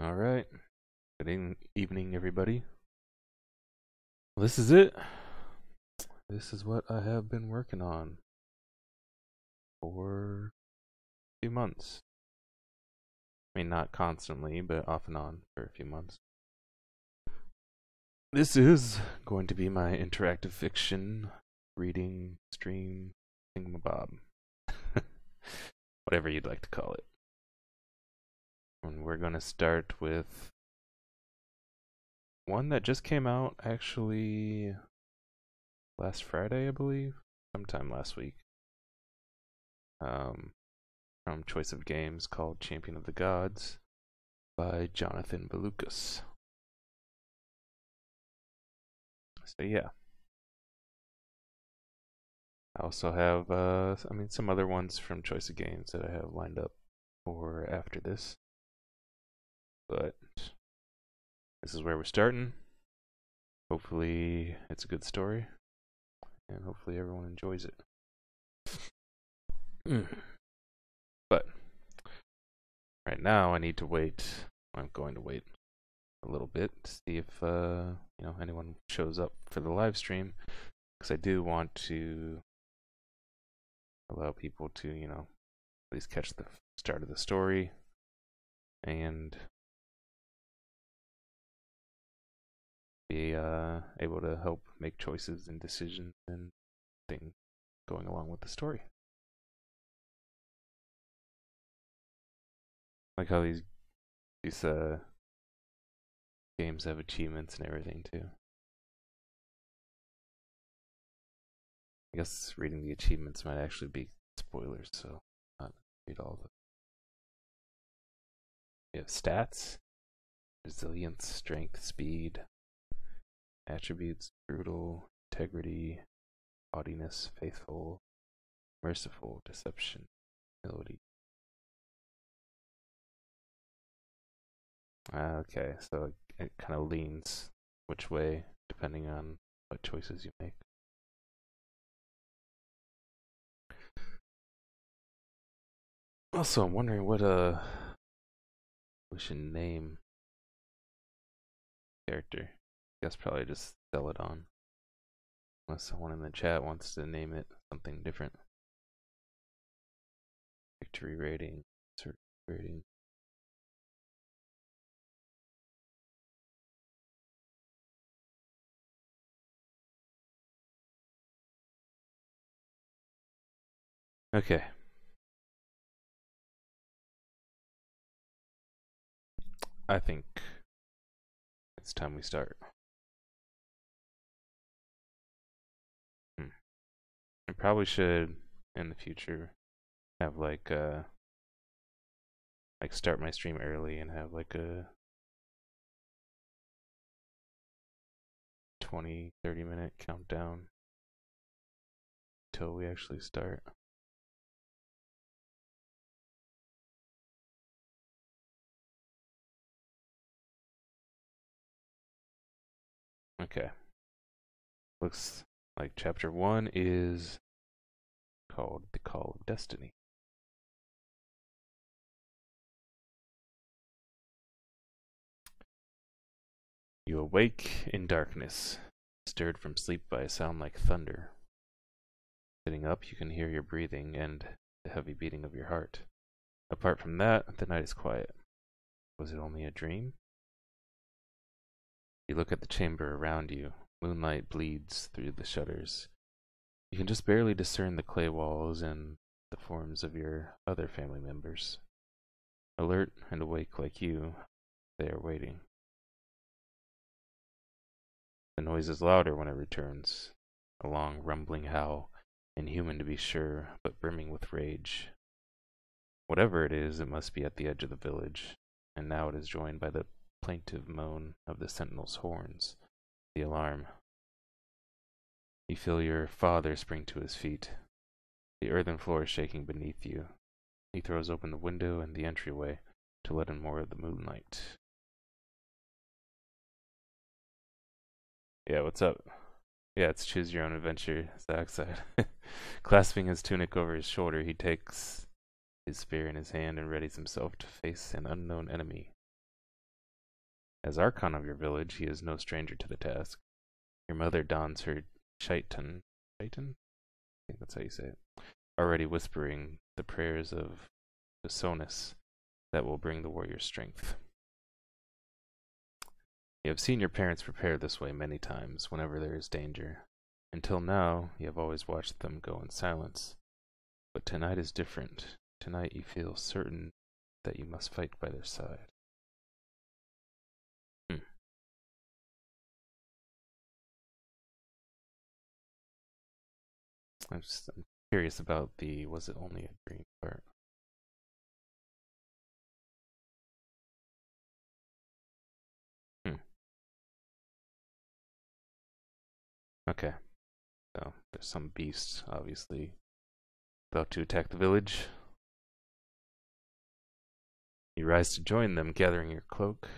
All right. Good evening, everybody. Well, this is it. This is what I have been working on for a few months. I mean, not constantly, but off and on for a few months. This is going to be my interactive fiction reading stream thingamabob. Whatever you'd like to call it. And we're going to start with one that just came out actually last Friday, I believe, sometime last week. From Choice of Games, called Champion of the Gods by Jonathan Balukas. So yeah. I also have some other ones from Choice of Games that I have lined up for after this. But this is where we're starting. Hopefully it's a good story, and hopefully everyone enjoys it. But right now I need to wait. I'm going to wait a little bit to see if anyone shows up for the live stream, because I do want to allow people to at least catch the start of the story and be able to help make choices and decisions and things going along with the story. Like how these games have achievements and everything too. I guess reading the achievements might actually be spoilers, so not read all of them. You have stats, resilience, strength, speed, attributes, brutal, integrity, haughtiness, faithful, merciful, deception, humility. Okay, so it kind of leans which way depending on what choices you make. Also, I'm wondering what we should name character. I guess probably just Celadon. Unless someone in the chat wants to name it something different. Victory rating, search rating. Okay. I think it's time we start. I probably should in the future have like start my stream early and have like a 20-30 minute countdown until we actually start. Okay. Looks like chapter 1 is called The Call of Destiny. You awake in darkness, stirred from sleep by a sound like thunder. Sitting up, you can hear your breathing and the heavy beating of your heart. Apart from that, the night is quiet. Was it only a dream? You look at the chamber around you. Moonlight bleeds through the shutters. You can just barely discern the clay walls and the forms of your other family members. Alert and awake like you, they are waiting. The noise is louder when it returns. A long, rumbling howl, inhuman to be sure, but brimming with rage. Whatever it is, it must be at the edge of the village, and now it is joined by the plaintive moan of the sentinel's horns, the alarm. You feel your father spring to his feet. The earthen floor is shaking beneath you. He throws open the window and the entryway to let in more of the moonlight. Yeah, what's up? Yeah, it's choose your own adventure, Zach said. Clasping his tunic over his shoulder, he takes his spear in his hand and readies himself to face an unknown enemy. As Archon of your village, he is no stranger to the task. Your mother dons her chiton. Chiton? I think that's how you say it. Already whispering the prayers of Sonus that will bring the warrior strength. You have seen your parents prepare this way many times whenever there is danger. Until now, you have always watched them go in silence. But tonight is different. Tonight you feel certain that you must fight by their side. I'm curious about the, was it only a dream part? Okay. So, there's some beast, obviously, about to attack the village. You rise to join them, gathering your cloak.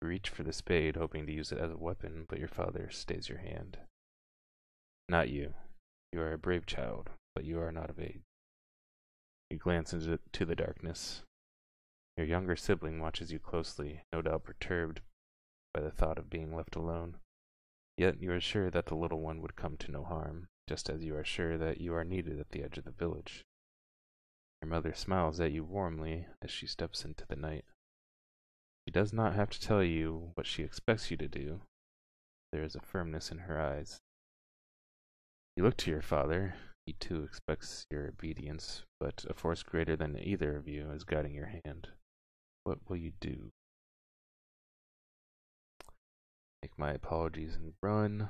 You reach for the spade, hoping to use it as a weapon, but your father stays your hand. Not you. You are a brave child, but you are not of age. You glance into the darkness. Your younger sibling watches you closely, no doubt perturbed by the thought of being left alone. Yet you are sure that the little one would come to no harm, just as you are sure that you are needed at the edge of the village. Your mother smiles at you warmly as she steps into the night. She does not have to tell you what she expects you to do. There is a firmness in her eyes. You look to your father. He too expects your obedience, but a force greater than either of you is guiding your hand. What will you do? Make my apologies and run.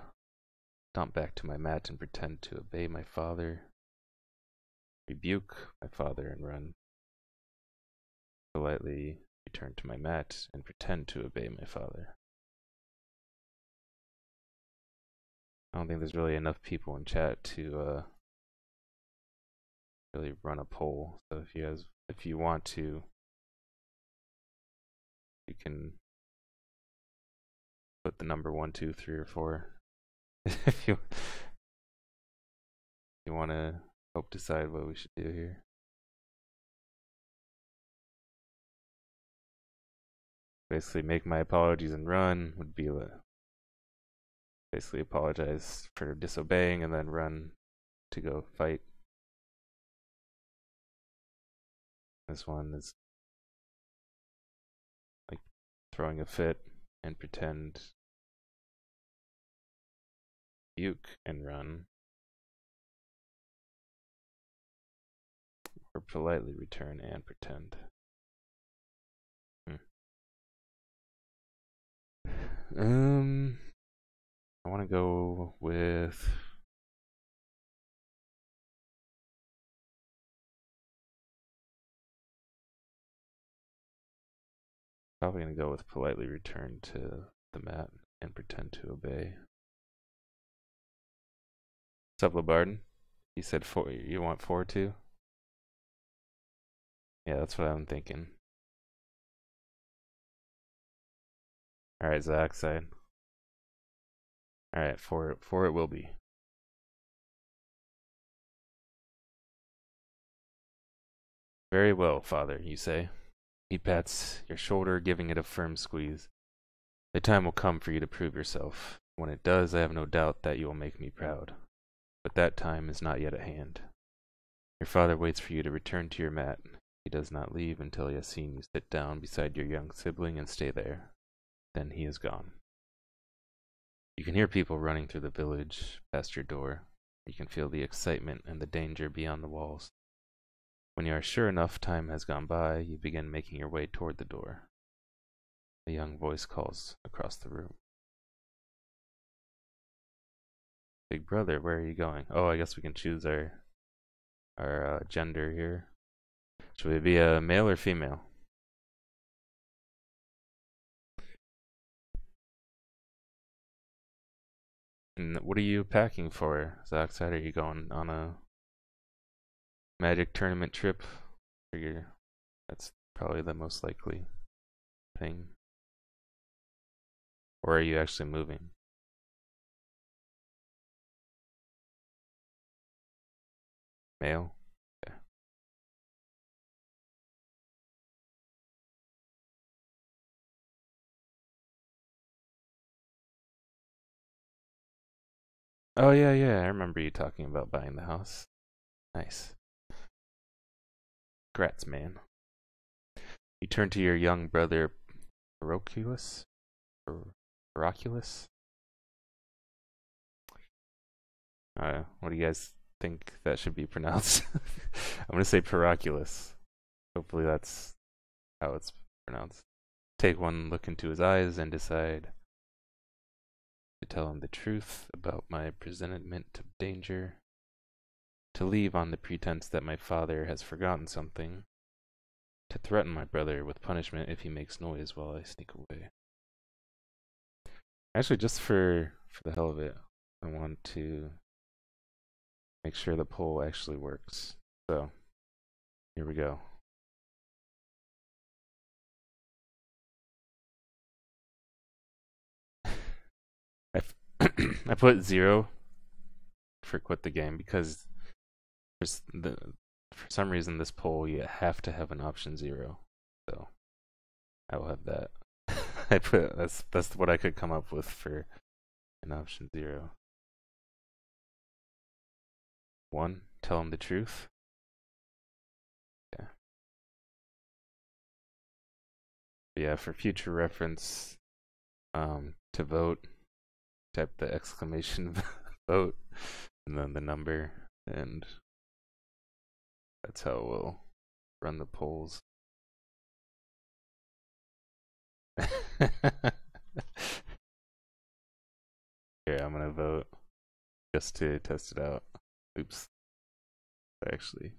Stomp back to my mat and pretend to obey my father. Rebuke my father and run. Politely return to my mat and pretend to obey my father. I don't think there's really enough people in chat to really run a poll. So if you want to, you can put the number 1, 2, 3, or 4 if you want to help decide what we should do here. Basically, make my apologies and run would be basically apologize for disobeying and then run to go fight. This one is like throwing a fit and pretend, rebuke and run, or politely return and pretend. I want to go with probably gonna go with politely return to the mat and pretend to obey. What's up, Labarden? You said 4. You want 4 too? Yeah, that's what I'm thinking. Alright, Zach side. Alright, 4 it will be. Very well, father, you say. He pats your shoulder, giving it a firm squeeze. The time will come for you to prove yourself. When it does, I have no doubt that you will make me proud. But that time is not yet at hand. Your father waits for you to return to your mat. He does not leave until he has seen you sit down beside your young sibling and stay there. Then he is gone. You can hear people running through the village past your door. You can feel the excitement and the danger beyond the walls. When you are sure enough time has gone by, you begin making your way toward the door. A young voice calls across the room. Big brother, where are you going? Oh, I guess we can choose our gender here. Should we be a male or female? And what are you packing for, Zoxide? Are you going on a Magic tournament trip? That's probably the most likely thing. Or are you actually moving? Male? Okay. Oh yeah, yeah. I remember you talking about buying the house. Nice. Congrats, man. You turn to your young brother, Paroculus. Paroculus. What do you guys think that should be pronounced? I'm gonna say Paroculus. Hopefully that's how it's pronounced. Take one look into his eyes and decide to tell him the truth about my presentiment of danger, to leave on the pretense that my father has forgotten something, to threaten my brother with punishment if he makes noise while I sneak away. Actually, just for the hell of it, I want to make sure the poll actually works. So, here we go. I, I put 0 for quit the game because for some reason this poll you have to have an option 0. So, I will have that. I put that's what I could come up with for an option 0. 1, tell him the truth. Yeah. But yeah, for future reference, to vote, type the exclamation vote and then the number, and that's how we'll run the polls. Here, I'm gonna vote just to test it out. Oops. Actually.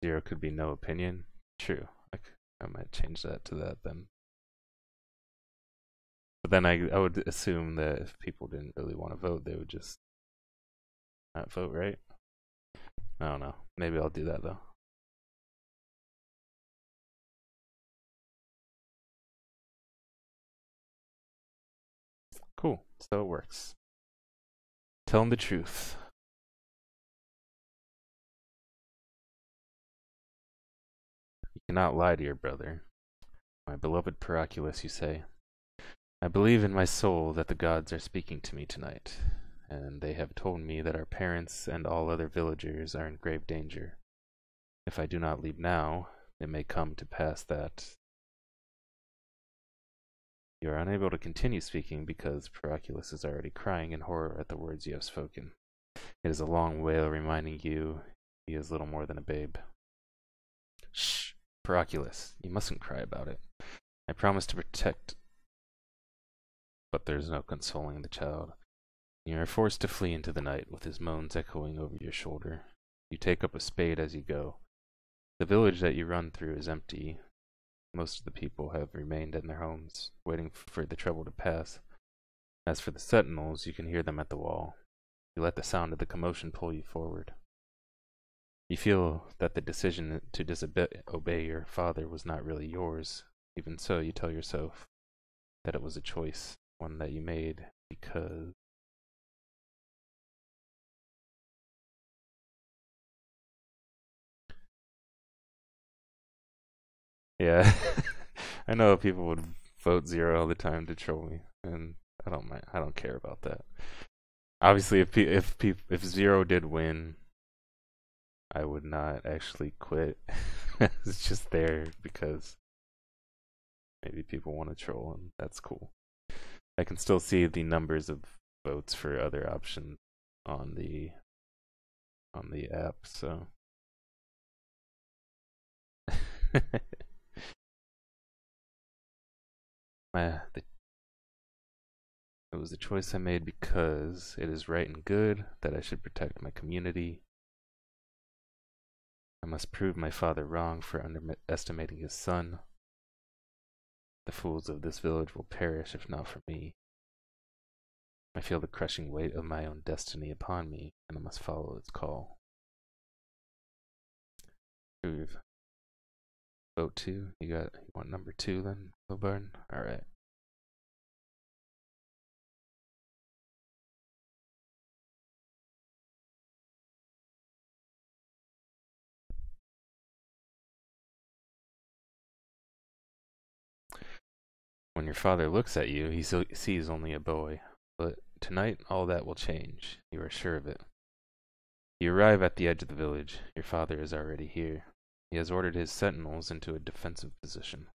Zero could be no opinion. True. I might change that to that then. But then I would assume that if people didn't really want to vote, they would just not vote, right? I don't know. Maybe I'll do that though. Cool. So it works. Tell him the truth. You cannot lie to your brother. My beloved Paraculus, you say. I believe in my soul that the gods are speaking to me tonight, and they have told me that our parents and all other villagers are in grave danger. If I do not leave now, it may come to pass that you are unable to continue speaking because Paraculus is already crying in horror at the words you have spoken. It is a long wail reminding you he is little more than a babe. Shh, Paraculus, you mustn't cry about it. I promise to protect, but there's no consoling the child. You are forced to flee into the night with his moans echoing over your shoulder. You take up a spade as you go. The village that you run through is empty. Most of the people have remained in their homes, waiting for the trouble to pass. As for the sentinels, you can hear them at the wall. You let the sound of the commotion pull you forward. You feel that the decision to disobey your father was not really yours. Even so, you tell yourself that it was a choice, one that you made because yeah, I know people would vote 0 all the time to troll me, and I don't mind. I don't care about that. Obviously, if 0 did win, I would not actually quit. It's just there because maybe people want to troll, and that's cool. I can still see the numbers of votes for other options on the app, so my the It was a choice I made because it is right and good that I should protect my community. I must prove my father wrong for underestimating his son. The fools of this village will perish if not for me. I feel the crushing weight of my own destiny upon me, and I must follow its call. Prove. Vote 2. You want number 2 then, Lobarn? Alright. When your father looks at you, he sees only a boy. But tonight all that will change. You are sure of it. You arrive at the edge of the village. Your father is already here. He has ordered his sentinels into a defensive position.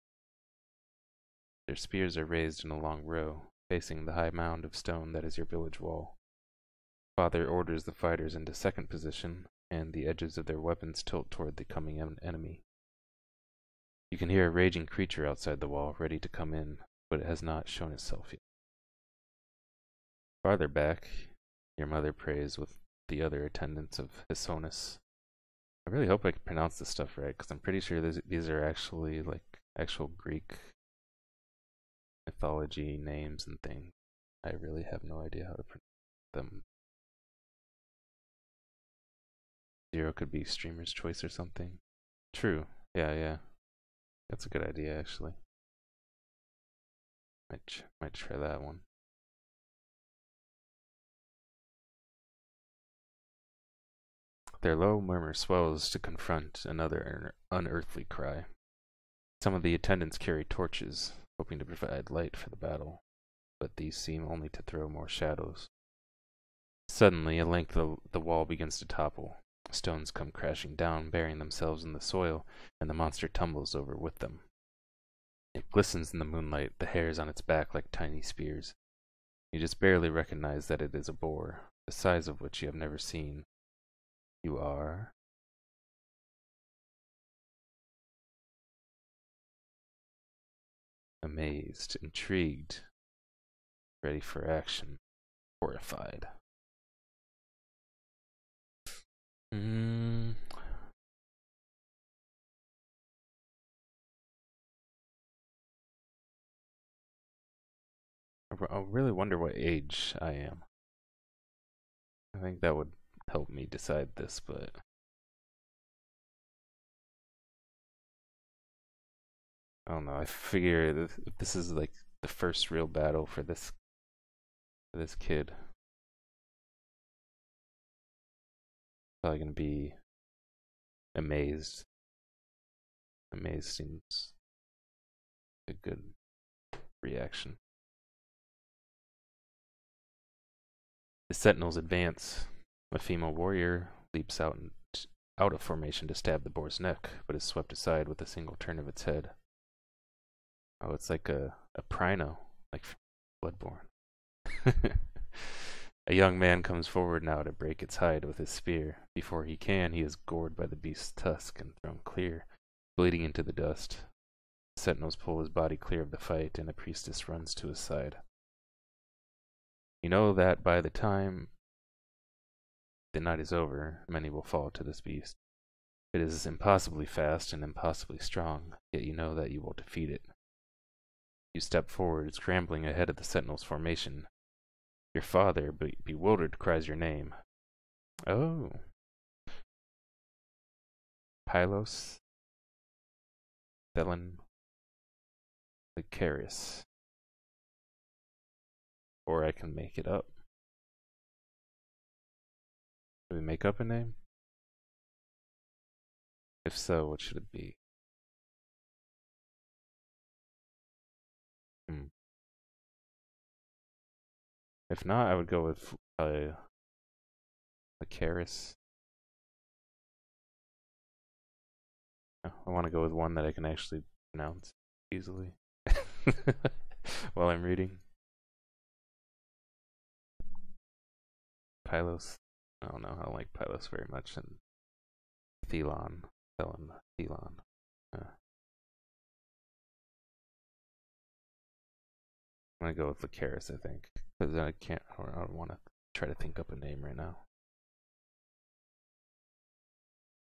Their spears are raised in a long row, facing the high mound of stone that is your village wall. Father orders the fighters into second position, and the edges of their weapons tilt toward the coming enemy. You can hear a raging creature outside the wall, ready to come in, but it has not shown itself yet. Farther back, your mother prays with the other attendants of Hisonus. I really hope I can pronounce this stuff right, because I'm pretty sure these are actually like actual Greek mythology names and things. I really have no idea how to pronounce them. Zero could be streamer's choice or something. True. Yeah. That's a good idea, actually. Might try that one. Their low murmur swells to confront another unearthly cry. Some of the attendants carry torches, hoping to provide light for the battle, but these seem only to throw more shadows. Suddenly, a length of the wall begins to topple. Stones come crashing down, burying themselves in the soil, and the monster tumbles over with them. It glistens in the moonlight, the hairs on its back like tiny spears. You just barely recognize that it is a boar, the size of which you have never seen. You are... amazed, intrigued, ready for action, horrified. I really wonder what age I am. I think that would help me decide this, but I don't know. I figure if this is like the first real battle for this kid, probably gonna be amazed. Amazed seems a good reaction. The sentinels advance. A female warrior leaps out of formation to stab the boar's neck, but is swept aside with a single turn of its head. Oh, it's like a Prino, like Bloodborne. A young man comes forward now to break its hide with his spear. Before he can, he is gored by the beast's tusk and thrown clear, bleeding into the dust. The sentinels pull his body clear of the fight, and a priestess runs to his side. You know that by the time the night is over, many will fall to this beast. It is impossibly fast and impossibly strong, yet you know that you will defeat it. You step forward, scrambling ahead of the sentinel's formation. Your father, bewildered, cries your name. Oh. Pylos Thelen Lycaris. Or I can make it up. Do we make up a name? If so, what should it be? If not, I would go with Lycaris. I want to go with one that I can actually pronounce easily while I'm reading. Pylos. I don't know. I don't like Pylos very much. And Thelon. Thelon. I'm gonna go with Lycaris, I think, because I don't want to try to think up a name right now.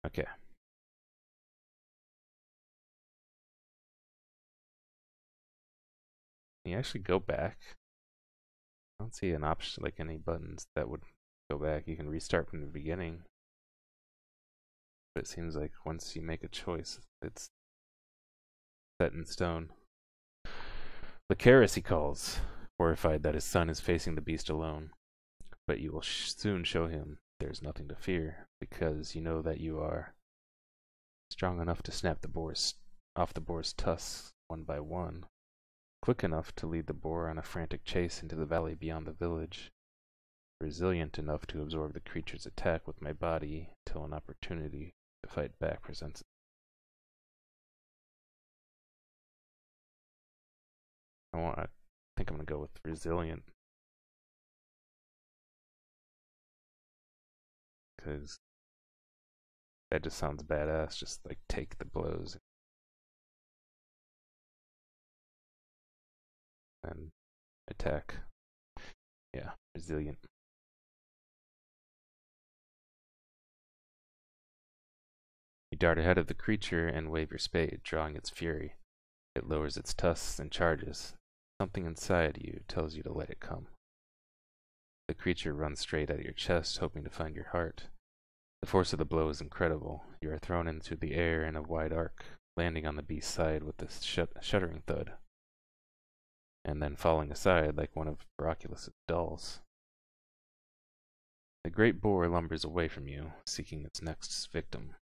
Okay. Can you actually go back? I don't see an option, like any buttons that would go back. You can restart from the beginning. But it seems like once you make a choice, it's set in stone. Lycaris, he calls, horrified that his son is facing the beast alone. But you will soon show him there's nothing to fear, because you know that you are strong enough to snap off the boar's tusks one by one. quick enough to lead the boar on a frantic chase into the valley beyond the village, resilient enough to absorb the creature's attack with my body till an opportunity to fight back presents itself. I think I'm gonna go with resilient, because that just sounds badass. Just like take the blows and attack. Yeah, resilient. You dart ahead of the creature and wave your spade, drawing its fury. It lowers its tusks and charges. Something inside you tells you to let it come. The creature runs straight at your chest, hoping to find your heart. The force of the blow is incredible. You are thrown into the air in a wide arc, landing on the beast's side with a shuddering thud, and then falling aside like one of Hercules' dolls. The great boar lumbers away from you, seeking its next victim.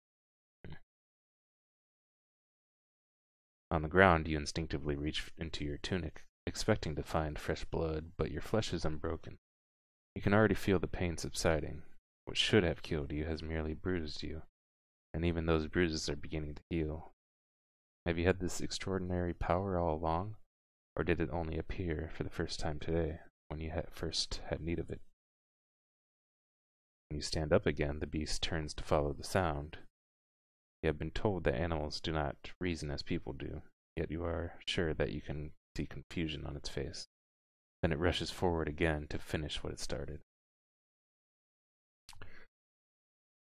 On the ground, you instinctively reach into your tunic, expecting to find fresh blood, but your flesh is unbroken. You can already feel the pain subsiding. What should have killed you has merely bruised you, and even those bruises are beginning to heal. Have you had this extraordinary power all along, or did it only appear for the first time today, when you first had need of it? When you stand up again, the beast turns to follow the sound. You have been told that animals do not reason as people do, yet you are sure that you can see confusion on its face. Then it rushes forward again to finish what it started.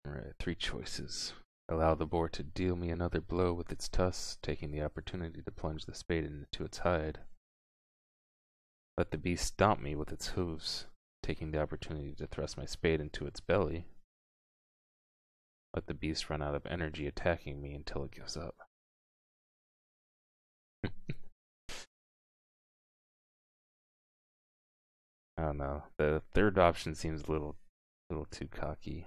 Alright, 3 choices. Allow the boar to deal me another blow with its tusks, taking the opportunity to plunge the spade into its hide. Let the beast stomp me with its hooves, taking the opportunity to thrust my spade into its belly. Let the beast run out of energy attacking me until it gives up. I don't know. The third option seems a little too cocky.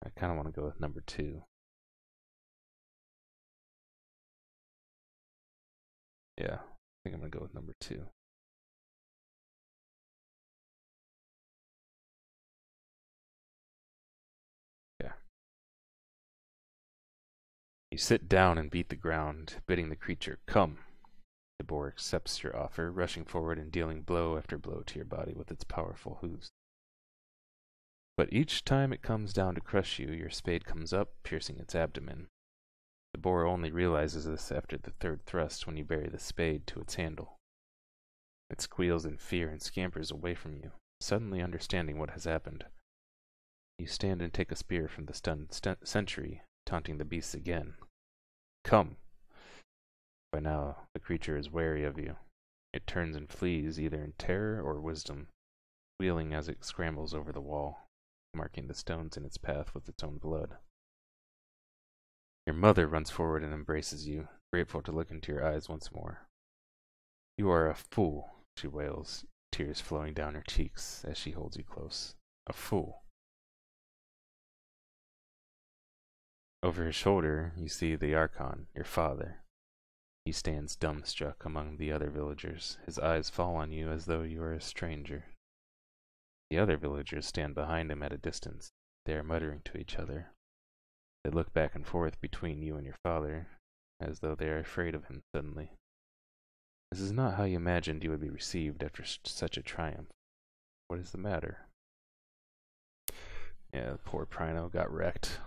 I kind of want to go with number 2. Yeah, I think I'm gonna go with number 2. Yeah. You sit down and beat the ground, bidding the creature, come. The boar accepts your offer, rushing forward and dealing blow after blow to your body with its powerful hooves. But each time it comes down to crush you, your spade comes up, piercing its abdomen. The boar only realizes this after the third thrust, when you bury the spade to its handle. It squeals in fear and scampers away from you, suddenly understanding what has happened. You stand and take a spear from the stunned sentry, taunting the beast again. Come! By now, the creature is wary of you. It turns and flees, either in terror or wisdom, squealing as it scrambles over the wall, marking the stones in its path with its own blood. Your mother runs forward and embraces you, grateful to look into your eyes once more. You are a fool, she wails, tears flowing down her cheeks as she holds you close. A fool. Over his shoulder, you see the Archon, your father. He stands dumbstruck among the other villagers. His eyes fall on you as though you are a stranger. The other villagers stand behind him at a distance. They are muttering to each other. They look back and forth between you and your father, as though they are afraid of him suddenly. This is not how you imagined you would be received after such a triumph. What is the matter? Yeah, the poor Prino got wrecked.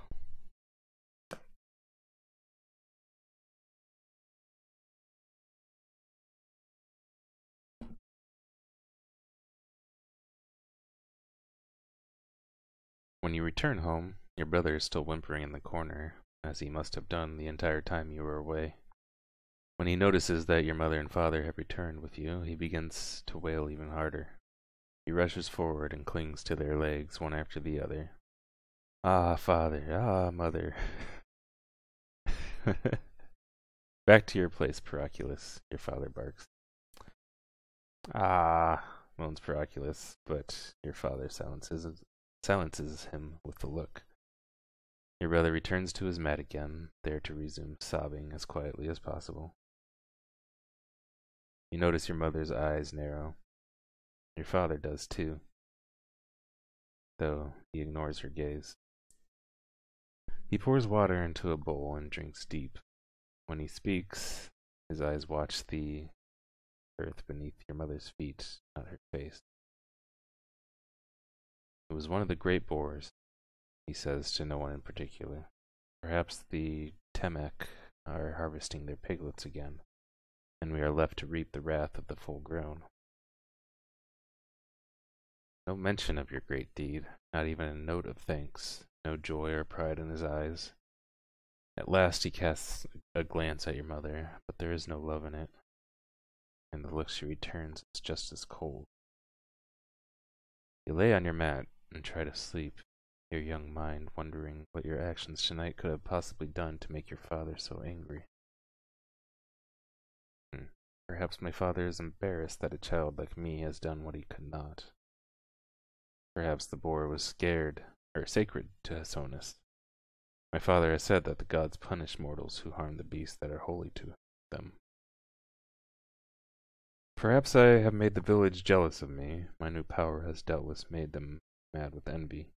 When you return home, your brother is still whimpering in the corner, as he must have done the entire time you were away. When he notices that your mother and father have returned with you, he begins to wail even harder. He rushes forward and clings to their legs, one after the other. Ah, father, ah, mother. Back to your place, Hercules, your father barks. Ah, moans Hercules, but your father silences him with a look. Your brother returns to his mat again, there to resume sobbing as quietly as possible. You notice your mother's eyes narrow. Your father does too, though he ignores her gaze. He pours water into a bowl and drinks deep. When he speaks, his eyes watch the earth beneath your mother's feet, not her face. It was one of the great boars, he says to no one in particular. Perhaps the Temek are harvesting their piglets again, and we are left to reap the wrath of the full-grown. No mention of your great deed, not even a note of thanks, no joy or pride in his eyes. At last he casts a glance at your mother, but there is no love in it, and the look she returns is just as cold. You lay on your mat and try to sleep, your young mind wondering what your actions tonight could have possibly done to make your father so angry. Perhaps my father is embarrassed that a child like me has done what he could not. Perhaps the boar was sacred to Hasonus. My father has said that the gods punish mortals who harm the beasts that are holy to them. Perhaps I have made the village jealous of me. My new power has doubtless made them mad with envy.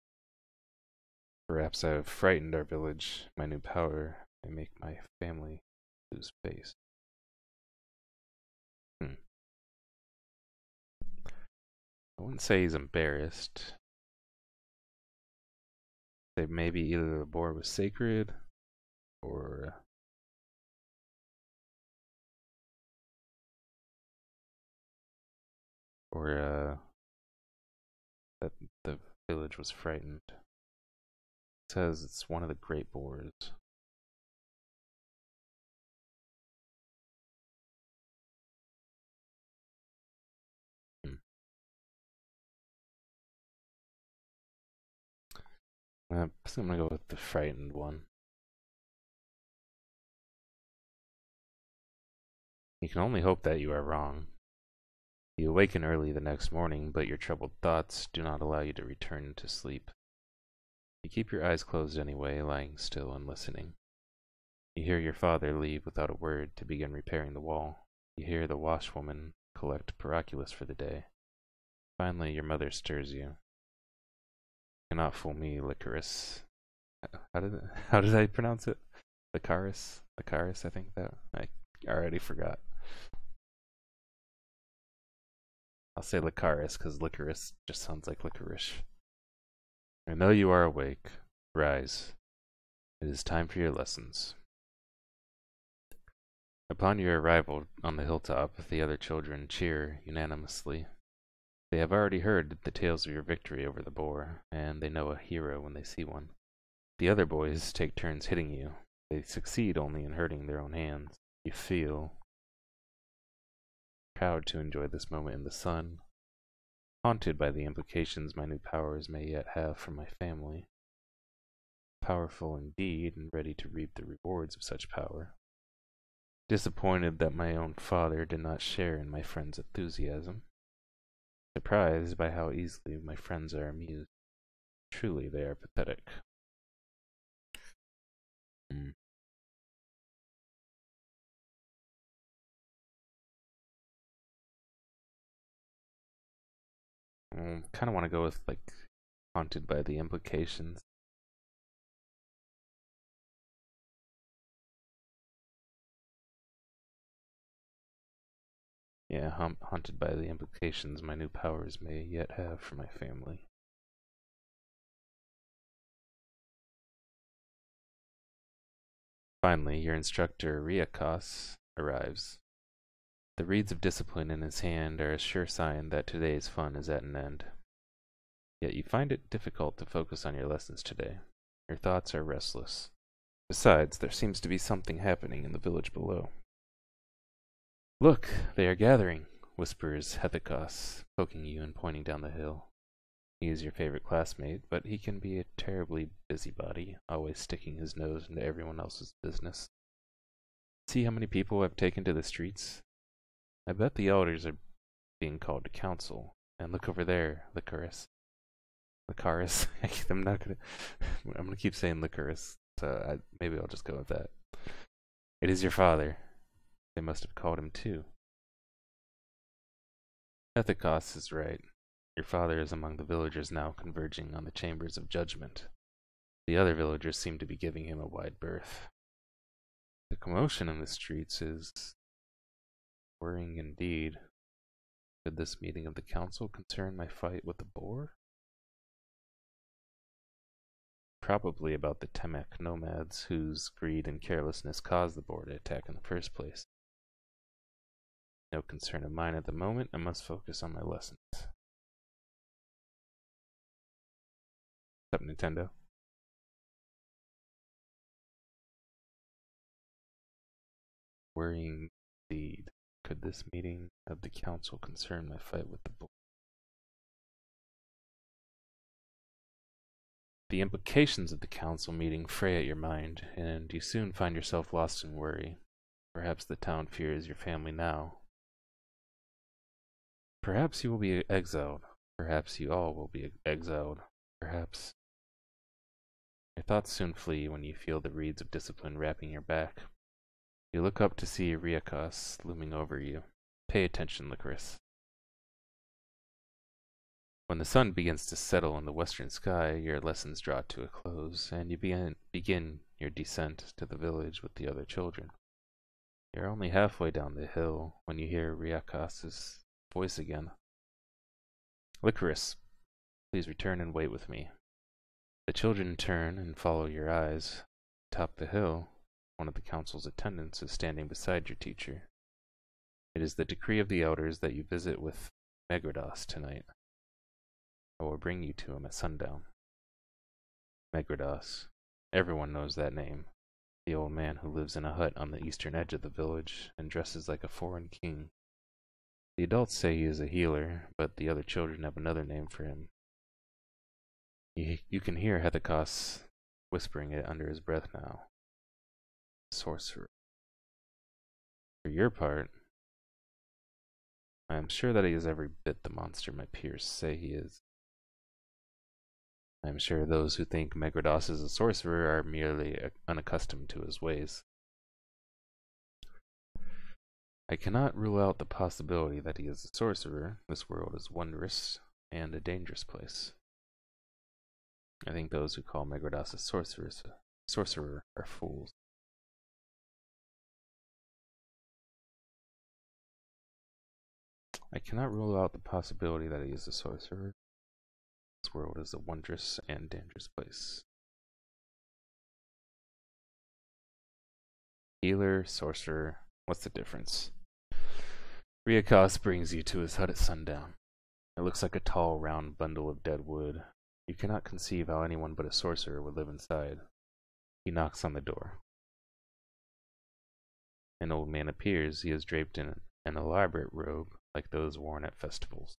Perhaps I have frightened our village. My new power may make my family lose face. I wouldn't say he's embarrassed. Say maybe either the boar was sacred or that the village was frightened. It says it's one of the great boars. I'm gonna go with the frightened one. You can only hope that you are wrong. You awaken early the next morning, but your troubled thoughts do not allow you to return to sleep. You keep your eyes closed anyway, lying still and listening. You hear your father leave without a word to begin repairing the wall. You hear the washwoman collect Paraculus for the day. Finally, your mother stirs you. You cannot fool me, Licorice. How did I pronounce it? Licorice? Licorice, I think that. I already forgot. I'll say Licorice because licorice just sounds like licorice. I know you are awake. Rise. It is time for your lessons. Upon your arrival on the hilltop, the other children cheer unanimously. They have already heard the tales of your victory over the boar, and they know a hero when they see one. The other boys take turns hitting you. They succeed only in hurting their own hands. You feel proud to enjoy this moment in the sun, haunted by the implications my new powers may yet have for my family. Powerful indeed, and ready to reap the rewards of such power. Disappointed that my own father did not share in my friend's enthusiasm. Surprised by how easily my friends are amused. Truly, they are pathetic. I kind of want to go with, like, haunted by the implications. Yeah, haunted by the implications my new powers may yet have for my family. Finally, your instructor, Riakos, arrives. The reeds of discipline in his hand are a sure sign that today's fun is at an end. Yet you find it difficult to focus on your lessons today. Your thoughts are restless. Besides, there seems to be something happening in the village below. Look, they are gathering, whispers Hethikos, poking you and pointing down the hill. He is your favorite classmate, but he can be a terribly busybody, always sticking his nose into everyone else's business. See how many people I've taken to the streets? I bet the elders are being called to council. And look over there, Licorice. Lycaris. I'm not gonna. I'm gonna keep saying Lycaris. So maybe I'll just go with that. It is your father. They must have called him too. Ethicos is right. Your father is among the villagers now converging on the chambers of judgment. The other villagers seem to be giving him a wide berth. The commotion in the streets is worrying indeed. Could this meeting of the council concern my fight with the boar? Probably about the Temek nomads whose greed and carelessness caused the boar to attack in the first place. No concern of mine at the moment. I must focus on my lessons. What's up, Nintendo? Worrying indeed. Could this meeting of the council concern my fight with the boar? The implications of the council meeting fray at your mind, and you soon find yourself lost in worry. Perhaps the town fears your family now. Perhaps you will be exiled. Perhaps you all will be exiled. Perhaps. Your thoughts soon flee when you feel the reeds of discipline wrapping your back. You look up to see Riakos looming over you. Pay attention, Lycaris. When the sun begins to settle in the western sky, your lessons draw to a close, and you begin your descent to the village with the other children. You're only halfway down the hill when you hear Riakos' voice again. Lycaris, please return and wait with me. The children turn and follow your eyes. Atop the hill, one of the council's attendants is standing beside your teacher. It is the decree of the elders that you visit with Megrados tonight. I will bring you to him at sundown. Megrados. Everyone knows that name. The old man who lives in a hut on the eastern edge of the village and dresses like a foreign king. The adults say he is a healer, but the other children have another name for him. You can hear Hethikos whispering it under his breath now. Sorcerer. For your part, I am sure that he is every bit the monster my peers say he is. I am sure those who think Megrados is a sorcerer are merely unaccustomed to his ways. I cannot rule out the possibility that he is a sorcerer. This world is wondrous and a dangerous place. I think those who call Megrados a sorcerer are fools. I cannot rule out the possibility that he is a sorcerer. This world is a wondrous and dangerous place. Healer, sorcerer, what's the difference? Riakos brings you to his hut at sundown. It looks like a tall, round bundle of dead wood. You cannot conceive how anyone but a sorcerer would live inside. He knocks on the door. An old man appears. He is draped in an elaborate robe like those worn at festivals.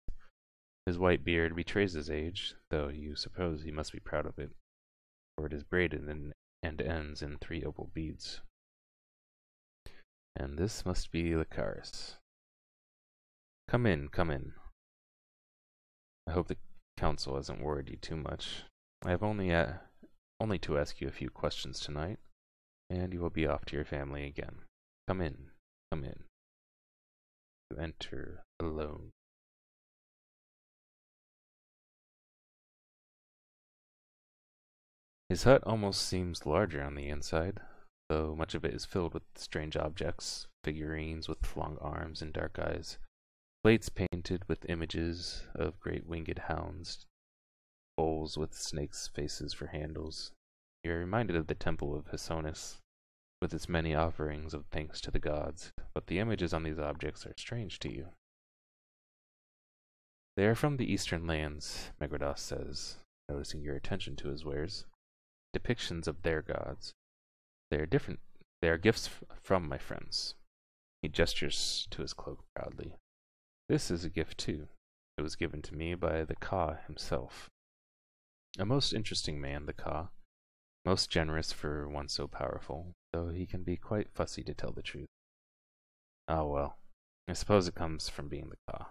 His white beard betrays his age, though you suppose he must be proud of it, for it is braided and ends in 3 opal beads. And this must be Lycaris. Come in, come in. I hope the council hasn't worried you too much. I have only to ask you a few questions tonight, and you will be off to your family again. Come in, come in. You enter alone. His hut almost seems larger on the inside, though much of it is filled with strange objects, figurines with long arms and dark eyes, plates painted with images of great winged hounds, bowls with snakes' faces for handles. You are reminded of the temple of Hesonus, with its many offerings of thanks to the gods, but the images on these objects are strange to you. They are from the eastern lands, Megrados says, noticing your attention to his wares. Depictions of their gods. They are different. They are gifts from my friends. He gestures to his cloak proudly. This is a gift too. It was given to me by the Ka himself. A most interesting man, the Ka. Most generous for one so powerful, though he can be quite fussy to tell the truth. Ah well, I suppose it comes from being the Ka.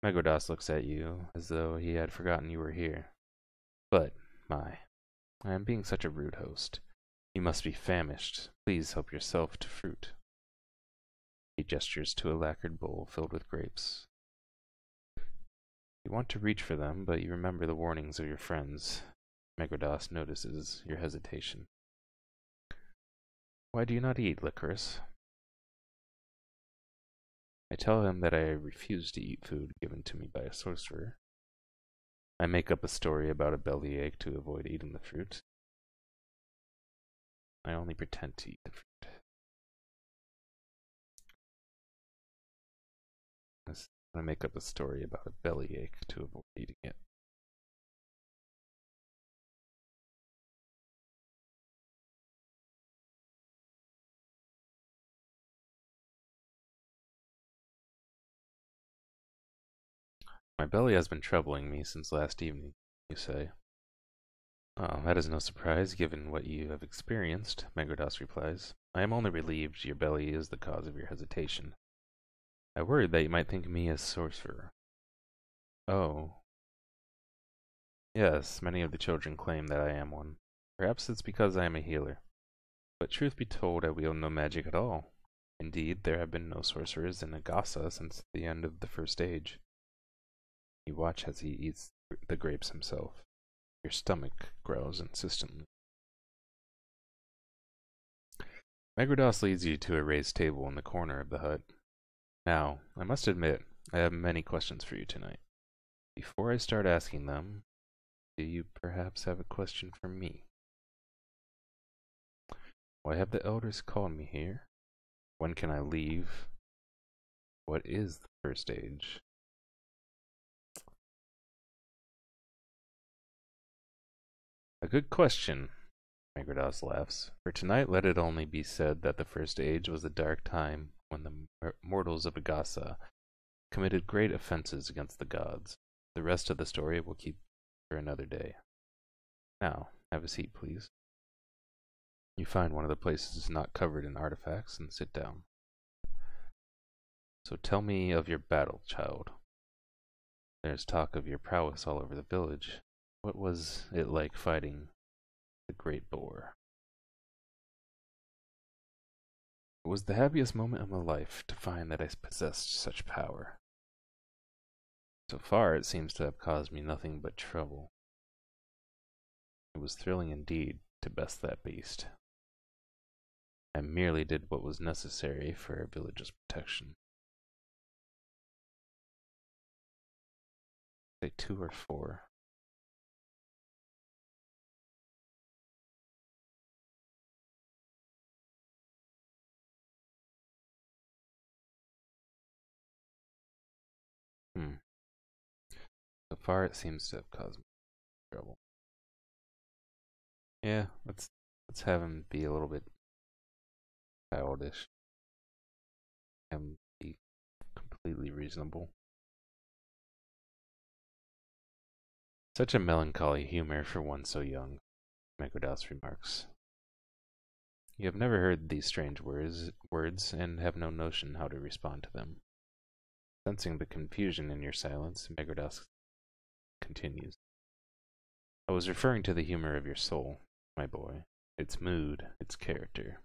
Megrados looks at you as though he had forgotten you were here. But, my, I am being such a rude host. You must be famished. Please help yourself to fruit. He gestures to a lacquered bowl filled with grapes. You want to reach for them, but you remember the warnings of your friends. Megrodas notices your hesitation. Why do you not eat, Licorice? I tell him that I refuse to eat food given to me by a sorcerer. I make up a story about a bellyache to avoid eating the fruit. I only pretend to eat the fruit. I make up a story about a bellyache to avoid eating it. My belly has been troubling me since last evening, you say. Oh, that is no surprise, given what you have experienced, Megrodas replies. I am only relieved your belly is the cause of your hesitation. I worried that you might think me a sorcerer. Oh. Yes, many of the children claim that I am one. Perhaps it's because I am a healer. But truth be told, I wield no magic at all. Indeed, there have been no sorcerers in Agasa since the end of the First Age. You watch as he eats the grapes himself. Your stomach growls insistently. Megrodas leads you to a raised table in the corner of the hut. Now, I must admit, I have many questions for you tonight. Before I start asking them, do you perhaps have a question for me? Why have the elders called me here? When can I leave? What is the First Age? A good question, Megrodas laughs. For tonight let it only be said that the First Age was a dark time when the mortals of Agasa committed great offenses against the gods. The rest of the story will keep for another day. Now, have a seat, please. You find one of the places not covered in artifacts and sit down. So tell me of your battle, child. There's talk of your prowess all over the village. What was it like fighting the great boar? It was the happiest moment of my life to find that I possessed such power. So far it seems to have caused me nothing but trouble. It was thrilling indeed to best that beast. I merely did what was necessary for our village's protection. Say 2 or 4. So far it seems to have caused me trouble. Yeah, let's have him be a little bit childish and be completely reasonable. Such a melancholy humor for one so young, Megrodas remarks. You have never heard these strange words and have no notion how to respond to them. Sensing the confusion in your silence, Megrodas continues. I was referring to the humor of your soul, my boy, its mood, its character.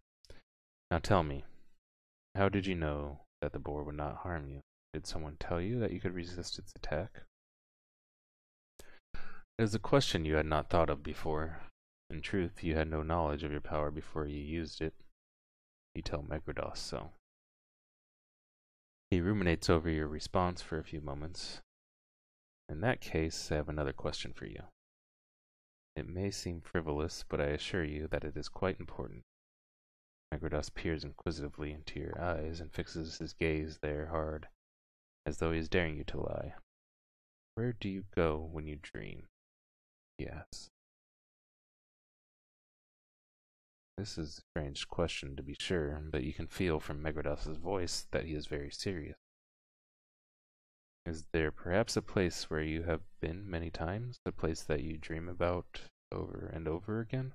Now tell me, how did you know that the boar would not harm you? Did someone tell you that you could resist its attack? It is a question you had not thought of before. In truth, you had no knowledge of your power before you used it. You tell Megrodas so. He ruminates over your response for a few moments. In that case, I have another question for you. It may seem frivolous, but I assure you that it is quite important. Megrodas peers inquisitively into your eyes and fixes his gaze there hard, as though he is daring you to lie. Where do you go when you dream? He asks. This is a strange question, to be sure, but you can feel from Megrodas's voice that he is very serious. Is there perhaps a place where you have been many times, a place that you dream about over and over again?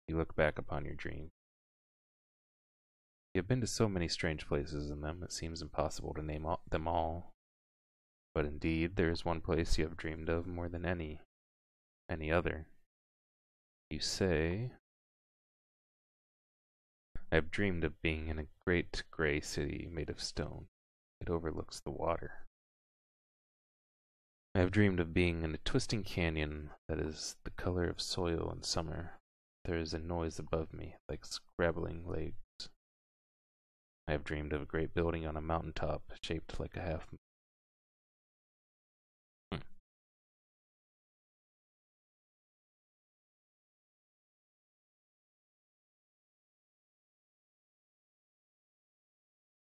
You look back upon your dream. You have been to so many strange places in them, it seems impossible to name them all. But indeed, there is one place you have dreamed of more than any other. You say, I have dreamed of being in a great gray city made of stone. It overlooks the water. I have dreamed of being in a twisting canyon that is the color of soil in summer. There is a noise above me, like scrabbling legs. I have dreamed of a great building on a mountain top, shaped like a half moon.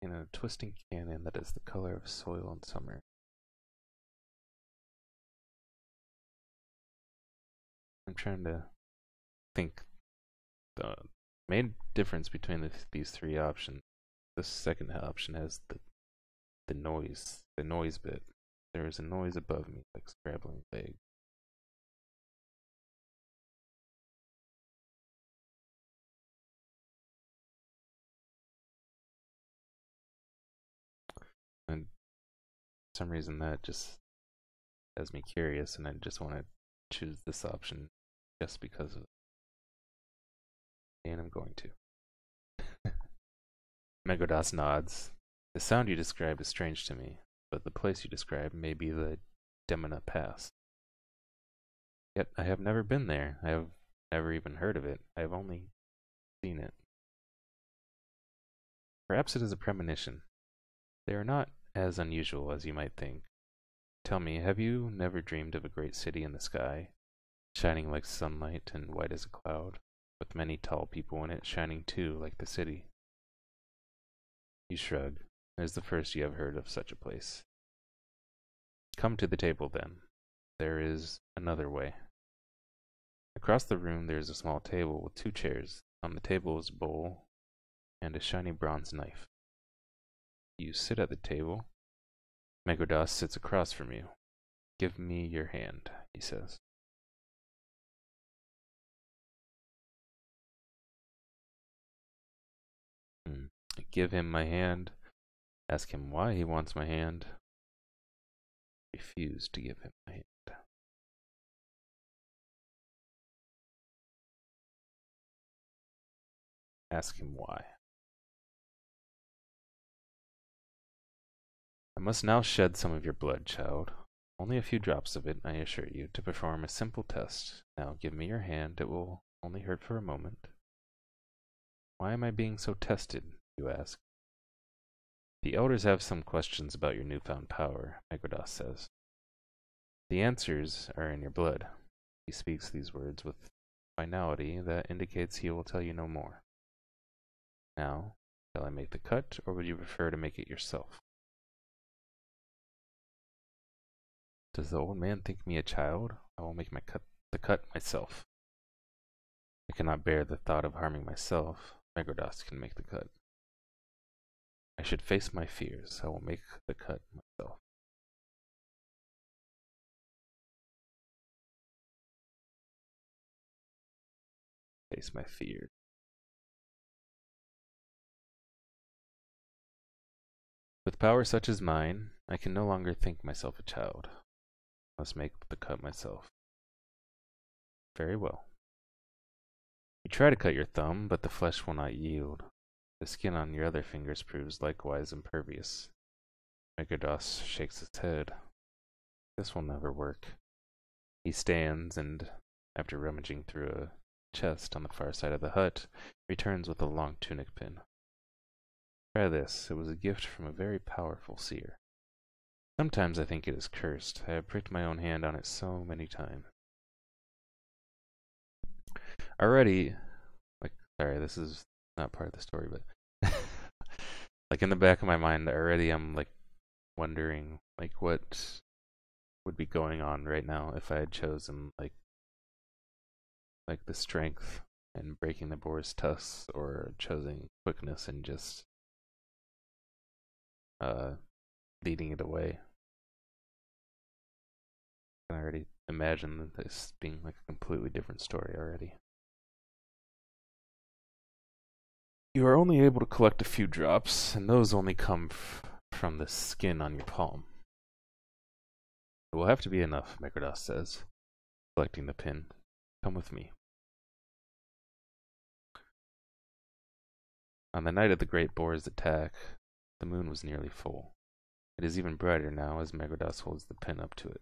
In a twisting canyon that is the color of soil in summer. I'm trying to think the main difference between these three options. The second option has the noise bit. There is a noise above me, like scrabbling legs. And for some reason that just has me curious, and I just want to choose this option just because of it. And I'm going to. Megodas nods. The sound you describe is strange to me, but the place you describe may be the Demona Pass. Yet I have never been there. I have never even heard of it. I have only seen it. Perhaps it is a premonition. They are not as unusual as you might think. Tell me, have you never dreamed of a great city in the sky, shining like sunlight and white as a cloud, with many tall people in it shining too like the city? You shrug. It is the first you have heard of such a place. Come to the table then. There is another way. Across the room there is a small table with 2 chairs. On the table is a bowl and a shiny bronze knife. You sit at the table. Megodas sits across from you. Give me your hand, he says. I give him my hand. Ask him why he wants my hand. Refuse to give him my hand. Ask him why. I must now shed some of your blood, child. Only a few drops of it, I assure you, to perform a simple test. Now give me your hand. It will only hurt for a moment. Why am I being so tested, you ask? The elders have some questions about your newfound power, Megodas says. The answers are in your blood. He speaks these words with finality that indicates he will tell you no more. Now, shall I make the cut, or would you prefer to make it yourself? Does the old man think me a child? I will make the cut myself. I cannot bear the thought of harming myself. Megodas can make the cut. I should face my fears. I will make the cut myself. Face my fears. With power such as mine, I can no longer think myself a child. I must make the cut myself. Very well. You try to cut your thumb, but the flesh will not yield. The skin on your other fingers proves likewise impervious. Megodas shakes his head. This will never work. He stands and, after rummaging through a chest on the far side of the hut, returns with a long tunic pin. Try this. It was a gift from a very powerful seer. Sometimes I think it is cursed. I have pricked my own hand on it so many times. Already, sorry, this is not part of the story, but like in the back of my mind already I'm like wondering like what would be going on right now if I had chosen like the strength and breaking the boar's tusks, or choosing quickness and just leading it away. I can already imagine this being like a completely different story already. You are only able to collect a few drops, and those only come from the skin on your palm. It will have to be enough, Megrodas says, selecting the pin. Come with me. On the night of the great boar's attack, the moon was nearly full. It is even brighter now as Megrodas holds the pin up to it.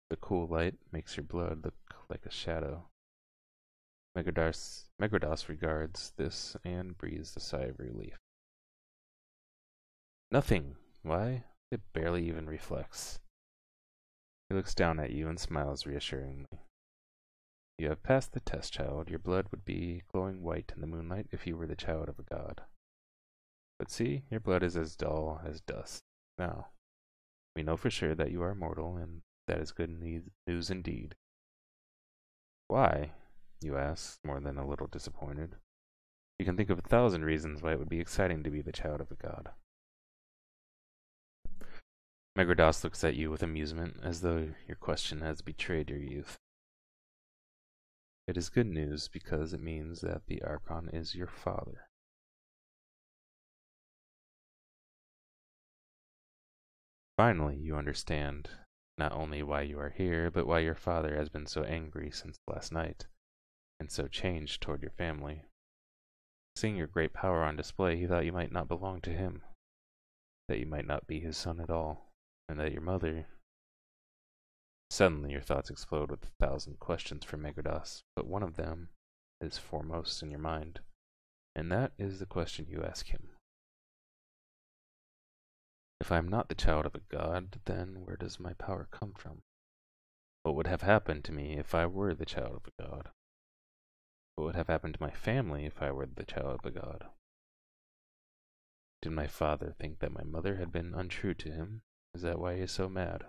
The cool light makes your blood look like a shadow. Megrodas regards this and breathes a sigh of relief. Nothing. Why? It barely even reflects. He looks down at you and smiles reassuringly. You have passed the test, child. Your blood would be glowing white in the moonlight if you were the child of a god. But see, your blood is as dull as dust. Now, we know for sure that you are mortal, and that is good news indeed. Why? You ask, more than a little disappointed. You can think of 1,000 reasons why it would be exciting to be the child of a god. Megrodas looks at you with amusement, as though your question has betrayed your youth. It is good news because it means that the Archon is your father. Finally, you understand not only why you are here, but why your father has been so angry since last night, and so changed toward your family. Seeing your great power on display, he thought you might not belong to him, that you might not be his son at all, and that your mother... Suddenly your thoughts explode with 1,000 questions for Megrodas, but one of them is foremost in your mind, and that is the question you ask him. If I am not the child of a god, then where does my power come from? What would have happened to me if I were the child of a god? What would have happened to my family if I were the child of a god? Did my father think that my mother had been untrue to him? Is that why he is so mad?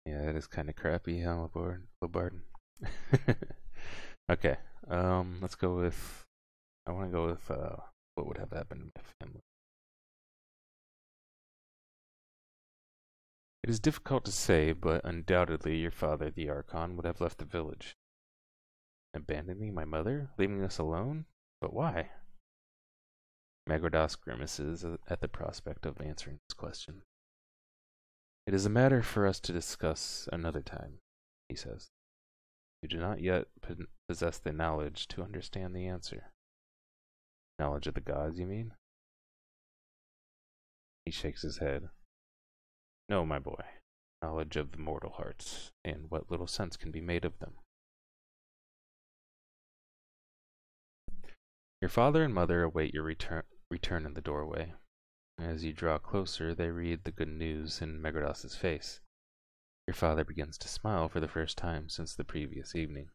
Yeah, that is kind of crappy, huh, Labarden? Okay, let's go with... I want to go with, what would have happened to my family. It is difficult to say, but undoubtedly your father, the Archon, would have left the village. Abandoning my mother? Leaving us alone? But why? Megrodas grimaces at the prospect of answering this question. It is a matter for us to discuss another time, he says. You do not yet possess the knowledge to understand the answer. Knowledge of the gods, you mean? He shakes his head. No, my boy. Knowledge of the mortal hearts, and what little sense can be made of them. Your father and mother await your return in the doorway. As you draw closer, they read the good news in Megrodas's face. Your father begins to smile for the first time since the previous evening.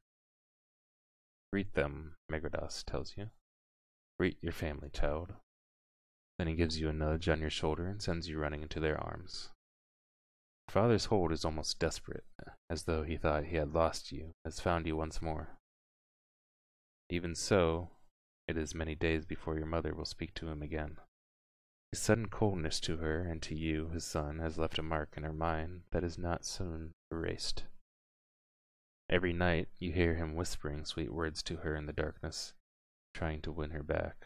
Greet them, Megrodas tells you. Greet your family, child. Then he gives you a nudge on your shoulder and sends you running into their arms. Your father's hold is almost desperate, as though he thought he had lost you, has found you once more. Even so, it is many days before your mother will speak to him again. His sudden coldness to her and to you, his son, has left a mark in her mind that is not soon erased. Every night you hear him whispering sweet words to her in the darkness, trying to win her back.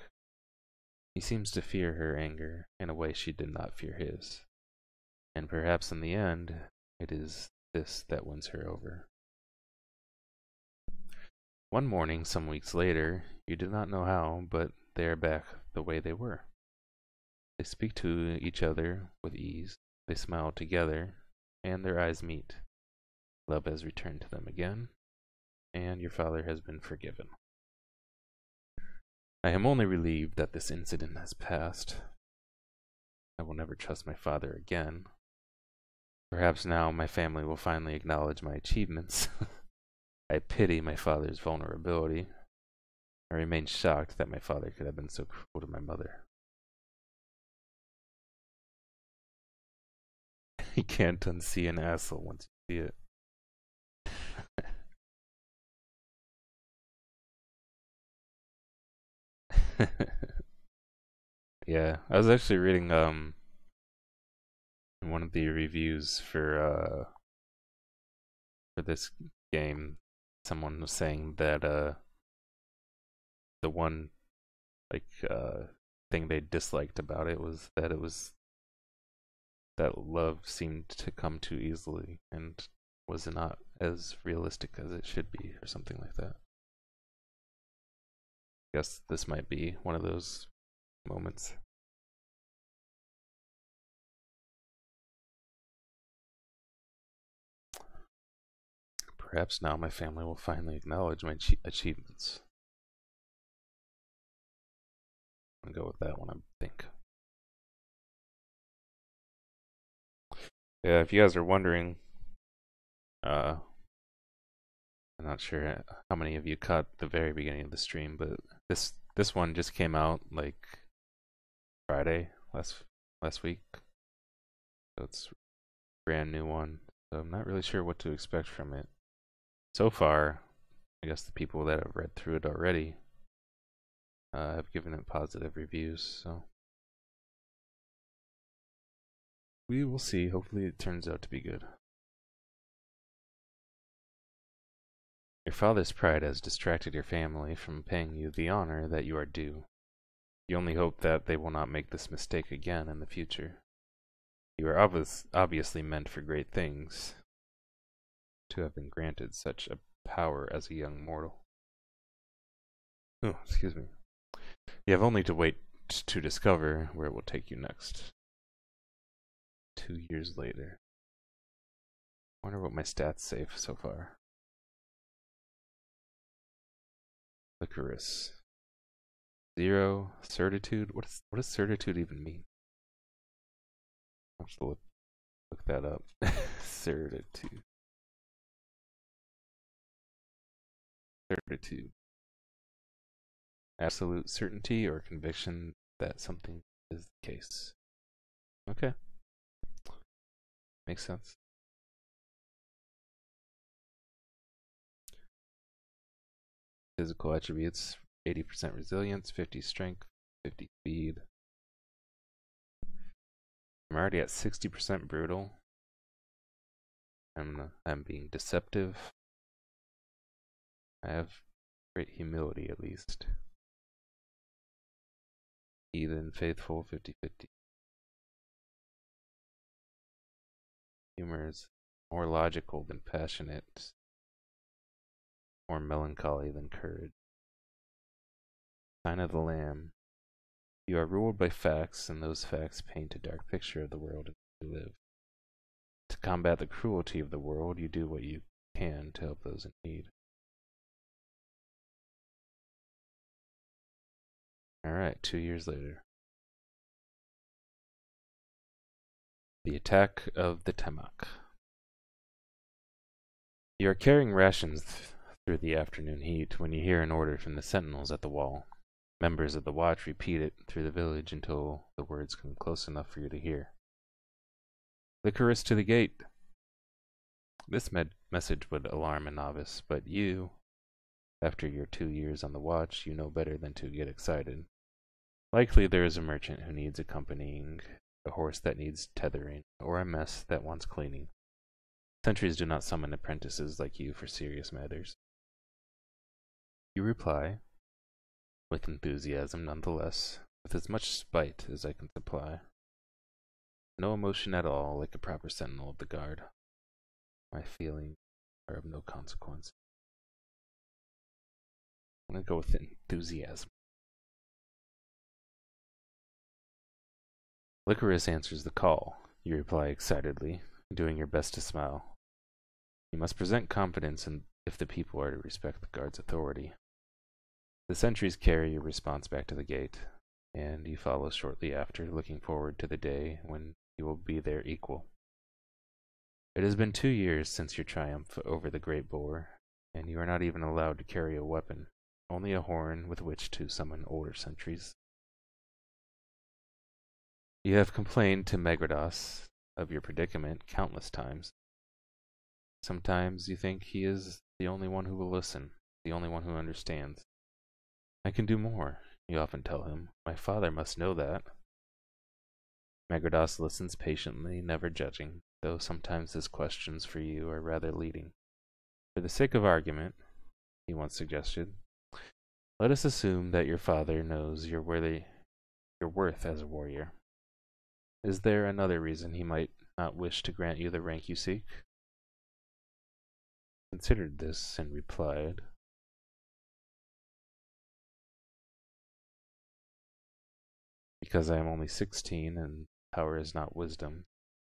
He seems to fear her anger in a way she did not fear his, and perhaps in the end it is this that wins her over. One morning, some weeks later, you do not know how, but they are back the way they were. They speak to each other with ease, they smile together, and their eyes meet. Love has returned to them again, and your father has been forgiven. I am only relieved that this incident has passed. I will never trust my father again. Perhaps now my family will finally acknowledge my achievements. I pity my father's vulnerability. I remain shocked that my father could have been so cruel to my mother. You can't unsee an asshole once you see it. Yeah, I was actually reading one of the reviews for this game, someone was saying that the one like thing they disliked about it was that love seemed to come too easily and was not as realistic as it should be, or something like that. I guess this might be one of those moments. Perhaps now my family will finally acknowledge my achievements. I'm gonna go with that one, I think. Yeah, if you guys are wondering, I'm not sure how many of you caught the very beginning of the stream, but this one just came out like Friday last week, so it's a brand new one. So I'm not really sure what to expect from it. So far, I guess the people that have read through it already have given it positive reviews, so we will see. Hopefully it turns out to be good. Your father's pride has distracted your family from paying you the honor that you are due. You only hope that they will not make this mistake again in the future. You are obviously meant for great things, to have been granted such a power as a young mortal. Oh, excuse me. You have only to wait to discover where it will take you next. 2 years later. Wonder what my stats say so far. Licorice. 0. Certitude. What does certitude even mean? I'll have to look that up. Certitude. Certitude. Absolute certainty or conviction that something is the case. Okay. Makes sense. Physical attributes: 80% resilience, 50 strength, 50 speed. I'm already at 60% brutal. I'm being deceptive. I have great humility, at least. Heathen, faithful, 50-50. Humor is more logical than passionate, more melancholy than courage. Sign of the Lamb. You are ruled by facts, and those facts paint a dark picture of the world in which you live. To combat the cruelty of the world, you do what you can to help those in need. Alright, 2 years later. The attack of the Temak. You are carrying rations through the afternoon heat when you hear an order from the sentinels at the wall. Members of the watch repeat it through the village until the words come close enough for you to hear. Licorice to the gate! This message would alarm a novice, but you, after your 2 years on the watch, you know better than to get excited. Likely there is a merchant who needs accompanying, a horse that needs tethering, or a mess that wants cleaning. Sentries do not summon apprentices like you for serious matters. You reply, with enthusiasm nonetheless, with as much spite as I can supply. No emotion at all, like a proper sentinel of the guard. My feelings are of no consequence. I'm gonna go with enthusiasm. Licorice answers the call. You reply excitedly, doing your best to smile. You must present confidence if the people are to respect the guard's authority. The sentries carry your response back to the gate, and you follow shortly after, looking forward to the day when you will be their equal. It has been 2 years since your triumph over the great boar, and you are not even allowed to carry a weapon, only a horn with which to summon older sentries. You have complained to Megrados of your predicament countless times. Sometimes you think he is the only one who will listen, the only one who understands. I can do more, you often tell him. My father must know that. Megrados listens patiently, never judging, though sometimes his questions for you are rather leading. For the sake of argument, he once suggested, let us assume that your father knows your worth as a warrior. Is there another reason he might not wish to grant you the rank you seek? Considered this and replied, because I am only 16 and power is not wisdom,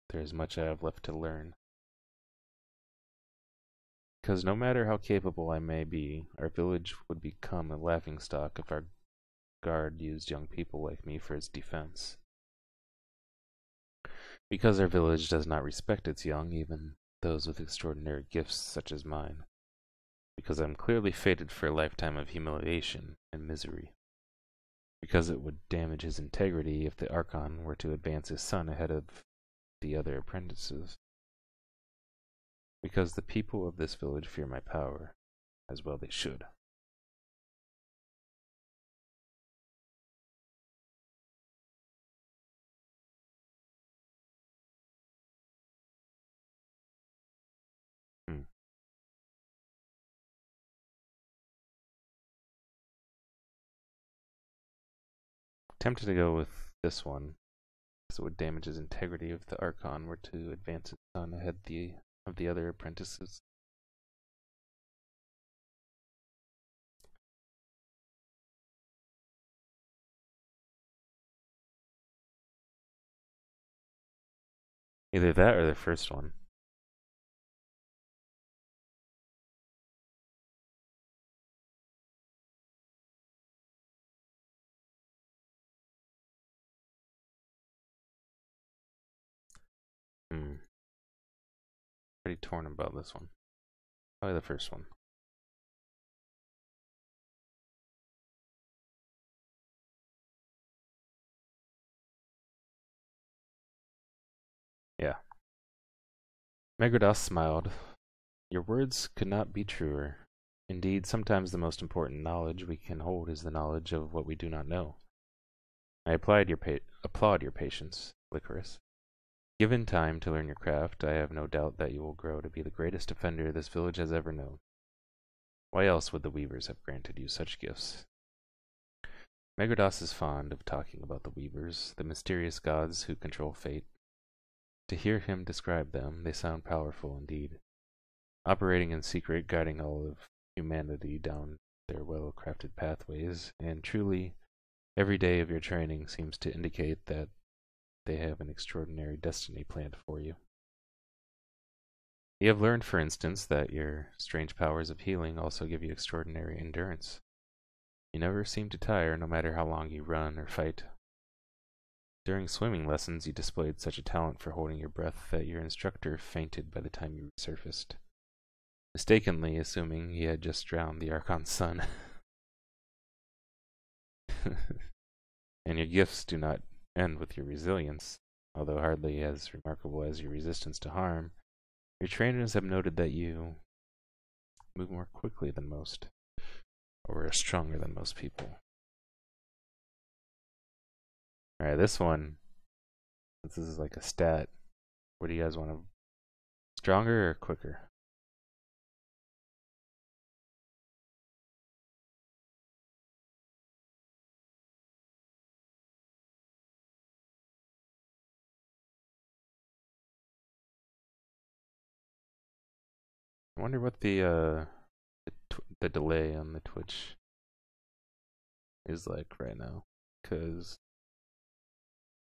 there is much I have left to learn. Because no matter how capable I may be, our village would become a laughingstock if our guard used young people like me for its defense. Because our village does not respect its young, even those with extraordinary gifts such as mine. Because I am clearly fated for a lifetime of humiliation and misery. Because it would damage his integrity if the Archon were to advance his son ahead of the other apprentices. Because the people of this village fear my power, as well they should. Tempted to go with this one, because it would damage his integrity if the Archon were to advance his son ahead of the other apprentices. Either that or the first one. Pretty torn about this one. Probably the first one. Yeah. Megrados smiled. Your words could not be truer. Indeed, sometimes the most important knowledge we can hold is the knowledge of what we do not know. I applaud your patience, Licorice. Given time to learn your craft, I have no doubt that you will grow to be the greatest defender this village has ever known. Why else would the Weavers have granted you such gifts? Megrados is fond of talking about the Weavers, the mysterious gods who control fate. To hear him describe them, they sound powerful indeed, operating in secret, guiding all of humanity down their well-crafted pathways, and truly, every day of your training seems to indicate that they have an extraordinary destiny planned for you. You have learned, for instance, that your strange powers of healing also give you extraordinary endurance. You never seem to tire, no matter how long you run or fight. During swimming lessons, you displayed such a talent for holding your breath that your instructor fainted by the time you resurfaced, mistakenly assuming he had just drowned the Archon's son. And your gifts do not end with your resilience. Although hardly as remarkable as your resistance to harm, your trainers have noted that you move more quickly than most, or are stronger than most people. Alright, this one, this is like a stat. What do you guys want to, stronger or quicker? I wonder what the delay on the Twitch is like right now, because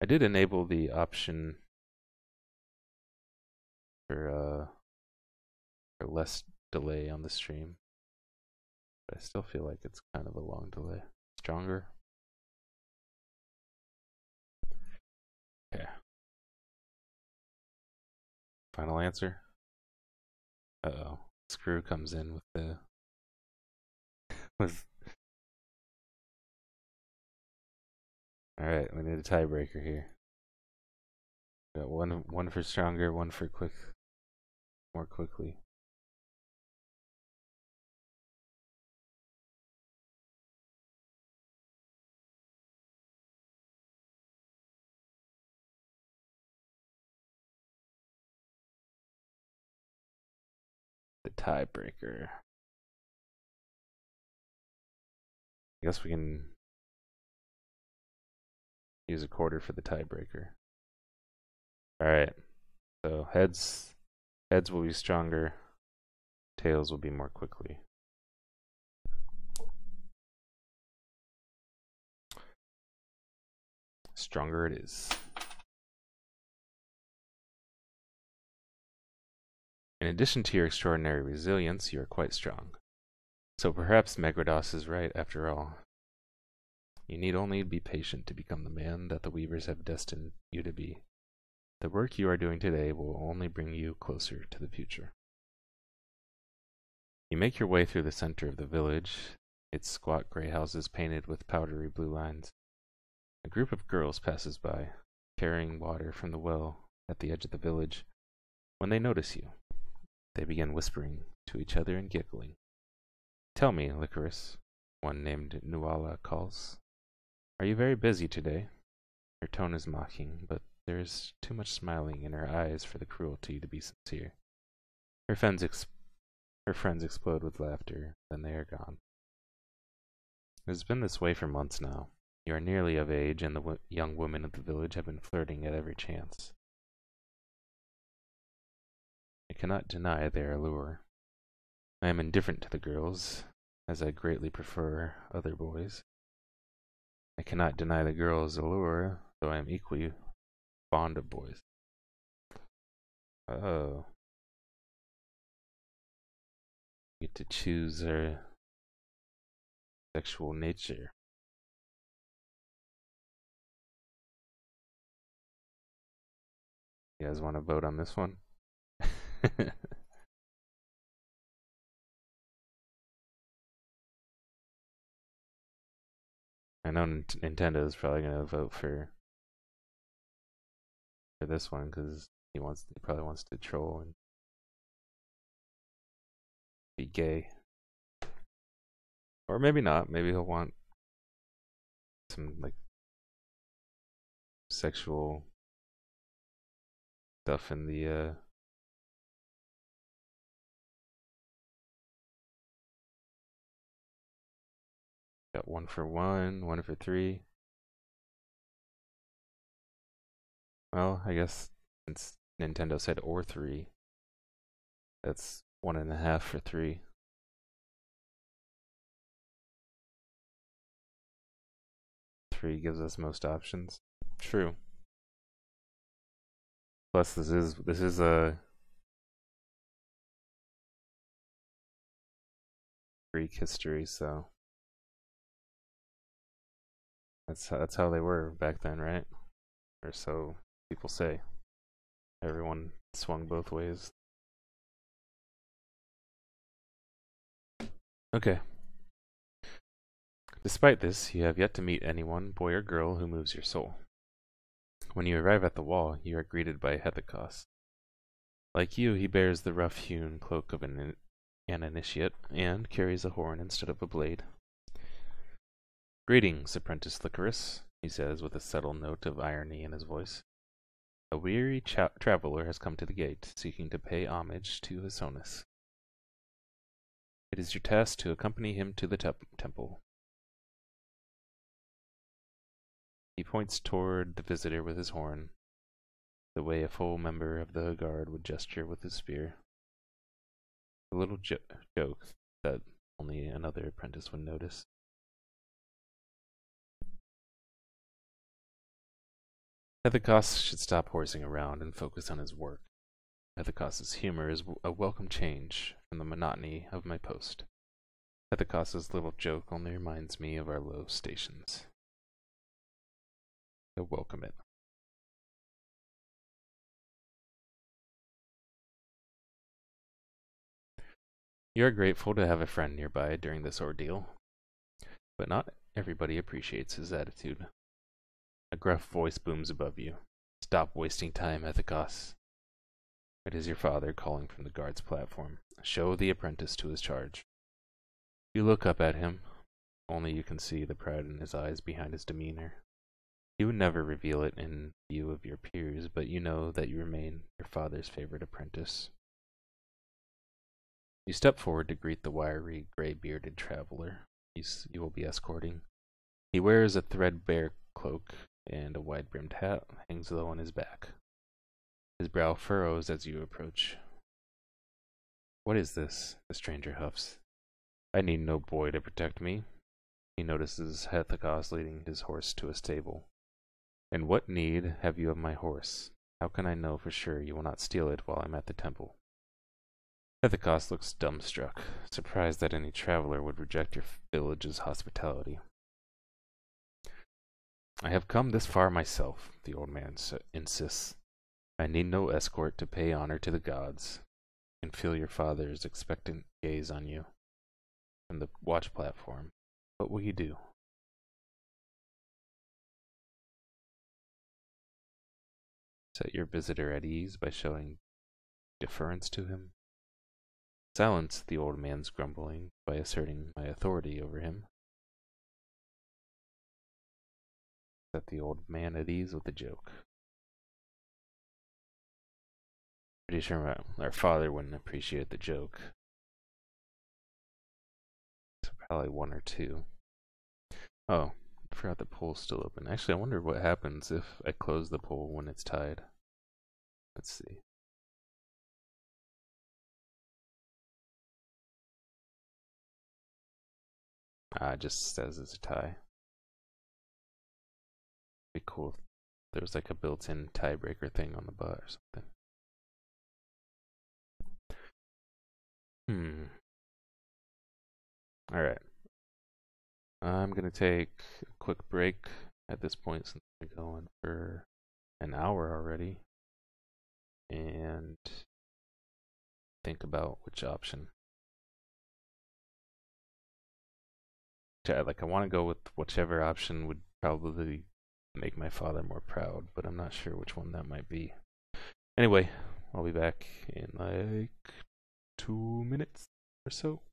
I did enable the option for less delay on the stream, but I still feel like it's kind of a long delay. Stronger? Okay. Final answer? Uh-oh. Screw comes in with the with Alright, we need a tiebreaker here. Got one for stronger, one for more quickly. The tiebreaker. I guess we can use a quarter for the tiebreaker. Alright, so heads will be stronger, tails will be more quickly. Stronger it is. In addition to your extraordinary resilience, you are quite strong. So perhaps Megrados is right after all. You need only be patient to become the man that the Weavers have destined you to be. The work you are doing today will only bring you closer to the future. You make your way through the center of the village, its squat gray houses painted with powdery blue lines. A group of girls passes by, carrying water from the well at the edge of the village. When they notice you, they begin whispering to each other and giggling. Tell me, Licorice, one named Nuala calls. Are you very busy today? Her tone is mocking, but there is too much smiling in her eyes for the cruelty to be sincere. Her friends explode with laughter, then they are gone. It has been this way for months now. You are nearly of age, and the young women of the village have been flirting at every chance. I cannot deny their allure. I am indifferent to the girls, as I greatly prefer other boys. I cannot deny the girls' allure, though I am equally fond of boys. Oh. You get to choose their sexual nature. You guys want to vote on this one? I know Nintendo is probably gonna vote for this one because he probably wants to troll and be gay, or maybe not. Maybe he'll want some like sexual stuff in the got 1 for 1, 1 for 3. Well, I guess since Nintendo said or 3, that's 1.5 for 3. 3 gives us most options. True. Plus, this is a Greek history, so that's how they were back then, right? Or so people say. Everyone swung both ways. Okay. Despite this, you have yet to meet anyone, boy or girl, who moves your soul. When you arrive at the wall, you are greeted by Hethekos. Like you, he bears the rough-hewn cloak of an initiate, and carries a horn instead of a blade. Greetings, Apprentice Licorice, he says with a subtle note of irony in his voice. A weary traveler has come to the gate, seeking to pay homage to His Highness. It is your task to accompany him to the temple. He points toward the visitor with his horn, the way a full member of the guard would gesture with his spear. A little joke that only another apprentice would notice. Hethekos should stop horsing around and focus on his work. Hethekos's humor is a welcome change from the monotony of my post. Hethekos's little joke only reminds me of our low stations. I welcome it. You are grateful to have a friend nearby during this ordeal, but not everybody appreciates his attitude. A gruff voice booms above you. Stop wasting time, Hethekos. It is your father calling from the guard's platform. Show the apprentice to his charge. You look up at him. Only you can see the pride in his eyes behind his demeanor. He would never reveal it in view of your peers, but you know that you remain your father's favorite apprentice. You step forward to greet the wiry, gray-bearded traveler you will be escorting. He wears a threadbare cloak and a wide-brimmed hat hangs low on his back. His brow furrows as you approach. "What is this?" the stranger huffs. "I need no boy to protect me." He notices Hethekos leading his horse to a stable. "And what need have you of my horse? How can I know for sure you will not steal it while I'm at the temple?" Hethekos looks dumbstruck, surprised that any traveler would reject your village's hospitality. "I have come this far myself," the old man insists. "I need no escort to pay honor to the gods. I can feel your father's expectant gaze on you from the watch platform. What will you do?" Set your visitor at ease by showing deference to him. Silence the old man's grumbling by asserting my authority over him. Set the old man at ease with a joke. Pretty sure our father wouldn't appreciate the joke. So probably one or two. Oh, I forgot the poll's still open. Actually, I wonder what happens if I close the poll when it's tied. Let's see. It just says it's a tie. Be cool if there was like a built-in tiebreaker thing on the butt or something. Alright. I'm gonna take a quick break at this point since we're going for an hour already. And think about which option. Like, I want to go with whichever option would probably make my father more proud, but I'm not sure which one that might be. Anyway, I'll be back in like 2 minutes or so.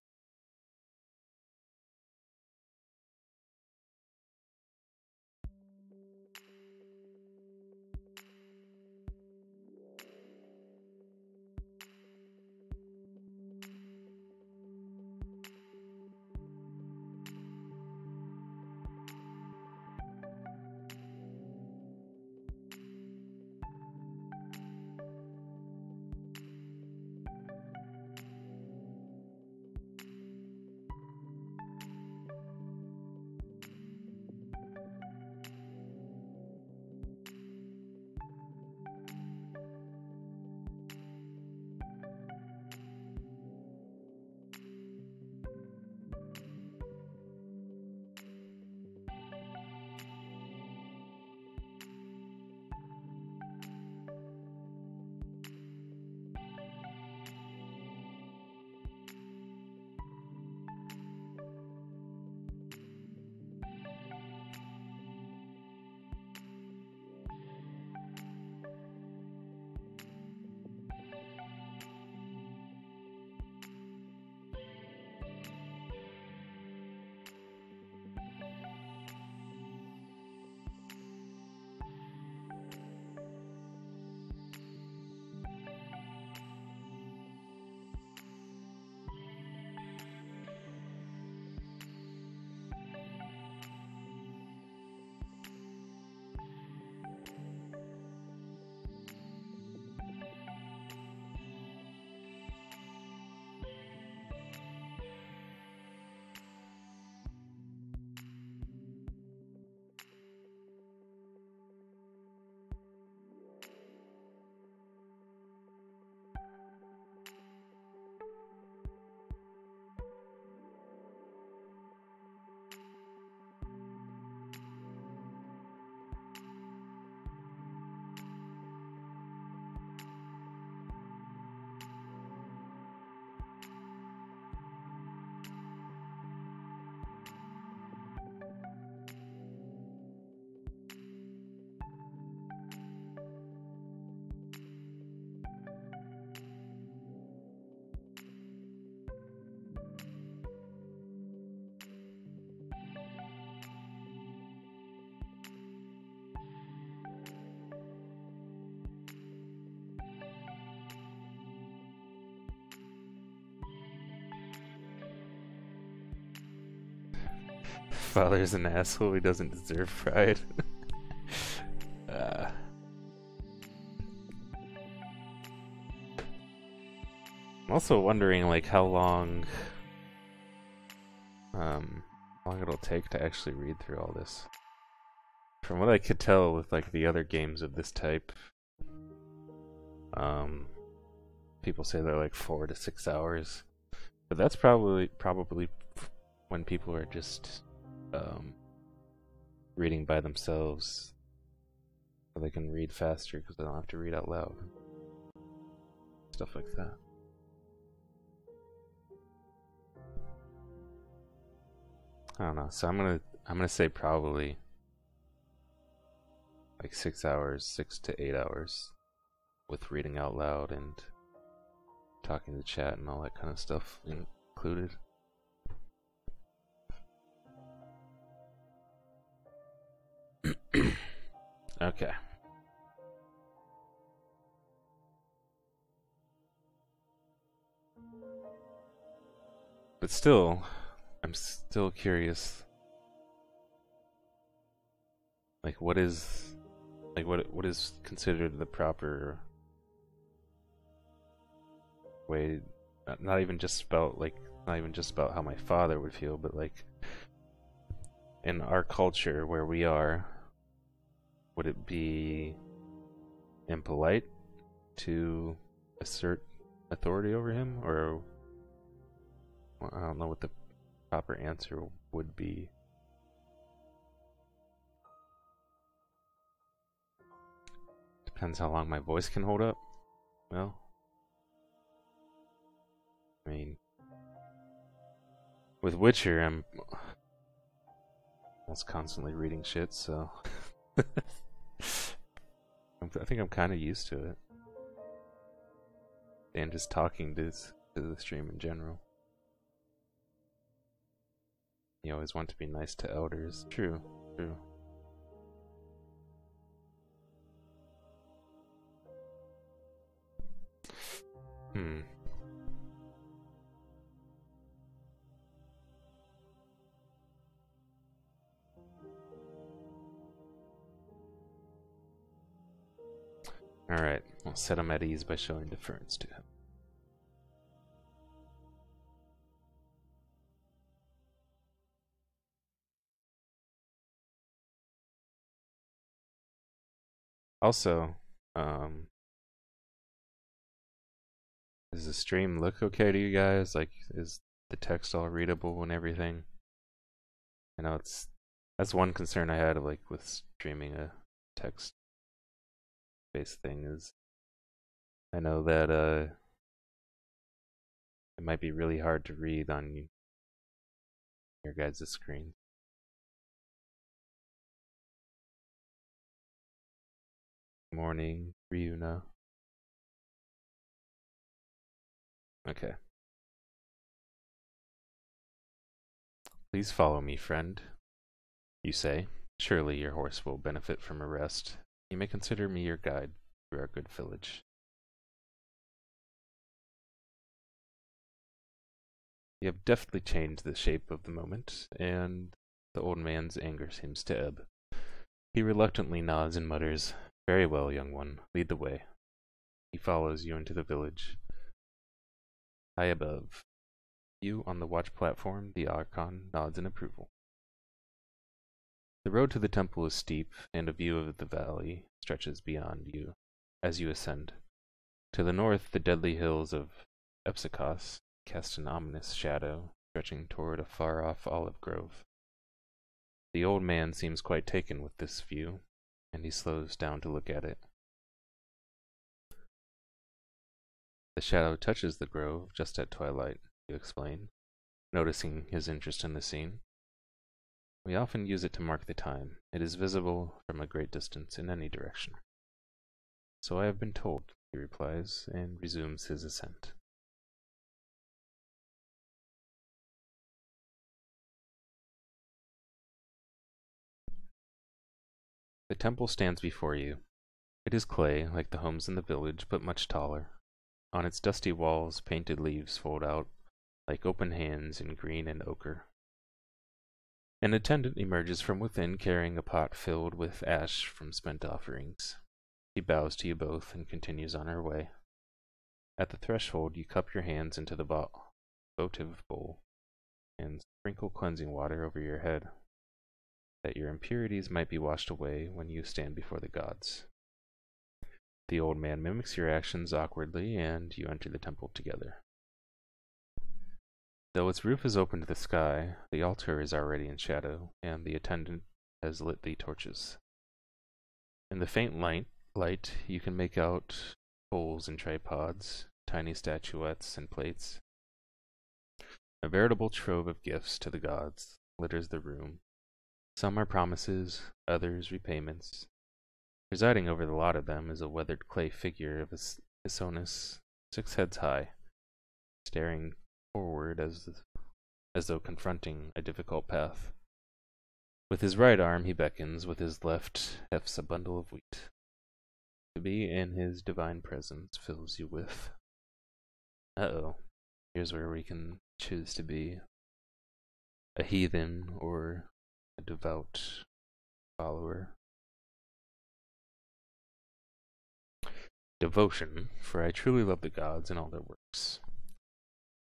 father's an asshole. He doesn't deserve pride. uh, I'm also wondering, like, how long it'll take to actually read through all this. From what I could tell with like the other games of this type, people say they're like 4 to 6 hours, but that's probably when people are just reading by themselves, so they can read faster because they don't have to read out loud, stuff like that. I don't know. So I'm gonna say probably like 6 hours, 6 to 8 hours, with reading out loud and talking to the chat and all that kind of stuff included. Okay. But still, I'm still curious. Like, what is considered the proper way? Not even just about how my father would feel, but like in our culture where we are, would it be impolite to assert authority over him, or well, I don't know what the proper answer would be. Depends how long my voice can hold up. Well, I mean, with Witcher, I'm almost constantly reading shit, so I think I'm kind of used to it. And just talking to the stream in general. You always want to be nice to elders. True, true. Alright, I'll set him at ease by showing deference to him. Also, does the stream look okay to you guys? Like, is the text all readable and everything? I know that's one concern I had like with streaming a text-based thing, is I know that it might be really hard to read on your guys' screen. Morning, Ryuna. Okay. Please follow me, friend. You say, surely your horse will benefit from a rest. You may consider me your guide through our good village. You have deftly changed the shape of the moment, and the old man's anger seems to ebb. He reluctantly nods and mutters, "Very well, young one, lead the way." He follows you into the village. High above you on the watch platform, the Archon nods in approval. The road to the temple is steep, and a view of the valley stretches beyond you as you ascend. To the north, the deadly hills of Epsikos cast an ominous shadow, stretching toward a far-off olive grove. The old man seems quite taken with this view, and he slows down to look at it. The shadow touches the grove just at twilight, you explain, noticing his interest in the scene. We often use it to mark the time. It is visible from a great distance in any direction. So I have been told, he replies, and resumes his ascent. The temple stands before you. It is clay, like the homes in the village, but much taller. On its dusty walls, painted leaves fold out like open hands in green and ochre. An attendant emerges from within carrying a pot filled with ash from spent offerings. He bows to you both and continues on her way. At the threshold, you cup your hands into the votive bowl and sprinkle cleansing water over your head, that your impurities might be washed away when you stand before the gods. The old man mimics your actions awkwardly, and you enter the temple together. Though its roof is open to the sky, the altar is already in shadow, and the attendant has lit the torches. In the faint light, you can make out bowls and tripods, tiny statuettes and plates. A veritable trove of gifts to the gods litters the room. Some are promises, others repayments. Presiding over the lot of them is a weathered clay figure of Isonus, 6 heads high, staring forward as though confronting a difficult path. With his right arm he beckons, with his left hefts a bundle of wheat. To be in his divine presence fills you with... Uh-oh. Here's where we can choose to be a heathen or a devout follower. Devotion, for I truly love the gods and all their works.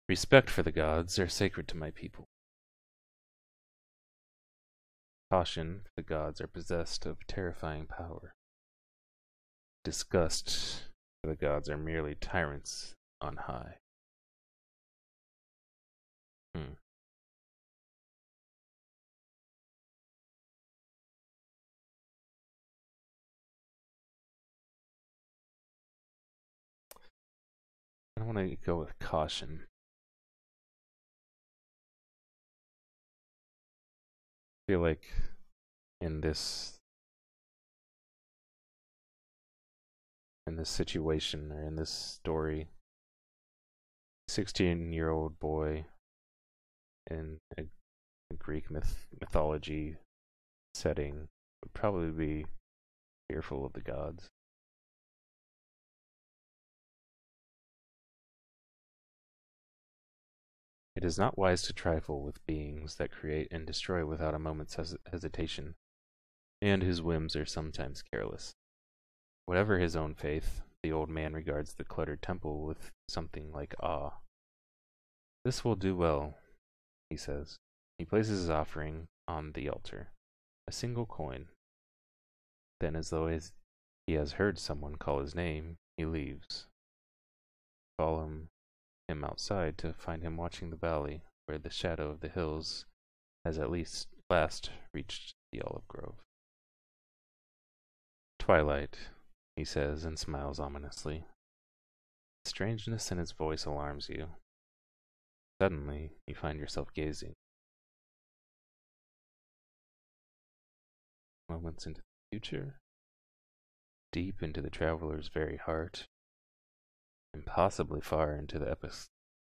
Respect for the gods are sacred to my people. Caution, the gods are possessed of terrifying power. Disgust, for the gods are merely tyrants on high. I want to go with caution. I feel like in this situation or in this story, 16-year-old boy in a Greek mythology setting would probably be fearful of the gods. It is not wise to trifle with beings that create and destroy without a moment's hesitation, and whose whims are sometimes careless. Whatever his own faith, the old man regards the cluttered temple with something like awe. This will do well, he says. He places his offering on the altar, a single coin. Then, as though he has heard someone call his name, he leaves. Follow him outside to find him watching the valley, where the shadow of the hills has at last reached the olive grove. Twilight, he says, and smiles ominously. The strangeness in his voice alarms you. Suddenly, you find yourself gazing. Moments into the future, deep into the traveler's very heart, impossibly far into the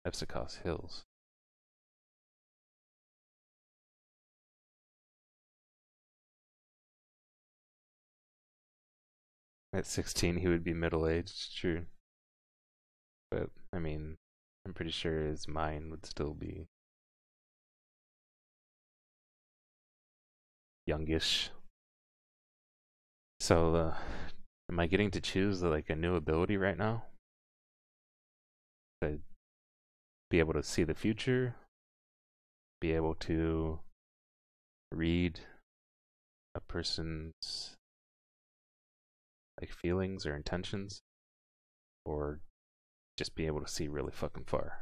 Epsikos hills. At 16, he would be middle-aged, true. But, I mean, I'm pretty sure his mind would still be youngish. So, am I getting to choose like a new ability right now? To be able to see the future, be able to read a person's like feelings or intentions, or just be able to see really fucking far.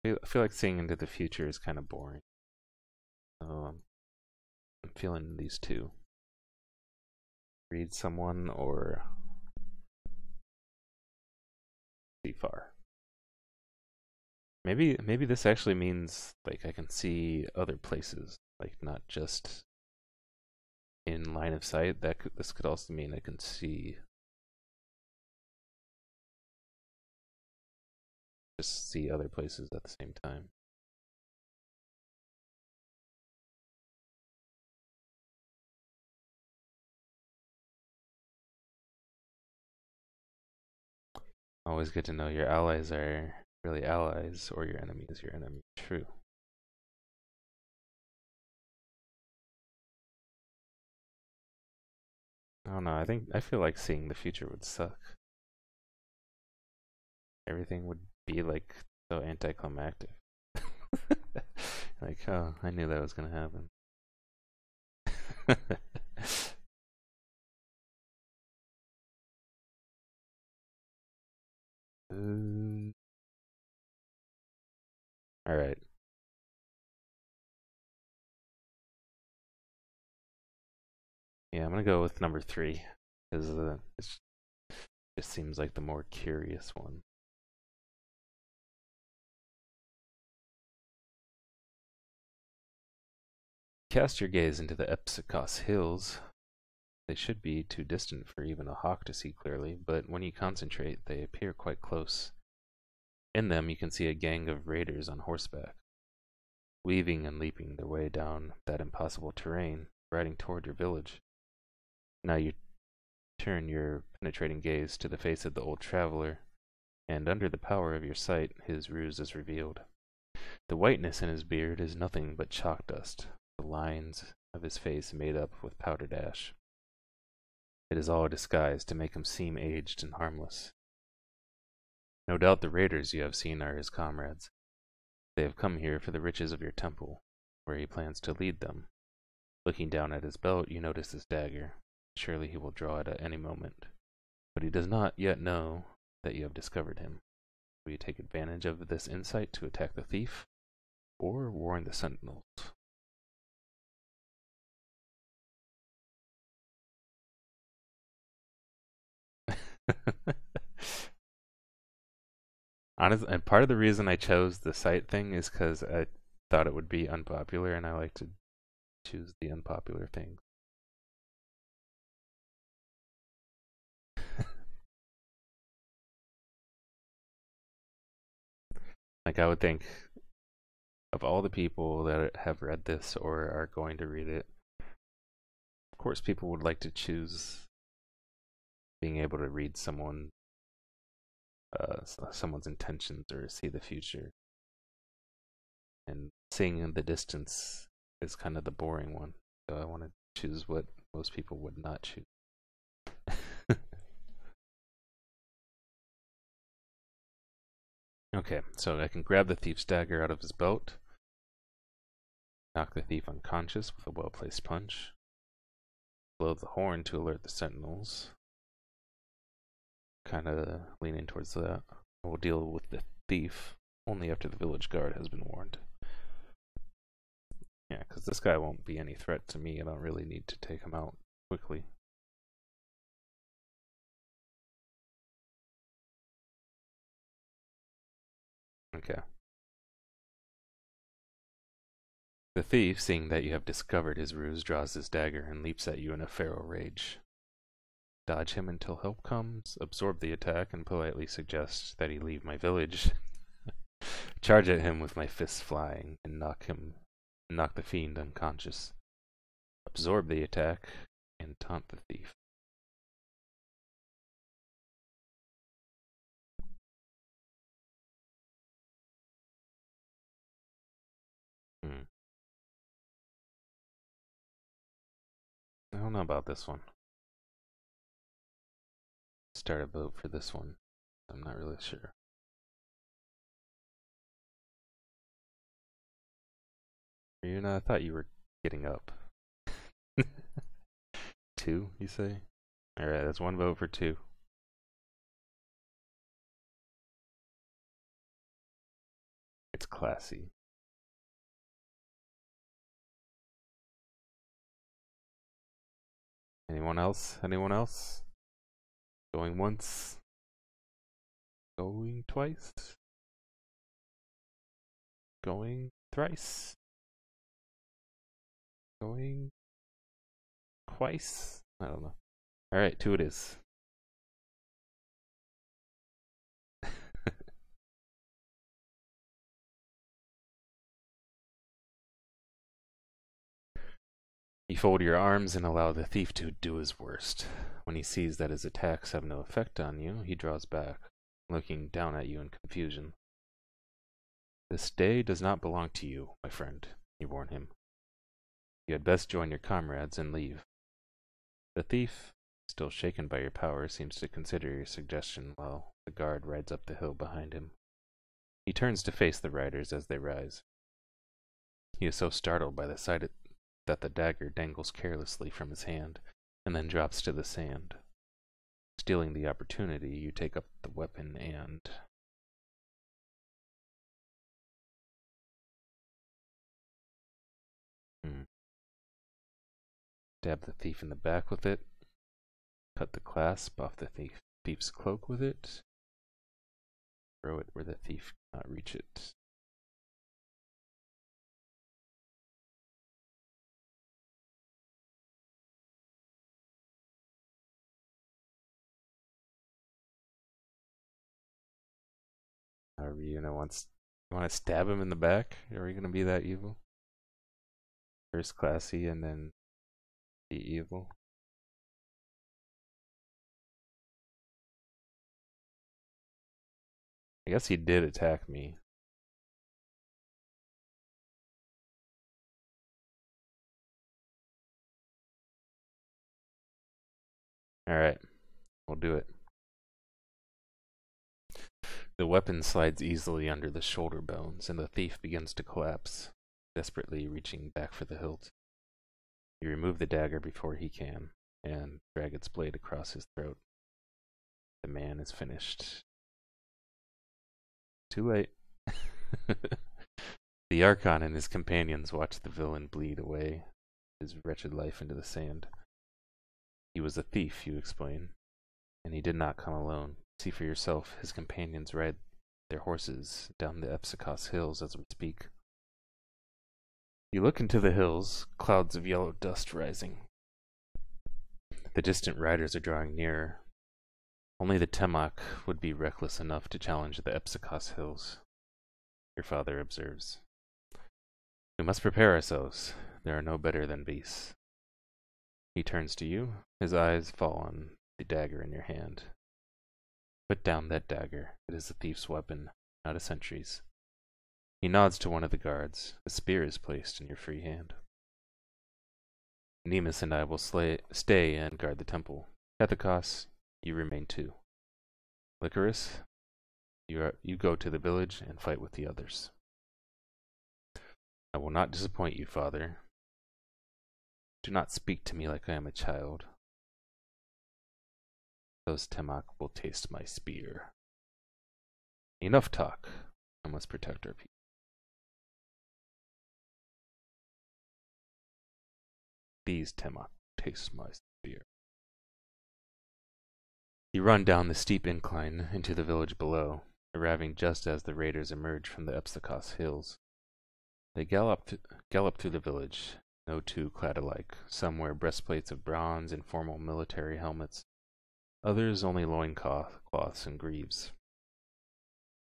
I feel like seeing into the future is kind of boring. I'm feeling these two. Read someone or see far. Maybe this actually means like I can see other places, like not just in line of sight. This could also mean I can see other places at the same time. Always good to know your allies are really allies, or your enemy is your enemy. True. I don't know, I feel like seeing the future would suck. Everything would be like so anticlimactic. Like, oh, I knew that was gonna happen. All right. Yeah, I'm gonna go with number 3 because it just seems like the more curious one. Cast your gaze into the Epsikos Hills. They should be too distant for even a hawk to see clearly, but when you concentrate, they appear quite close. In them, you can see a gang of raiders on horseback, weaving and leaping their way down that impossible terrain, riding toward your village. Now you turn your penetrating gaze to the face of the old traveler, and under the power of your sight, his ruse is revealed. The whiteness in his beard is nothing but chalk dust, the lines of his face made up with powdered ash. It is all a disguise to make him seem aged and harmless. No doubt the raiders you have seen are his comrades. They have come here for the riches of your temple, where he plans to lead them. Looking down at his belt, you notice his dagger. Surely he will draw it at any moment. But he does not yet know that you have discovered him. Will you take advantage of this insight to attack the thief, or warn the sentinels? Honestly, and part of the reason I chose the sight thing is because I thought it would be unpopular, and I like to choose the unpopular thing. Like, I would think of all the people that have read this or are going to read it, of course, people would like to choose being able to read someone's intentions or see the future. And seeing in the distance is kind of the boring one. So I want to choose what most people would not choose. Okay, so I can grab the thief's dagger out of his belt, knock the thief unconscious with a well-placed punch, blow the horn to alert the sentinels, kind of leaning towards that. We'll deal with the thief only after the village guard has been warned. Yeah, because this guy won't be any threat to me. I don't really need to take him out quickly. Okay. The thief, seeing that you have discovered his ruse, draws his dagger and leaps at you in a feral rage. Dodge him until help comes, absorb the attack, and politely suggest that he leave my village. Charge at him with my fists flying, and knock the fiend unconscious. Absorb the attack, and taunt the thief. I don't know about this one. Start a vote for this one. I'm not really sure. I thought you were getting up. 2, you say? Alright, that's 1 vote for 2. It's classy. Anyone else? Anyone else? Going once? Going twice? Going thrice? Going twice? I don't know. Alright, 2 it is. You fold your arms and allow the thief to do his worst. When he sees that his attacks have no effect on you, he draws back. looking down at you in confusion. This day does not belong to you, my friend, you warn him. You had best join your comrades and leave. The thief, still shaken by your power, seems to consider your suggestion while the guard rides up the hill behind him. He turns to face the riders as they rise. He is so startled by the sight that the dagger dangles carelessly from his hand and then drops to the sand. Stealing the opportunity, you take up the weapon and... Stab the thief in the back with it. Cut the clasp off the thief's cloak with it. Throw it where the thief cannot reach it. Are you want to stab him in the back? Are you gonna be that evil? First classy and then be evil. I guess he did attack me. Alright, we'll do it. The weapon slides easily under the shoulder bones, and the thief begins to collapse, desperately reaching back for the hilt. You remove the dagger before he can, and drag its blade across his throat. The man is finished. Too late. The Archon and his companions watch the villain bleed away his wretched life into the sand. He was a thief, you explain, and he did not come alone. See for yourself, his companions ride their horses down the Epsikos hills as we speak. You look into the hills, clouds of yellow dust rising. The distant riders are drawing nearer. Only the Temok would be reckless enough to challenge the Epsikos hills. Your father observes. We must prepare ourselves. There are no better than beasts. He turns to you. His eyes fall on the dagger in your hand. Put down that dagger. It is a thief's weapon, not a sentry's. He nods to one of the guards. A spear is placed in your free hand. Nemus and I will stay and guard the temple. Ethikos, you remain too. Lycoris, you go to the village and fight with the others. I will not disappoint you, father. Do not speak to me like I am a child. Those Temok will taste my spear. Enough talk. I must protect our people. These Temok taste my spear. You run down the steep incline into the village below, arriving just as the raiders emerge from the Epsikos hills. They gallop through the village, no two clad alike. Some wear breastplates of bronze and formal military helmets. Others only loincloths and greaves.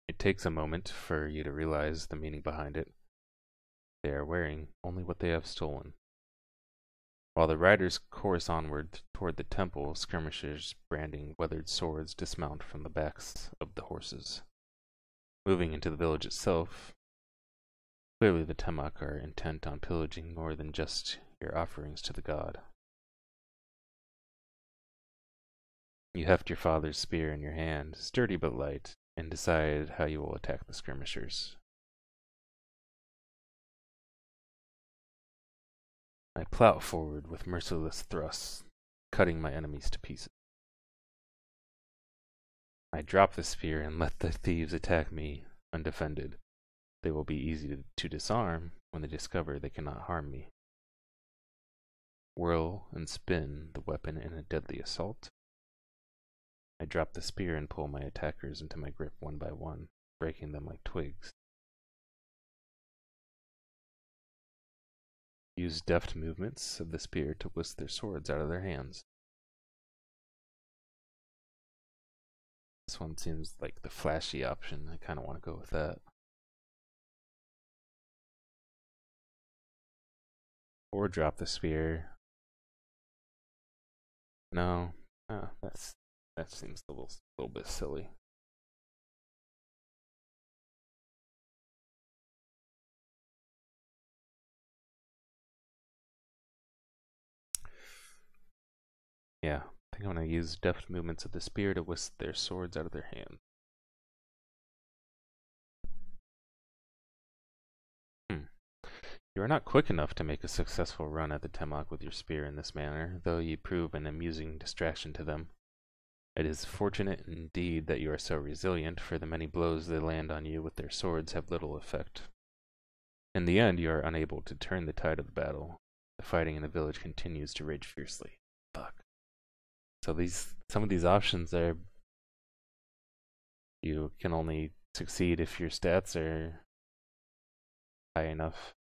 It takes a moment for you to realize the meaning behind it. They are wearing only what they have stolen. While the riders course onward toward the temple, skirmishers branding weathered swords dismount from the backs of the horses. Moving into the village itself, clearly the Temok are intent on pillaging more than just your offerings to the god. You heft your father's spear in your hand, sturdy but light, and decide how you will attack the skirmishers. I plow forward with merciless thrusts, cutting my enemies to pieces. I drop the spear and let the thieves attack me undefended. They will be easy to disarm when they discover they cannot harm me. Whirl and spin the weapon in a deadly assault. I drop the spear and pull my attackers into my grip one by one, breaking them like twigs. Use deft movements of the spear to whisk their swords out of their hands. This one seems like the flashy option. I kind of want to go with that. Or drop the spear. No, that seems a little bit silly. Yeah, I think I'm gonna use deft movements of the spear to whisk their swords out of their hands. You are not quick enough to make a successful run at the Temok with your spear in this manner, though ye prove an amusing distraction to them. It is fortunate indeed that you are so resilient, for the many blows they land on you with their swords have little effect. In the end, you are unable to turn the tide of the battle. The fighting in the village continues to rage fiercely. Fuck. So some of these options there, you can only succeed if your stats are high enough.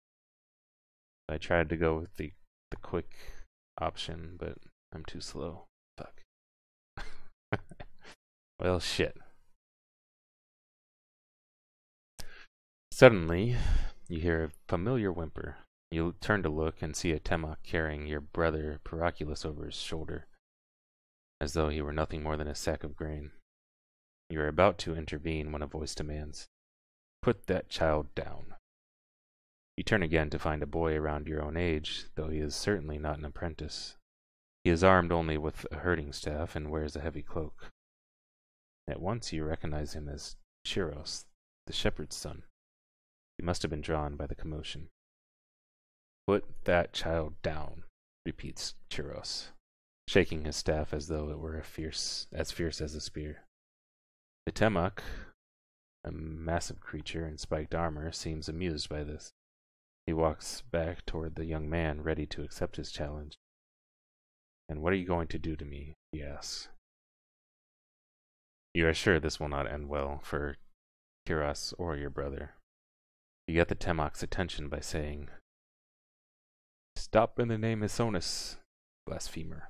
I tried to go with the quick option, but I'm too slow. Fuck. Well, shit. Suddenly, you hear a familiar whimper. You turn to look and see a Temok carrying your brother Paraculus over his shoulder, as though he were nothing more than a sack of grain. You are about to intervene when a voice demands, "Put that child down." You turn again to find a boy around your own age, though he is certainly not an apprentice. He is armed only with a herding staff and wears a heavy cloak. At once you recognize him as Chiros, the shepherd's son. He must have been drawn by the commotion. "Put that child down," repeats Chiros, shaking his staff as though it were as fierce as a spear. The Temok, a massive creature in spiked armor, seems amused by this. He walks back toward the young man, ready to accept his challenge. "And what are you going to do to me?" he asks. You are sure this will not end well for Chiros or your brother. You get the Temok's attention by saying, "Stop in the name of Sonus, blasphemer.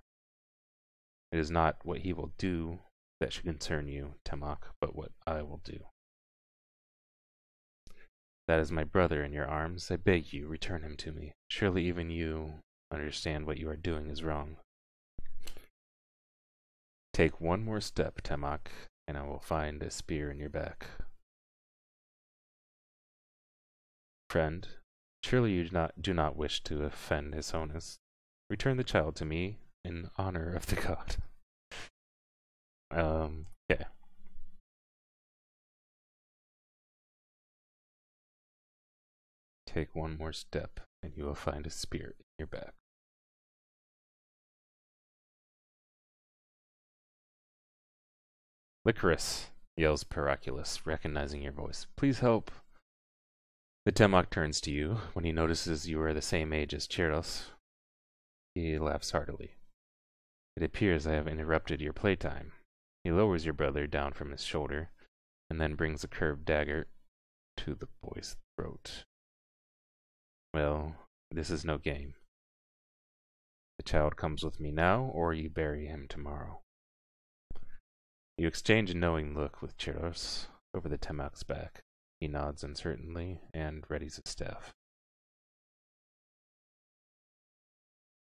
It is not what he will do that should concern you, Temok, but what I will do. That is my brother in your arms. I beg you, return him to me. Surely even you understand what you are doing is wrong. Take one more step, Temok, and I will find a spear in your back." "Friend, surely you do not wish to offend His Holiness. Return the child to me in honor of the god." Okay. Take one more step, and you will find a spear in your back. "Licorice," yells Paraculus, recognizing your voice. "Please help." The Temok turns to you. When he notices you are the same age as Chiros, he laughs heartily. "It appears I have interrupted your playtime." He lowers your brother down from his shoulder, and then brings a curved dagger to the boy's throat. "Well, this is no game. The child comes with me now, or you bury him tomorrow." You exchange a knowing look with Chiros over the Temok's back. He nods uncertainly and readies his staff.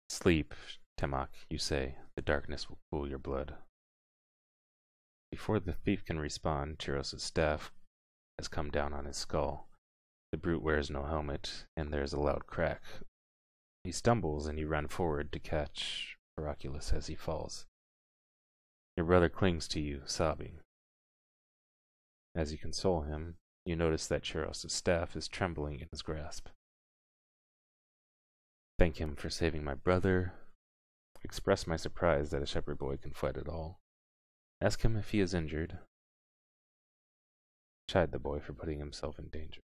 "Sleep, Temok," you say. "The darkness will cool your blood." Before the thief can respond, Chiros' staff has come down on his skull. The brute wears no helmet, and there is a loud crack. He stumbles, and you run forward to catch Paraculus as he falls. Your brother clings to you, sobbing. As you console him, you notice that Chiros' staff is trembling in his grasp. "Thank him for saving my brother. Express my surprise that a shepherd boy can fight at all. Ask him if he is injured. Chide the boy for putting himself in danger."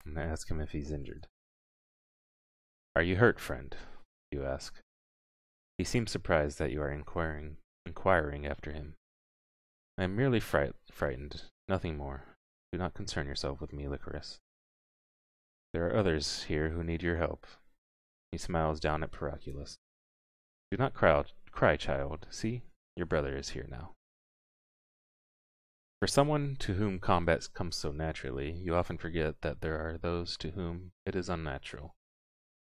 And ask him if he's injured. "Are you hurt, friend?" you ask. He seems surprised that you are inquiring after him. "I am merely frightened, nothing more. Do not concern yourself with me, Licorice. There are others here who need your help." He smiles down at Paraculus. "Do not cry, child. See, your brother is here now." For someone to whom combat comes so naturally, you often forget that there are those to whom it is unnatural,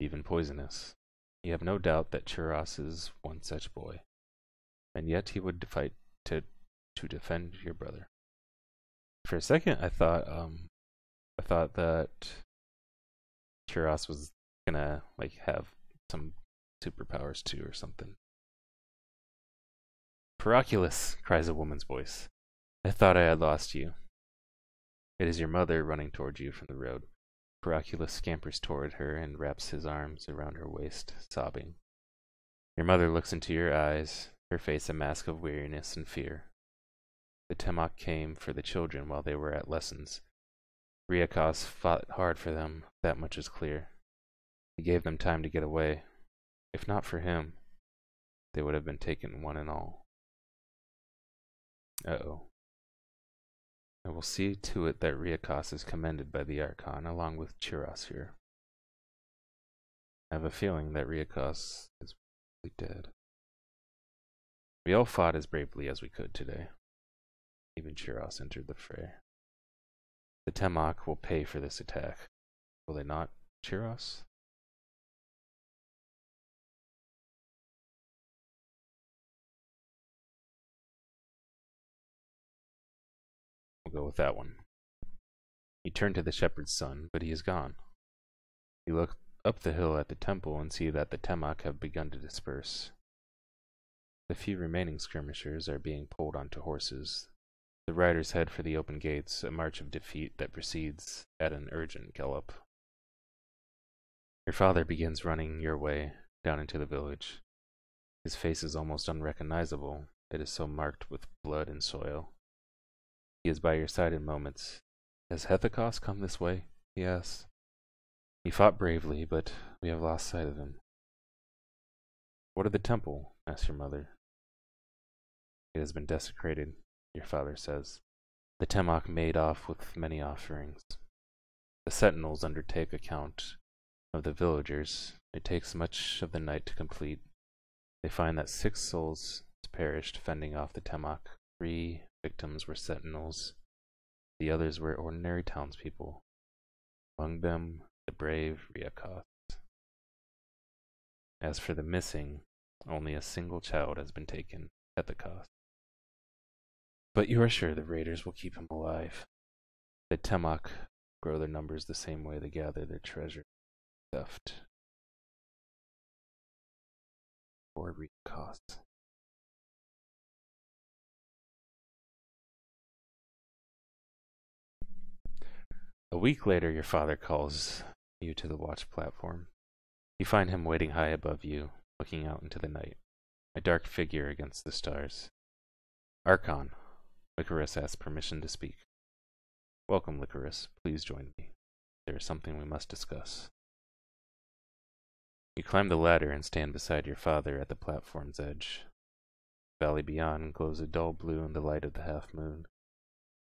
even poisonous. You have no doubt that Chiros is one such boy, and yet he would fight to defend your brother. For a second, I thought that Kuros was gonna like have some superpowers too or something. Paraculus, cries a woman's voice. I thought I had lost you. It is your mother running toward you from the road. Paraculus scampers toward her and wraps his arms around her waist, sobbing. Your mother looks into your eyes, her face a mask of weariness and fear. The Temok came for the children while they were at lessons. Riakos fought hard for them, that much is clear. He gave them time to get away. If not for him, they would have been taken one and all. Uh-oh. I will see to it that Riakos is commended by the Archon, along with Kuros here. I have a feeling that Riakos is probably dead. We all fought as bravely as we could today. Even Kuros entered the fray. The Temok will pay for this attack. Will they not, Kuros? We'll go with that one. He turned to the shepherd's son, but he is gone. He looked up the hill at the temple and see that the Temok have begun to disperse. The few remaining skirmishers are being pulled onto horses. The riders head for the open gates, a march of defeat that proceeds at an urgent gallop. Your father begins running your way, down into the village. His face is almost unrecognizable. It is so marked with blood and soil. He is by your side in moments. Has Hethekos come this way? He asks. He fought bravely, but we have lost sight of him. What of the temple? Asks your mother. It has been desecrated, your father says. The Temok made off with many offerings. The sentinels undertake account of the villagers. It takes much of the night to complete. They find that 6 souls perished fending off the Temok. 3 victims were sentinels. The others were ordinary townspeople. Among them, the brave Riakos. As for the missing, only a single child has been taken, Hethekos. But you are sure the raiders will keep him alive. The Temok grow their numbers the same way they gather their treasure. Theft. Or Riakos. A week later, your father calls you to the watch platform. You find him waiting high above you, looking out into the night, a dark figure against the stars. Archon, Lycoris asks permission to speak. Welcome, Lycoris. Please join me. There is something we must discuss. You climb the ladder and stand beside your father at the platform's edge. The valley beyond glows a dull blue in the light of the half-moon.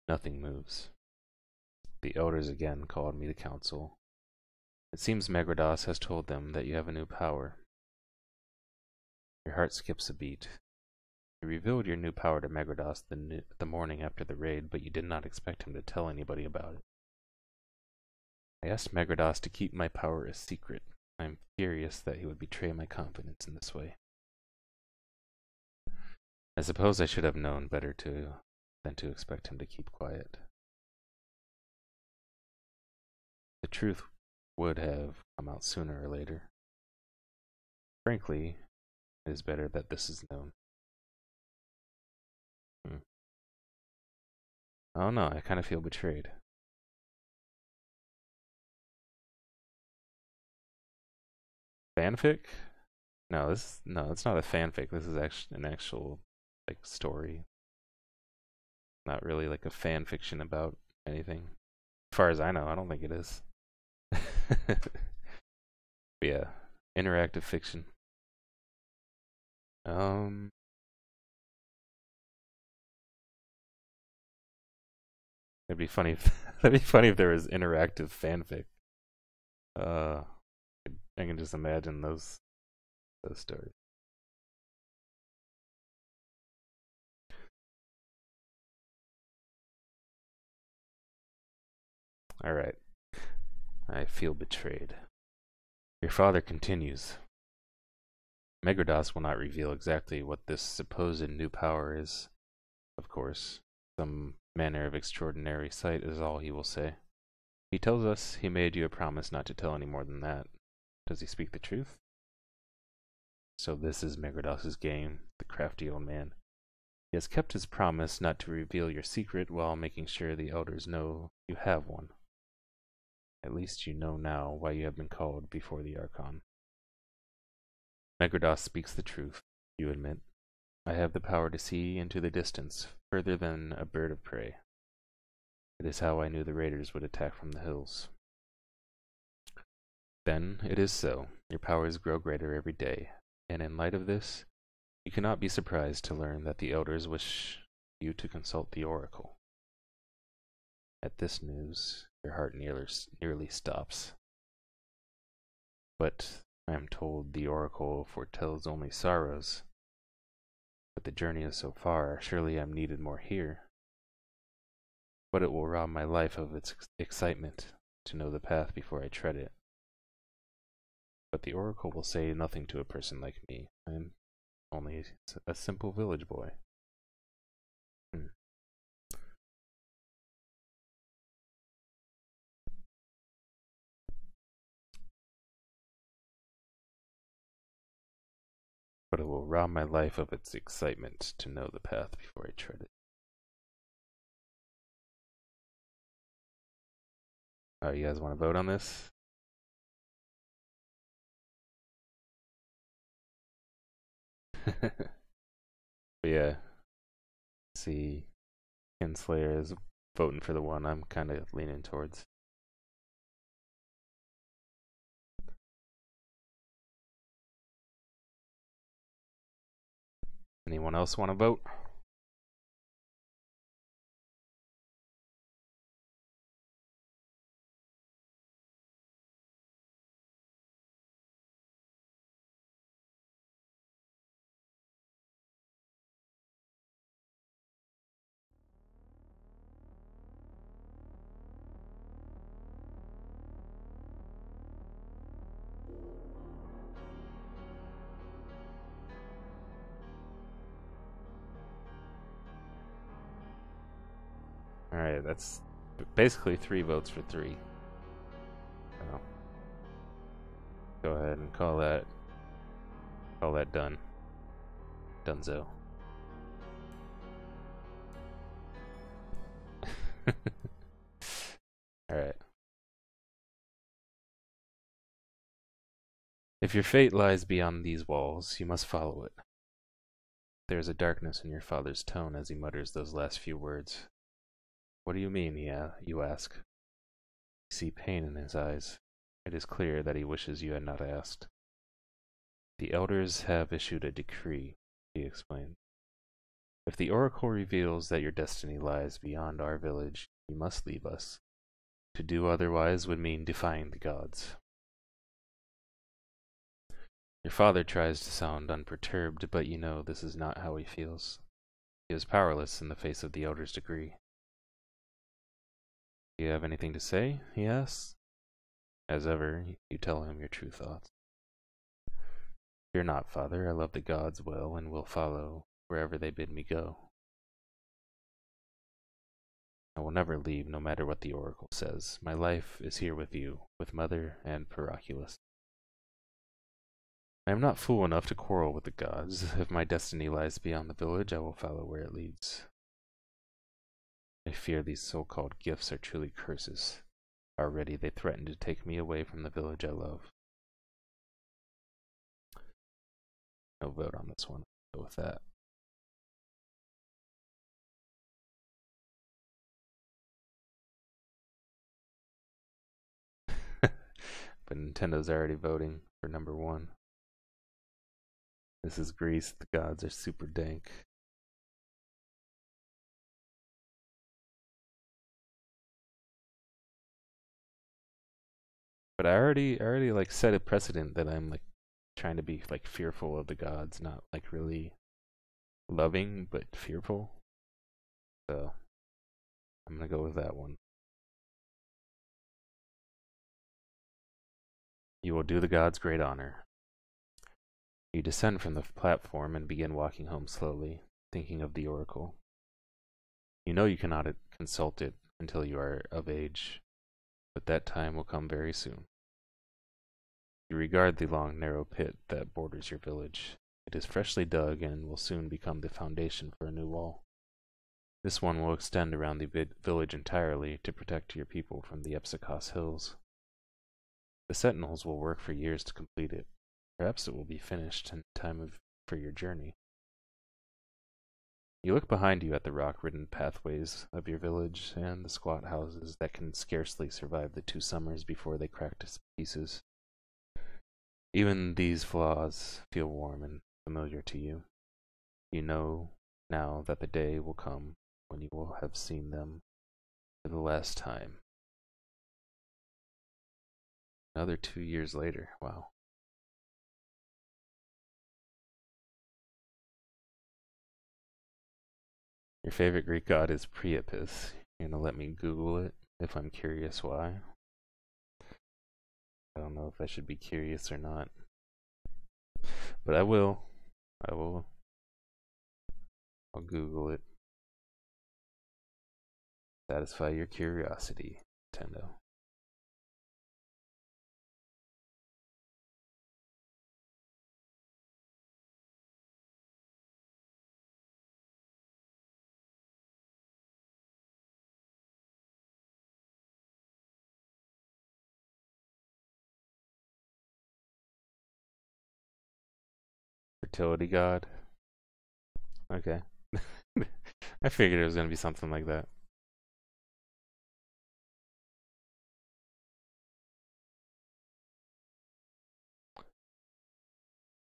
Nothing moves. The elders again called me to council. It seems Megrados has told them that you have a new power. Your heart skips a beat. You revealed your new power to Megrados the morning after the raid, but you did not expect him to tell anybody about it. I asked Megrados to keep my power a secret. I am furious that he would betray my confidence in this way. I suppose I should have known better than to expect him to keep quiet. The truth would have come out sooner or later. Frankly, it is better that this is known. Oh no, I kind of feel betrayed. Fanfic? No, it's not a fanfic. This is actually an actual like story. Not really like a fan fiction about anything. As far as I know, I don't think it is. But yeah, interactive fiction. It'd be funny if there was interactive fanfic. I can just imagine those stories. All right. I feel betrayed. Your father continues. Megrados will not reveal exactly what this supposed new power is. Of course, some Manner of extraordinary sight is all he will say. He tells us he made you a promise not to tell any more than that. Does he speak the truth? So this is Megrados's game, the crafty old man. He has kept his promise not to reveal your secret while making sure the elders know you have one. At least you know now why you have been called before the Archon. Megrados speaks the truth, you admit. I have the power to see into the distance, further than a bird of prey. It is how I knew the raiders would attack from the hills. Then, it is so. Your powers grow greater every day, and in light of this, you cannot be surprised to learn that the elders wish you to consult the oracle. At this news, your heart nearly stops. But I am told the oracle foretells only sorrows. But the journey is so far, surely I am needed more here. But it will rob my life of its excitement to know the path before I tread it. But the oracle will say nothing to a person like me. I am only a simple village boy. But it will rob my life of its excitement to know the path before I tread it. Oh, you guys want to vote on this? But yeah, see, Kinslayer is voting for the one I'm kind of leaning towards. Anyone else want to vote? Alright, that's basically 3 votes for 3. So, go ahead and call that done. Dunzo. Alright. If your fate lies beyond these walls, you must follow it. There is a darkness in your father's tone as he mutters those last few words. What do you mean, you ask? You see pain in his eyes. It is clear that he wishes you had not asked. The elders have issued a decree, he explained. If the oracle reveals that your destiny lies beyond our village, you must leave us. To do otherwise would mean defying the gods. Your father tries to sound unperturbed, but you know this is not how he feels. He is powerless in the face of the elder's decree. Do you have anything to say? He asks. As ever, you tell him your true thoughts. Fear not, father. I love the gods well and will follow wherever they bid me go. I will never leave, no matter what the oracle says. My life is here with you, with Mother and Paraculus. I am not fool enough to quarrel with the gods. If my destiny lies beyond the village, I will follow where it leads. I fear these so-called gifts are truly curses. Already they threaten to take me away from the village I love. No vote on this one. I'll go with that. But Nintendo's already voting for number 1. This is Greece. The gods are super dank. But I already like set a precedent that I'm like trying to be like fearful of the gods, not like really loving, but fearful. So I'm gonna go with that one. You will do the gods great honor. You descend from the platform and begin walking home slowly, thinking of the oracle. You know you cannot consult it until you are of age, but that time will come very soon. You regard the long, narrow pit that borders your village. It is freshly dug and will soon become the foundation for a new wall. This one will extend around the village entirely to protect your people from the Epsikos hills. The sentinels will work for years to complete it. Perhaps it will be finished in time for your journey. You look behind you at the rock-ridden pathways of your village and the squat houses that can scarcely survive the 2 summers before they crack to pieces. Even these flaws feel warm and familiar to you. You know now that the day will come when you will have seen them for the last time. Another 2 years later. Wow. Your favorite Greek god is Priapus. You're gonna let me Google it if I'm curious why. I don't know if I should be curious or not. But I will. I'll Google it. Satisfy your curiosity, Nintendo. Fertility god. Okay. I figured it was gonna be something like that.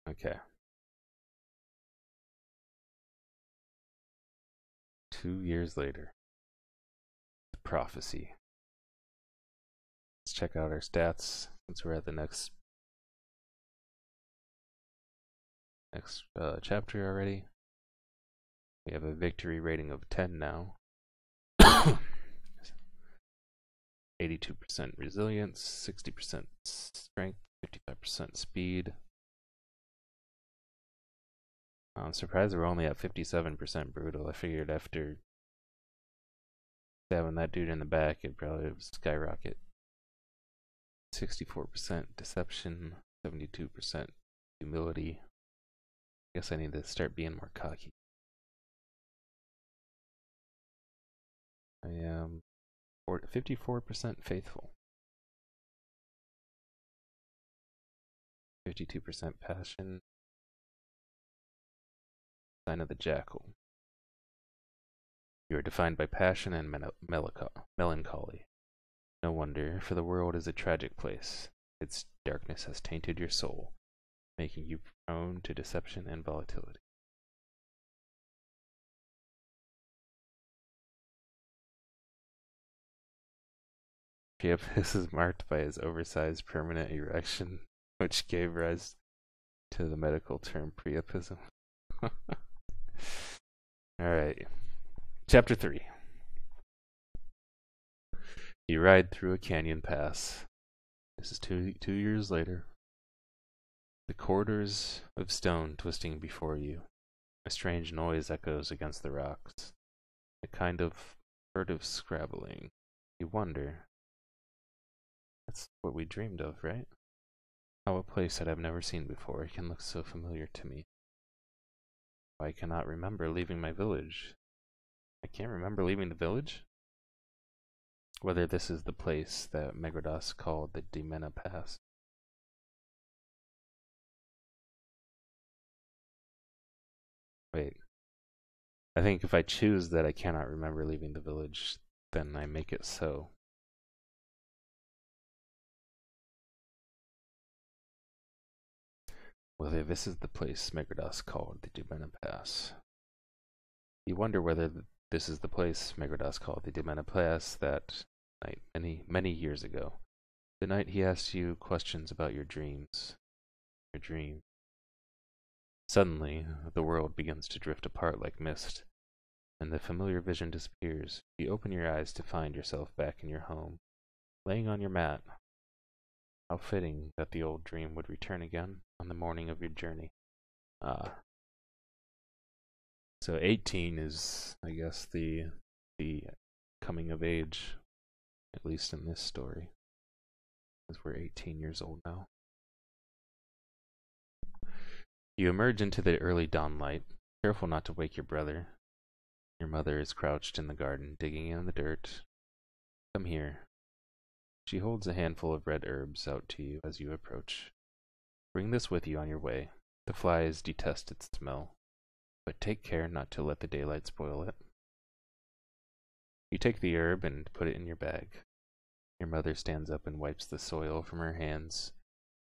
Okay. 2 years later. The prophecy. Let's check out our stats since we're at the next chapter already. We have a victory rating of 10 now. 82% resilience, 60% strength, 55% speed. I'm surprised we're only at 57% brutal. I figured after stabbing that dude in the back, it'd probably skyrocket. 64% deception, 72% humility. I guess I need to start being more cocky. I am 54% faithful. 52% passion. Sign of the jackal. You are defined by passion and melancholy. No wonder, for the world is a tragic place. Its darkness has tainted your soul, making you prone to deception and volatility. Priapus is marked by his oversized permanent erection, which gave rise to the medical term priapism. Alright. Chapter 3. You ride through a canyon pass. This is two years later. The corridors of stone twisting before you. A strange noise echoes against the rocks. A kind of furtive scrabbling. You wonder. That's what we dreamed of, right? How a place that I've never seen before can look so familiar to me. I cannot remember leaving my village. I can't remember leaving the village? Whether this is the place that Megrodas called the Dimena Pass. Wait. I think if I choose that I cannot remember leaving the village, then I make it so. Whether this is the place Megrodas called the Dimena Pass. You wonder whether this is the place Megrodas called the Dimena Pass that night many years ago. The night he asked you questions about your dreams. Your dream. Suddenly, the world begins to drift apart like mist, and the familiar vision disappears. You open your eyes to find yourself back in your home, laying on your mat. How fitting that the old dream would return again on the morning of your journey. So 18 is, I guess, the the coming of age, at least in this story, because we're 18 years old now. You emerge into the early dawn light, careful not to wake your brother. Your mother is crouched in the garden, digging in the dirt. Come here. She holds a handful of red herbs out to you as you approach. Bring this with you on your way. The flies detest its smell, but take care not to let the daylight spoil it. You take the herb and put it in your bag. Your mother stands up and wipes the soil from her hands,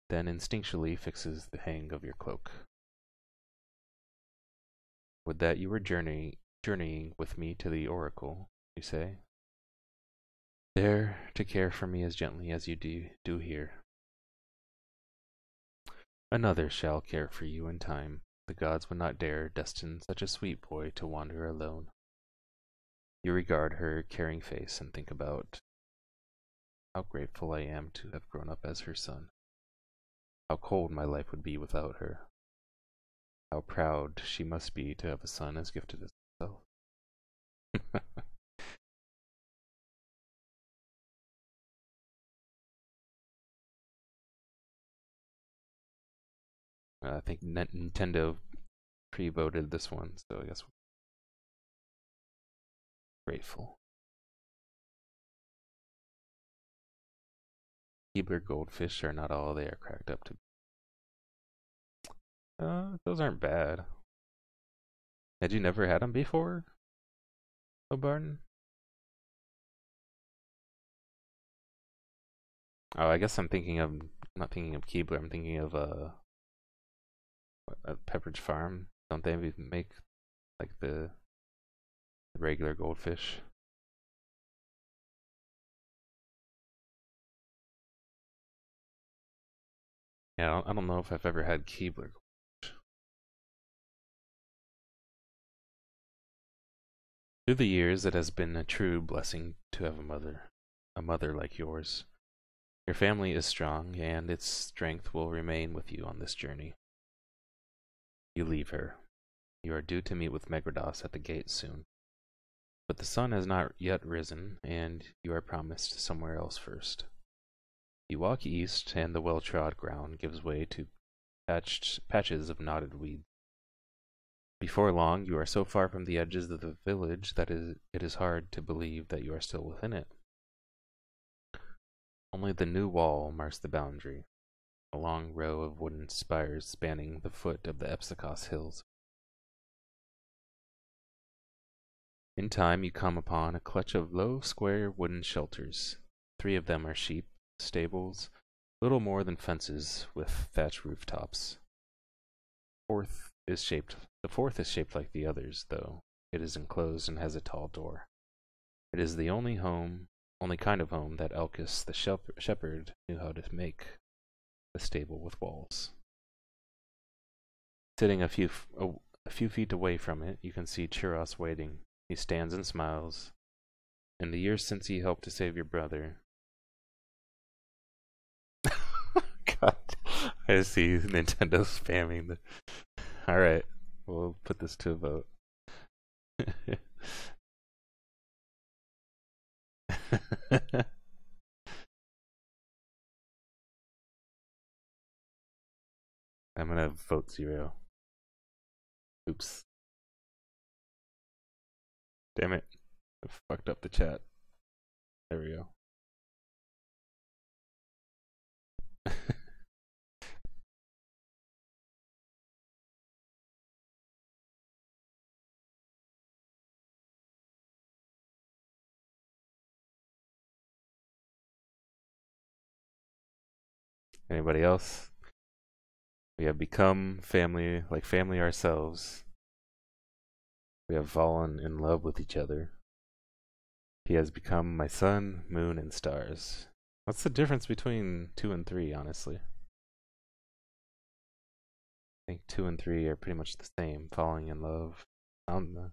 then instinctually fixes the hang of your cloak. Would that you were journeying with me to the oracle, you say. There to care for me as gently as you do here. Another shall care for you in time. The gods would not dare destine such a sweet boy to wander alone. You regard her caring face and think about how grateful I am to have grown up as her son. How cold my life would be without her. How proud she must be to have a son as gifted as herself. I think Nintendo pre-voted this one, so I guess we're grateful. Keebler goldfish are not all they are cracked up to be. Those aren't bad. Had you never had them before, O'Barton? Oh, I guess I'm not thinking of Keebler, I'm thinking of Pepperidge Farm. Don't they make like the regular goldfish? Yeah, I don't know if I've ever had Keebler. Through the years, it has been a true blessing to have a mother like yours. Your family is strong, and its strength will remain with you on this journey. You leave her. You are due to meet with Megrodas at the gate soon. But the sun has not yet risen, and you are promised somewhere else first. You walk east, and the well-trod ground gives way to patches of knotted weeds. Before long, you are so far from the edges of the village that it is hard to believe that you are still within it. Only the new wall marks the boundary, a long row of wooden spires spanning the foot of the Epsikos hills. In time, you come upon a clutch of low, square wooden shelters. 3 of them are sheep, stables, little more than fences with thatch rooftops. The fourth is shaped like the others, though. It is enclosed and has a tall door. It is the only kind of home that Elkis the shepherd knew how to make, a stable with walls. Sitting a few feet away from it, you can see Chiros waiting. He stands and smiles. In the years since he helped to save your brother. God, I see Nintendo spamming the. Alright, we'll put this to a vote. I'm gonna vote 0. Oops. Damn it. I fucked up the chat. There we go. Anybody else? We have become family, like family ourselves. We have fallen in love with each other. He has become my sun, moon, and stars. What's the difference between 2 and 3, honestly? I think 2 and 3 are pretty much the same. Falling in love. I don't know.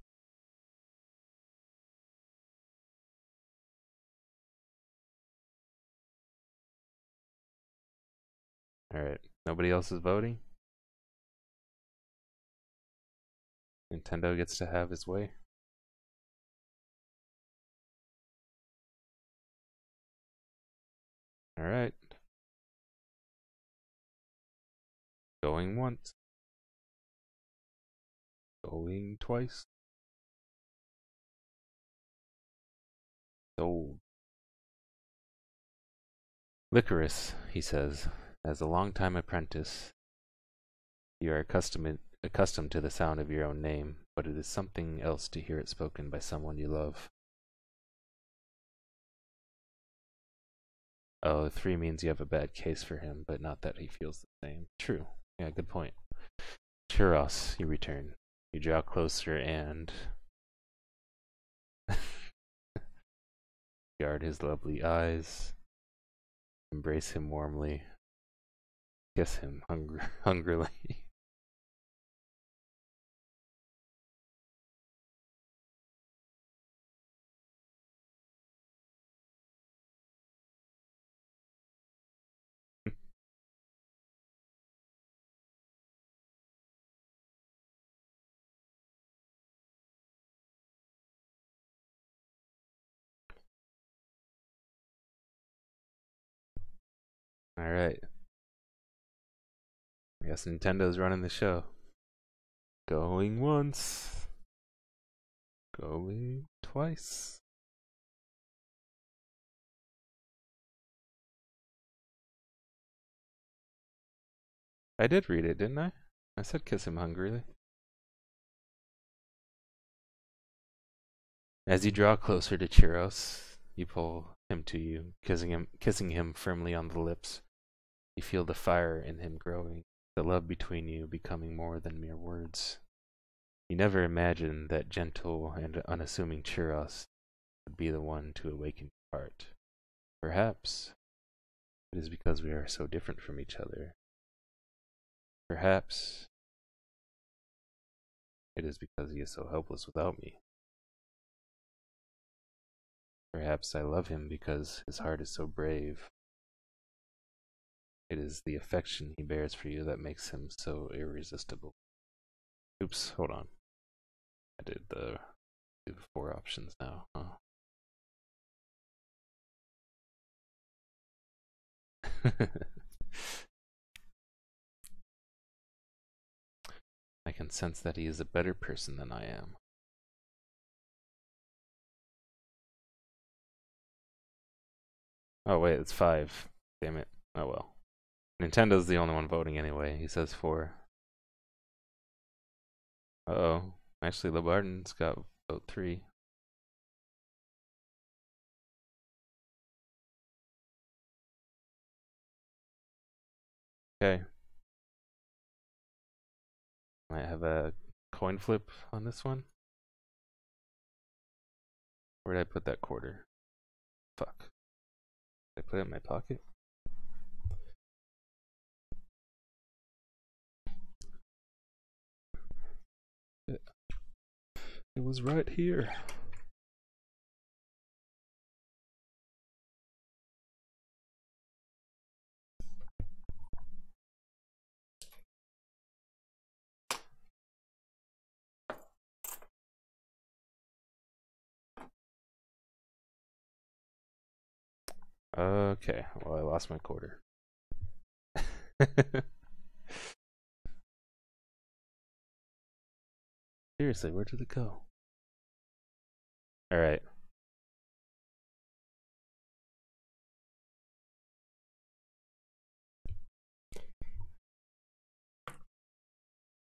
Alright. Nobody else is voting? Nintendo gets to have his way. Alright. Going once. Going twice. Sold. Licorice, he says, as a long-time apprentice, you are accustomed to the sound of your own name, but it is something else to hear it spoken by someone you love. Oh, 3 means you have a bad case for him, but not that he feels the same. True. Yeah, good point. Churros, you return. You draw closer and guard his lovely eyes. Embrace him warmly. Kiss him hungrily. Alright. I guess Nintendo's running the show. Going once. Going twice. I did read it, didn't I? I said kiss him hungrily. As you draw closer to Churros, you pull him to you, kissing him firmly on the lips. You feel the fire in him growing, the love between you becoming more than mere words. You never imagined that gentle and unassuming Churros would be the one to awaken your heart. Perhaps it is because we are so different from each other. Perhaps it is because he is so helpless without me. Perhaps I love him because his heart is so brave. It is the affection he bears for you that makes him so irresistible. Oops, hold on. I did the 4 options now, huh? I can sense that he is a better person than I am. Oh wait, it's 5. Damn it. Oh well. Nintendo's the only one voting anyway. He says 4. Uh-oh. Actually, LeBarden's got vote 3. Okay. Might have a coin flip on this one. Where did I put that quarter? Fuck. Did I put it in my pocket? It was right here. Okay, well, I lost my quarter. Seriously, where did it go? Alright.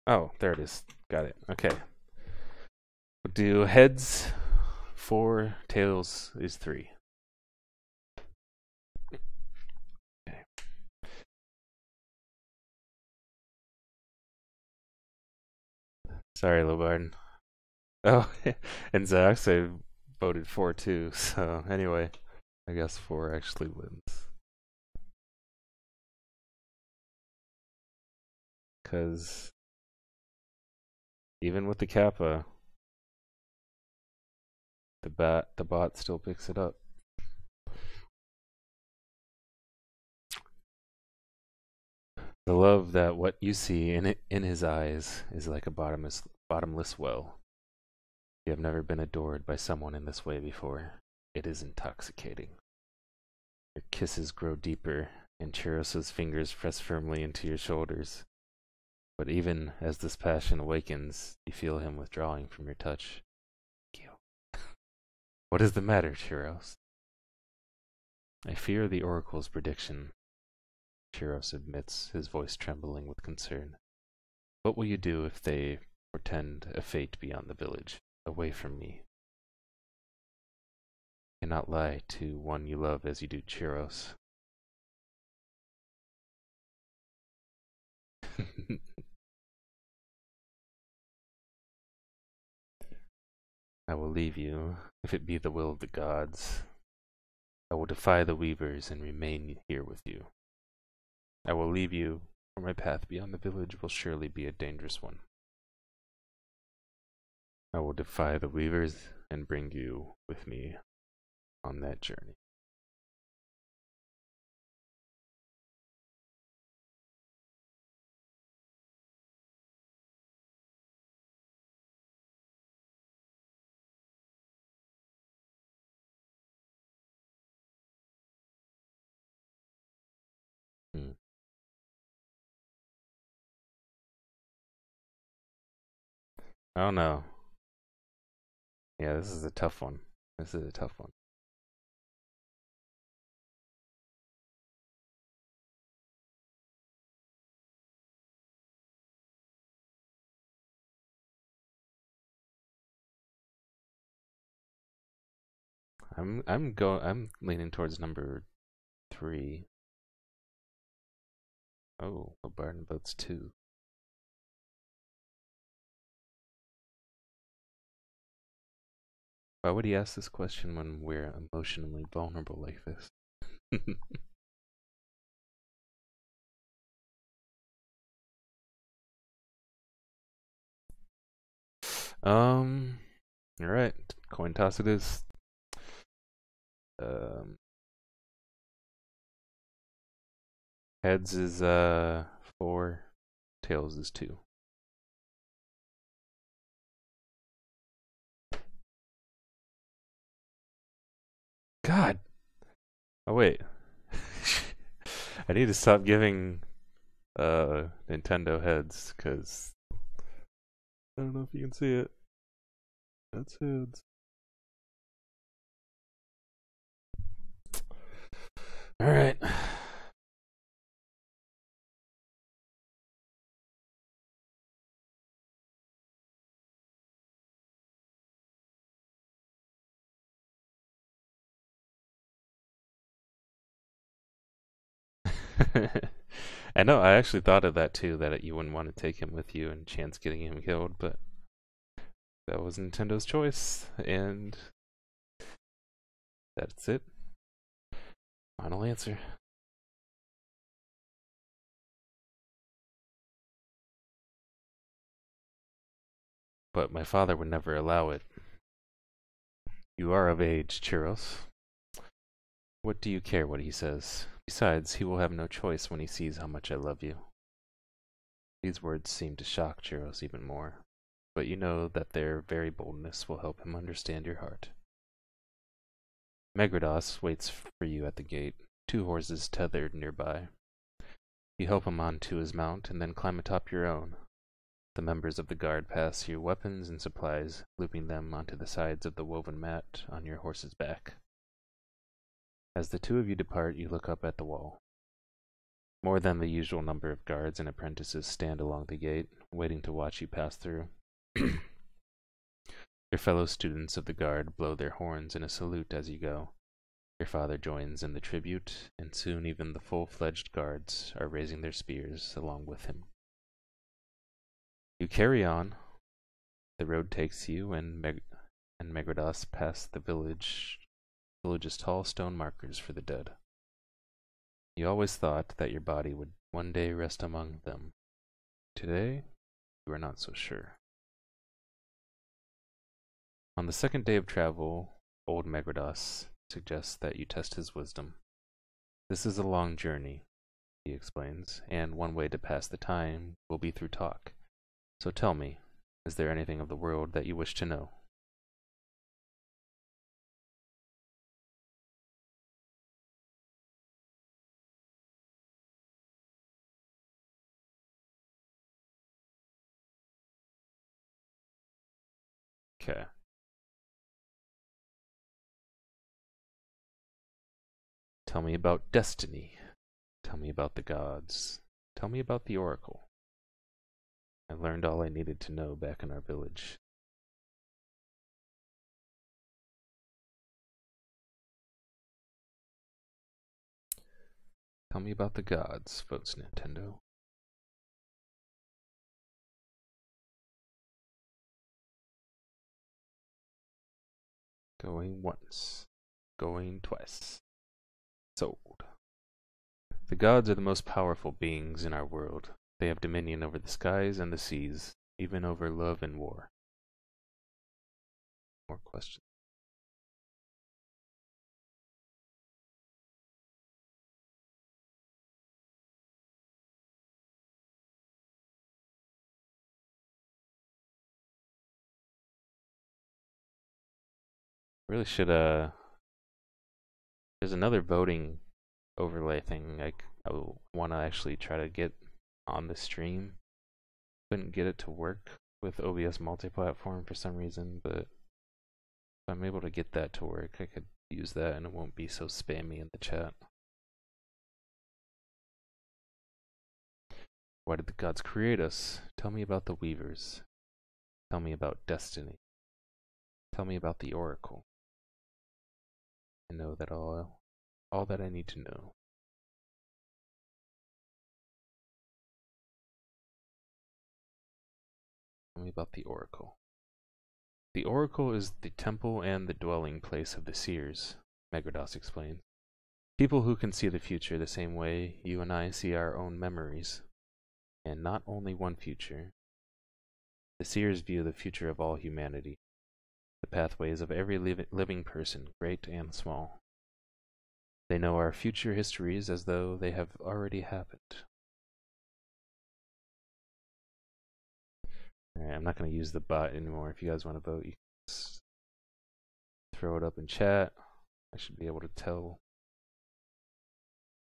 Oh, there it is. Got it. Okay. We'll do heads 4, tails is 3. Okay. Sorry, Lobarden. Oh, and Zax, I voted 4 too, so anyway, I guess 4 actually wins. Because even with the kappa, the bot still picks it up. The love that what you see in his eyes is like a bottomless well. You have never been adored by someone in this way before. It is intoxicating. Your kisses grow deeper, and Chiros's fingers press firmly into your shoulders. But even as this passion awakens, you feel him withdrawing from your touch. What is the matter, Chiros? I fear the Oracle's prediction, Chiros admits, his voice trembling with concern. What will you do if they portend a fate beyond the village, away from me? You cannot lie to one you love as you do, Chiros. I will leave you, if it be the will of the gods. I will defy the weavers and remain here with you. I will leave you, for my path beyond the village will surely be a dangerous one. I will defy the weavers and bring you with me on that journey. I don't know. Yeah, this is a tough one. This is a tough one. I'm leaning towards number 3. Oh, a Barton votes 2. Why would he ask this question when we're emotionally vulnerable like this? Alright, coin toss it is. Heads is 4, tails is 2. God! Oh wait. I need to stop giving Nintendo heads, because I don't know if you can see it. That's heads. Alright. I know, I actually thought of that too, that you wouldn't want to take him with you and chance getting him killed, but that was Nintendo's choice, and that's it. Final answer. But my father would never allow it. You are of age, Chiros. What do you care what he says? Besides, he will have no choice when he sees how much I love you. These words seem to shock Chiros even more, but you know that their very boldness will help him understand your heart. Megrados waits for you at the gate, 2 horses tethered nearby. You help him onto his mount and then climb atop your own. The members of the guard pass you weapons and supplies, looping them onto the sides of the woven mat on your horse's back. As the 2 of you depart, you look up at the wall. More than the usual number of guards and apprentices stand along the gate, waiting to watch you pass through. Your fellow students of the guard blow their horns in a salute as you go. Your father joins in the tribute, and soon even the full-fledged guards are raising their spears along with him. You carry on. The road takes you and Megrados past the village's tall stone markers for the dead. You always thought that your body would one day rest among them. Today, you are not so sure. On the second day of travel, old Megrados suggests that you test his wisdom. This is a long journey, he explains, and one way to pass the time will be through talk. So tell me, is there anything of the world that you wish to know? Okay. Tell me about destiny. Tell me about the gods. Tell me about the oracle. I learned all I needed to know back in our village. Tell me about the gods, votes Nintendo. Going once. Going twice. Sold. The gods are the most powerful beings in our world. They have dominion over the skies and the seas, even over love and war. More questions? Really should, there's another voting overlay thing I want to actually try to get on the stream. Couldn't get it to work with OBS multi-platform for some reason, but if I'm able to get that to work, I could use that and it won't be so spammy in the chat. Why did the gods create us? Tell me about the weavers. Tell me about destiny. Tell me about the oracle. I know that all that I need to know. Tell me about the oracle. The oracle is the temple and the dwelling place of the seers, Megrados explained. People who can see the future the same way you and I see our own memories. And not only one future. The seers view the future of all humanity, the pathways of every living person, great and small. They know our future histories as though they have already happened. Alright, I'm not going to use the bot anymore. If you guys want to vote, you can just throw it up in chat. I should be able to tell.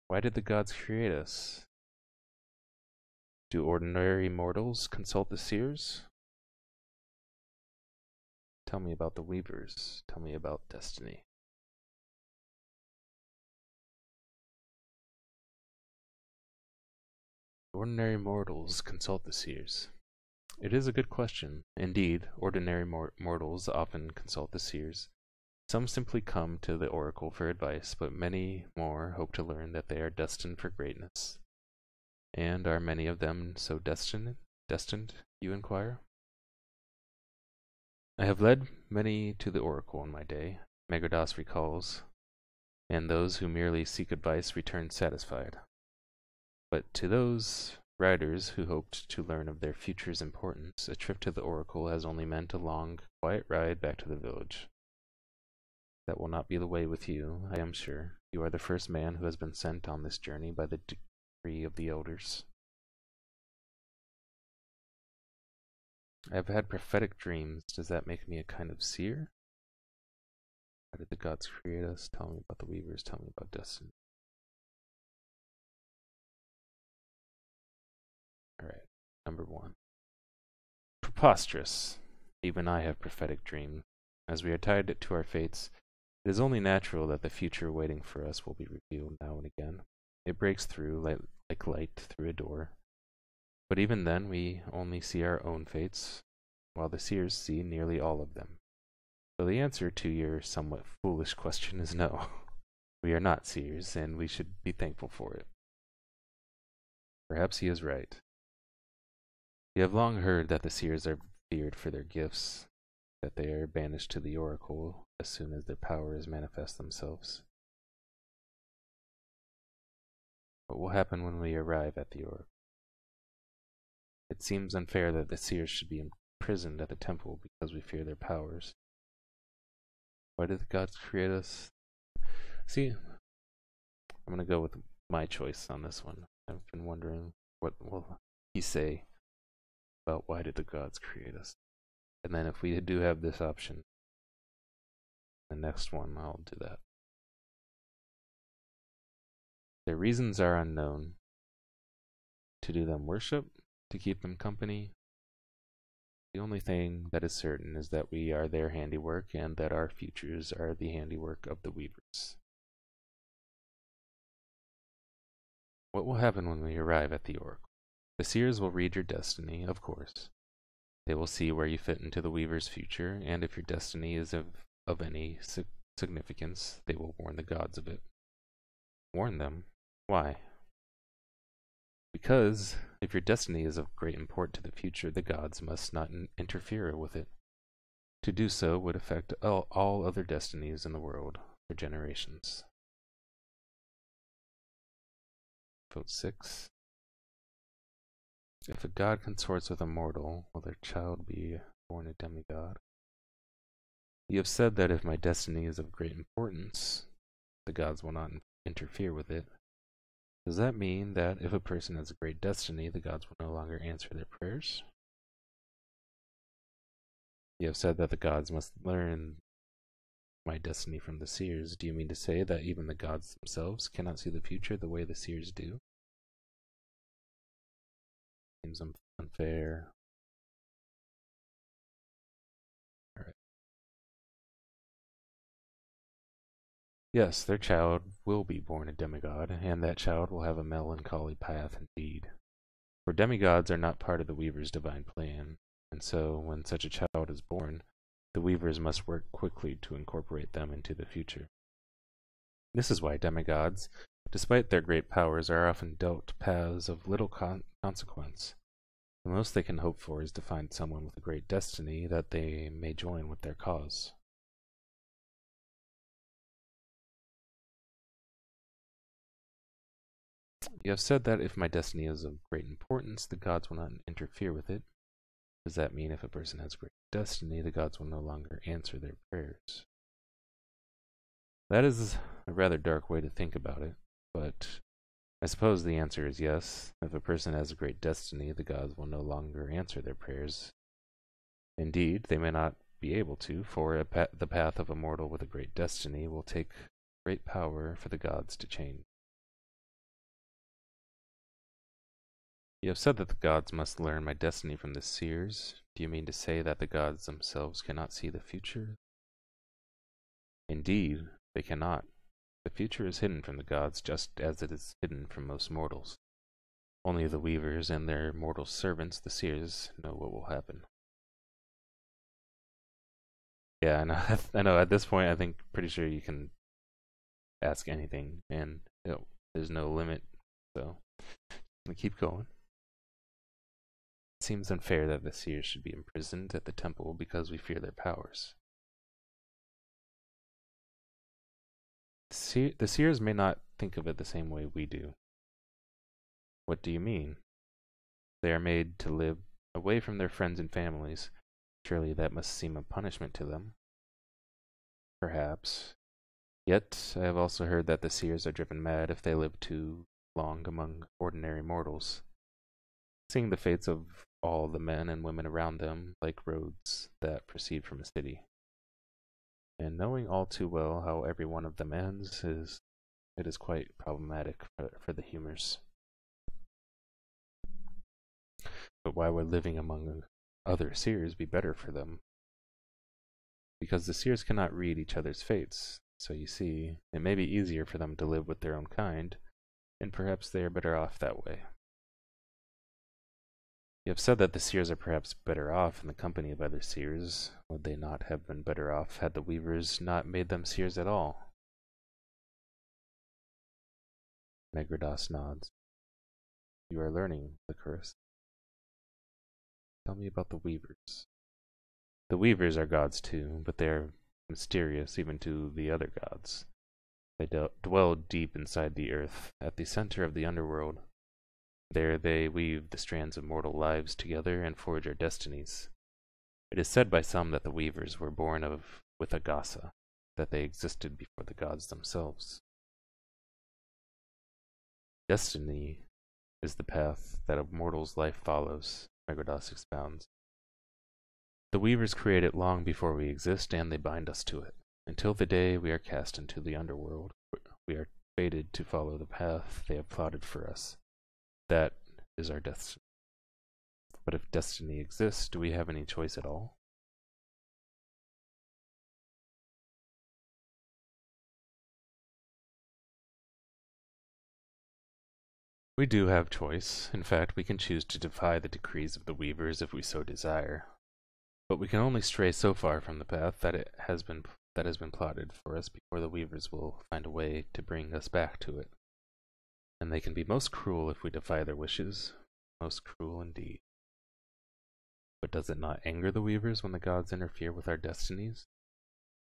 Why did the gods create us? Do ordinary mortals consult the seers? Tell me about the weavers. Tell me about destiny. Ordinary mortals consult the seers. It is a good question. Indeed, ordinary mortals often consult the seers. Some simply come to the oracle for advice, but many more hope to learn that they are destined for greatness. And are many of them so destined, you inquire? I have led many to the oracle in my day, Megrados recalls, and those who merely seek advice return satisfied. But to those riders who hoped to learn of their future's importance, a trip to the oracle has only meant a long, quiet ride back to the village. That will not be the way with you, I am sure. You are the first man who has been sent on this journey by the decree of the elders. I have had prophetic dreams. Does that make me a kind of seer? Why did the gods create us? Tell me about the weavers. Tell me about destiny. Alright, number 1. Preposterous. Even I have prophetic dreams. As we are tied to our fates, it is only natural that the future waiting for us will be revealed now and again. It breaks through like light through a door. But even then, we only see our own fates, while the seers see nearly all of them. So the answer to your somewhat foolish question is no. We are not seers, and we should be thankful for it. Perhaps he is right. You have long heard that the seers are feared for their gifts, that they are banished to the oracle as soon as their powers manifest themselves. What will happen when we arrive at the oracle? It seems unfair that the seers should be imprisoned at the temple because we fear their powers. Why did the gods create us? See, I'm going to go with my choice on this one. I've been wondering what will he say about why did the gods create us. And then if we do have this option, the next one I'll do that. Their reasons are unknown. To do them worship, to keep them company, The only thing that is certain is that we are their handiwork, and that our futures are the handiwork of the weavers. What will happen when we arrive at the oracle? The seers will read your destiny, of course. They will see where you fit into the weaver's future, and if your destiny is of any significance, they will warn the gods of it. Warn them? Why? Because if your destiny is of great import to the future, the gods must not interfere with it. To do so would affect all other destinies in the world for generations. Vote 6. If a god consorts with a mortal, will their child be born a demigod? You have said that if my destiny is of great importance, the gods will not interfere with it. Does that mean that if a person has a great destiny, the gods will no longer answer their prayers? You have said that the gods must learn my destiny from the seers. Do you mean to say that even the gods themselves cannot see the future the way the seers do? Seems unfair. Alright. Yes, their child will be born a demigod, and that child will have a melancholy path indeed. For demigods are not part of the weaver's divine plan, and so when such a child is born, the weavers must work quickly to incorporate them into the future. This is why demigods, despite their great powers, are often dealt paths of little consequence. The most they can hope for is to find someone with a great destiny that they may join with their cause. You have said that if my destiny is of great importance, the gods will not interfere with it. Does that mean if a person has great destiny, the gods will no longer answer their prayers? That is a rather dark way to think about it, but I suppose the answer is yes. If a person has a great destiny, the gods will no longer answer their prayers. Indeed, they may not be able to, for the path of a mortal with a great destiny will take great power for the gods to change. You have said that the gods must learn my destiny from the seers. Do you mean to say that the gods themselves cannot see the future? Indeed, they cannot. The future is hidden from the gods just as it is hidden from most mortals. Only the weavers and their mortal servants, the seers, know what will happen. Yeah, I know. I know. At this point, I think pretty sure you can ask anything, and there's no limit. So, we keep going. It seems unfair that the seers should be imprisoned at the temple because we fear their powers. The seers may not think of it the same way we do. What do you mean? They are made to live away from their friends and families. Surely that must seem a punishment to them. Perhaps. Yet, I have also heard that the seers are driven mad if they live too long among ordinary mortals, seeing the fates of all the men and women around them like roads that proceed from a city. And knowing all too well how every one of them ends, it is quite problematic for the humors. But why would living among other seers be better for them? Because the seers cannot read each other's fates, so you see, it may be easier for them to live with their own kind, and perhaps they are better off that way. You have said that the seers are perhaps better off in the company of other seers. Would they not have been better off had the weavers not made them seers at all? Megrados nods. You are learning, Lycoris. Tell me about the weavers. The weavers are gods too, but they are mysterious even to the other gods. They dwell deep inside the earth, at the center of the underworld. There they weave the strands of mortal lives together and forge our destinies. It is said by some that the weavers were born with Agasa, that they existed before the gods themselves. Destiny is the path that a mortal's life follows, Megrados expounds. The weavers create it long before we exist, and they bind us to it. Until the day we are cast into the underworld, we are fated to follow the path they have plotted for us. That is our destiny. But if destiny exists, do we have any choice at all? We do have choice. In fact, we can choose to defy the decrees of the Weavers if we so desire. But we can only stray so far from the path that has been plotted for us before the Weavers will find a way to bring us back to it. And they can be most cruel if we defy their wishes. Most cruel indeed. But does it not anger the Weavers when the gods interfere with our destinies?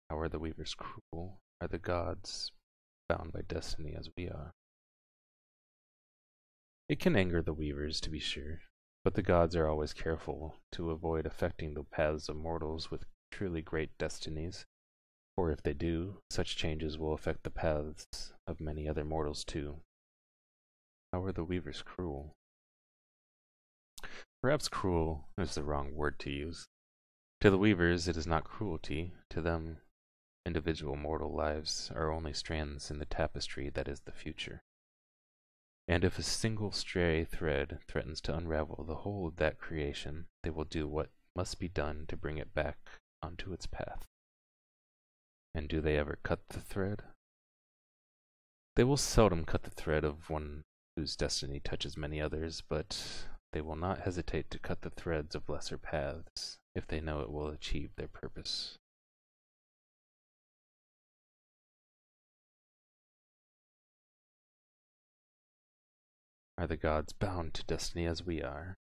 How are the Weavers cruel? Are the gods bound by destiny as we are? It can anger the Weavers, to be sure, but the gods are always careful to avoid affecting the paths of mortals with truly great destinies, for if they do, such changes will affect the paths of many other mortals too. How are the Weavers cruel? Perhaps cruel is the wrong word to use. To the Weavers it is not cruelty. To them, individual mortal lives are only strands in the tapestry that is the future. And if a single stray thread threatens to unravel the whole of that creation, they will do what must be done to bring it back onto its path. And do they ever cut the thread? They will seldom cut the thread of one whose destiny touches many others, but they will not hesitate to cut the threads of lesser paths if they know it will achieve their purpose. Are the gods bound to destiny as we are?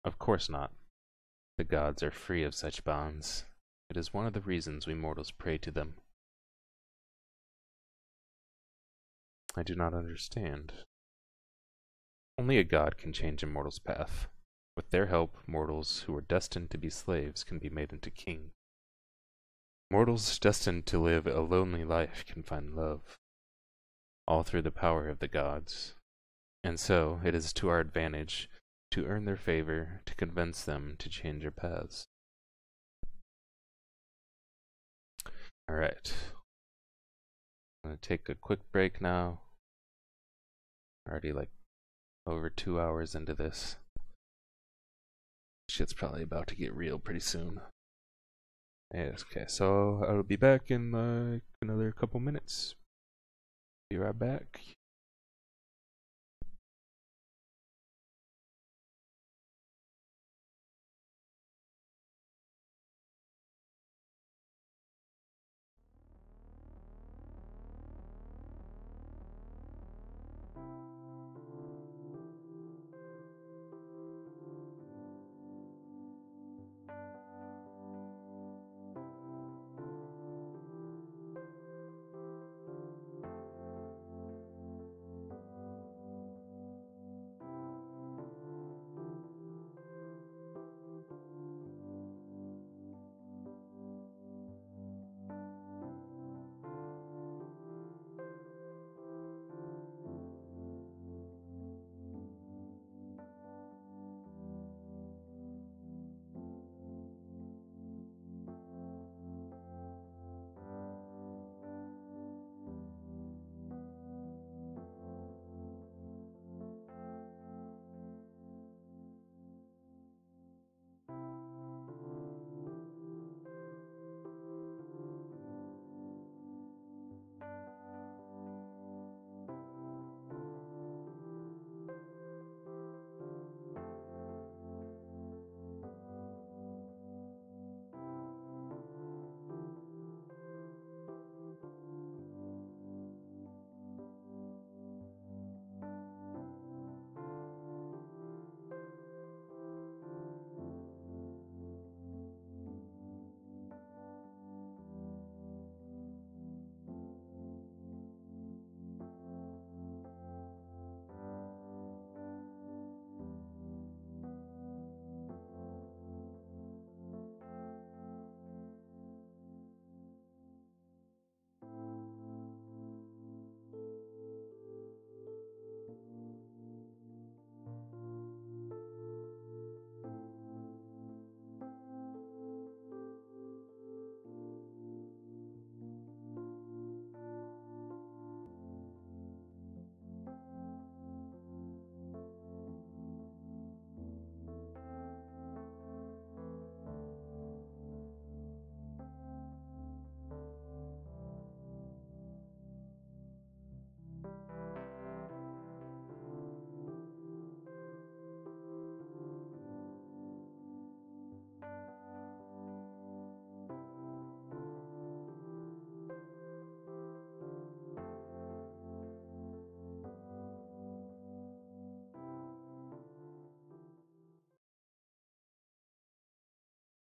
Of course not. The gods are free of such bonds. It is one of the reasons we mortals pray to them. I do not understand. Only a god can change a mortal's path. With their help, mortals who are destined to be slaves can be made into king. Mortals destined to live a lonely life can find love, all through the power of the gods. And so, it is to our advantage to earn their favor, to convince them to change their paths. Alright. I'm gonna take a quick break now. Already like over 2 hours into this. Shit's probably about to get real pretty soon. Yes, okay, so I'll be back in another couple minutes. Be right back.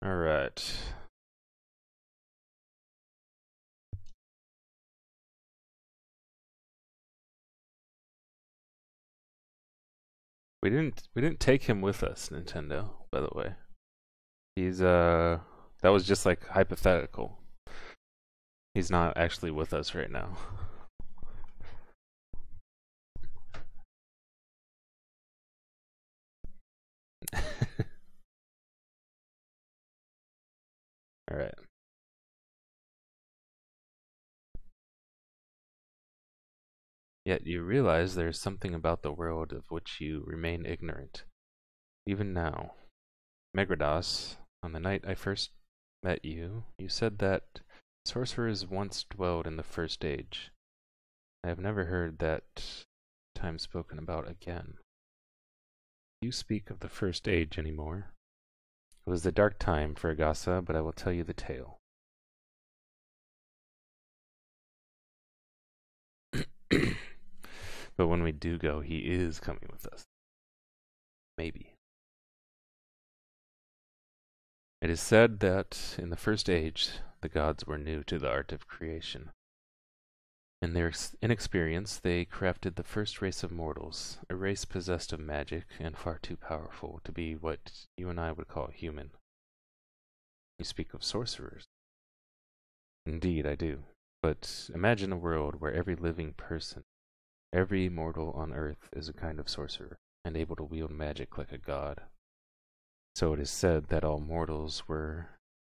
Alright. We didn't take him with us, Nintendo, by the way. He's that was just like hypothetical. He's not actually with us right now. Alright. Yet you realize there is something about the world of which you remain ignorant. Even now. Megrados, on the night I first met you, you said that sorcerers once dwelled in the First Age. I have never heard that time spoken about again. You speak of the First Age anymore. It was the dark time for Agasa, but I will tell you the tale. But when we do go, he is coming with us. Maybe. It is said that in the First Age, the gods were new to the art of creation. In their inexperience, they crafted the first race of mortals, a race possessed of magic and far too powerful to be what you and I would call human. You speak of sorcerers. Indeed, I do. But imagine a world where every living person, every mortal on earth is a kind of sorcerer, and able to wield magic like a god. So it is said that all mortals were,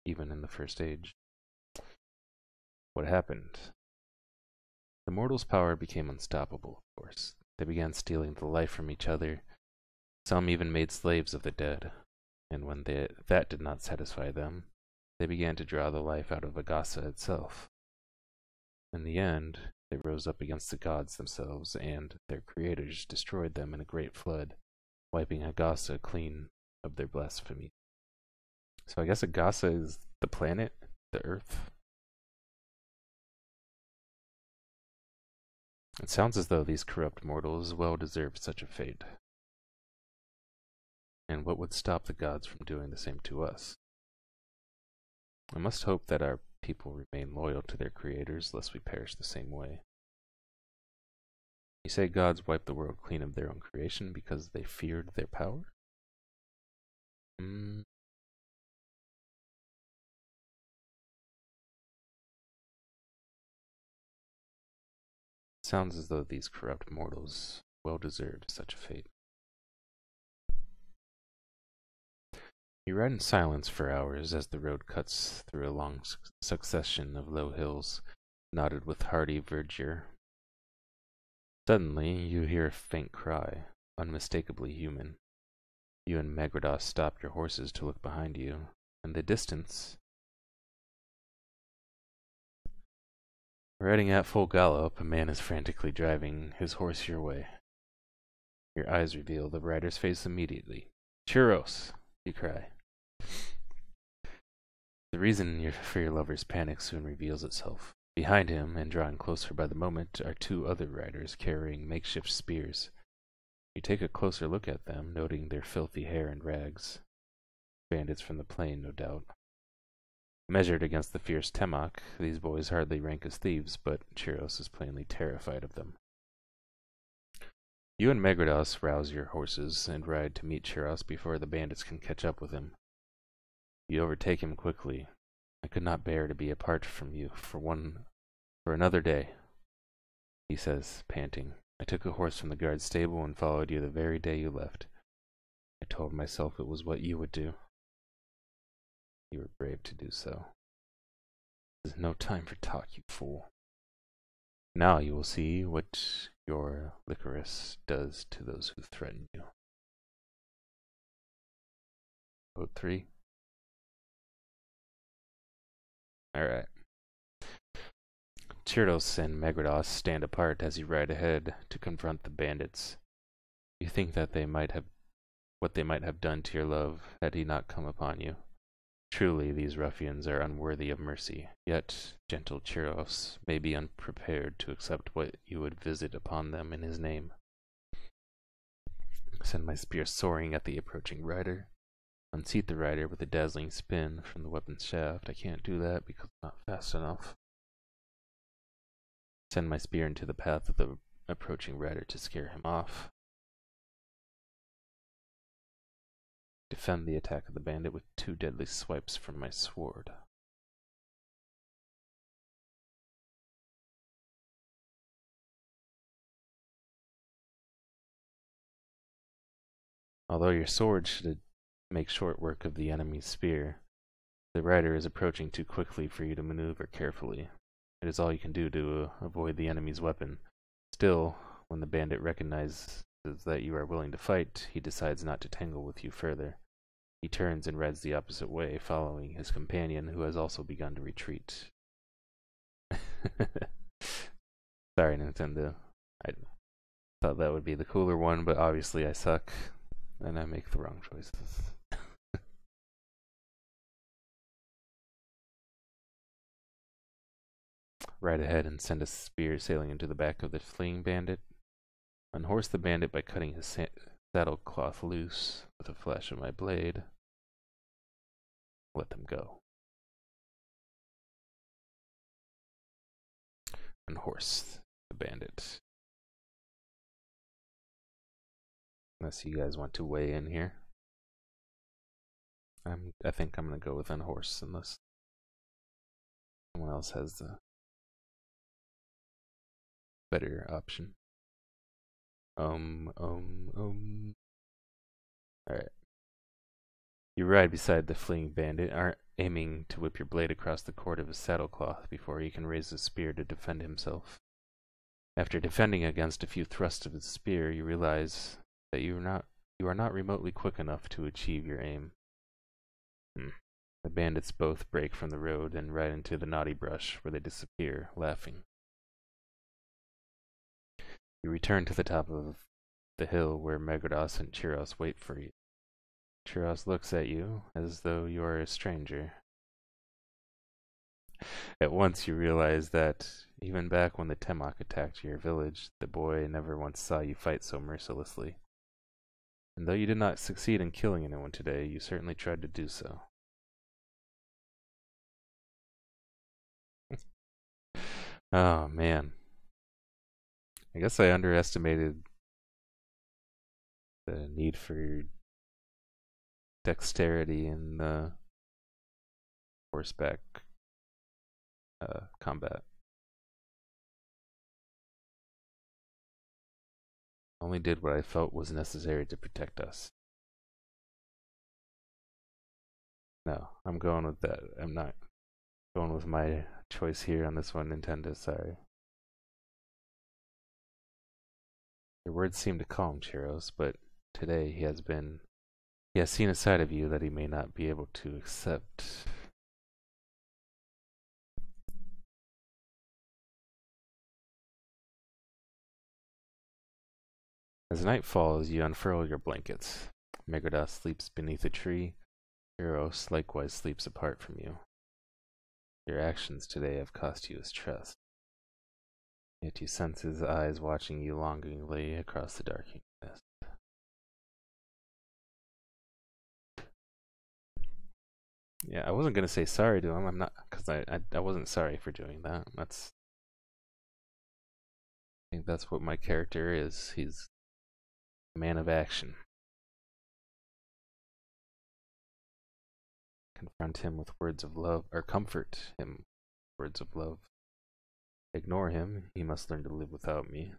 even in the First Age. What happened? The mortals' power became unstoppable, of course. They began stealing the life from each other. Some even made slaves of the dead. And when that did not satisfy them, they began to draw the life out of Agasa itself. In the end, they rose up against the gods themselves, and their creators destroyed them in a great flood, wiping Agasa clean of their blasphemy. So I guess Agasa is the planet, the Earth. It sounds as though these corrupt mortals well deserved such a fate. And what would stop the gods from doing the same to us? I must hope that our people remain loyal to their creators, lest we perish the same way. You say gods wiped the world clean of their own creation because they feared their power? Sounds as though these corrupt mortals well deserved such a fate. You ride in silence for hours as the road cuts through a long succession of low hills, knotted with hardy verdure. Suddenly, you hear a faint cry, unmistakably human. You and Megrados stop your horses to look behind you. In the distance, riding at full gallop, a man is frantically driving his horse your way. Your eyes reveal the rider's face immediately. Churros! You cry. The reason for your lover's panic soon reveals itself. Behind him, and drawing closer by the moment, are two other riders carrying makeshift spears. You take a closer look at them, noting their filthy hair and rags. Bandits from the plain, no doubt. Measured against the fierce Temok, these boys hardly rank as thieves, but Churros is plainly terrified of them. You and Megrados rouse your horses and ride to meet Churros before the bandits can catch up with him. You overtake him quickly. I could not bear to be apart from you for another day, he says, panting. I took a horse from the guard stable and followed you the very day you left. I told myself it was what you would do. You were brave to do so. This is no time for talk, you fool. Now you will see what your Lycoris does to those who threaten you. Vote 3. Alright. Churros and Megrados stand apart as you ride ahead to confront the bandits. You think that what they might have done to your love had he not come upon you. Truly, these ruffians are unworthy of mercy, yet gentle Churros may be unprepared to accept what you would visit upon them in his name. Send my spear soaring at the approaching rider. Unseat the rider with a dazzling spin from the weapon's shaft. I can't do that because I'm not fast enough. Send my spear into the path of the approaching rider to scare him off. Defend the attack of the bandit with 2 deadly swipes from my sword. Although your sword should make short work of the enemy's spear, the rider is approaching too quickly for you to maneuver carefully. It is all you can do to avoid the enemy's weapon. Still, when the bandit recognizes that you are willing to fight, he decides not to tangle with you further. He turns and rides the opposite way, following his companion, who has also begun to retreat. Sorry, Nintendo. I thought that would be the cooler one, but obviously I suck, and I make the wrong choices. Ride ahead and send a spear sailing into the back of the fleeing bandit. Unhorse the bandit by cutting his saddlecloth loose with a flash of my blade. Let them go. Unhorse the bandit. Unless you guys want to weigh in here. I think I'm gonna go with unhorse unless someone else has the better option. Alright. You ride beside the fleeing bandit, aiming to whip your blade across the cord of his saddlecloth before he can raise his spear to defend himself. After defending against a few thrusts of his spear, you realize that you are not remotely quick enough to achieve your aim. The bandits both break from the road and ride into the knotty brush, where they disappear, laughing. You return to the top of the hill where Megardas and Chiros wait for you. Chiros looks at you as though you are a stranger. At once you realize that, even back when the Temok attacked your village, the boy never once saw you fight so mercilessly. And though you did not succeed in killing anyone today, you certainly tried to do so. Oh man. I guess I underestimated the need for dexterity in the horseback combat. Only did what I felt was necessary to protect us. No, I'm going with that. I'm not going with my choice here on this one, Nintendo, sorry. Your words seem to calm Chiros, but today he has seen a side of you that he may not be able to accept. As night falls, you unfurl your blankets. Megardas sleeps beneath a tree. Chiros likewise sleeps apart from you. Your actions today have cost you his trust. Yet you sense his eyes watching you longingly across the darkening mist. Yeah, I wasn't gonna say sorry to him. I'm not, because I wasn't sorry for doing that. I think that's what my character is. He's a man of action. Confront him with words of love, or comfort him with words of love. Ignore him, he must learn to live without me.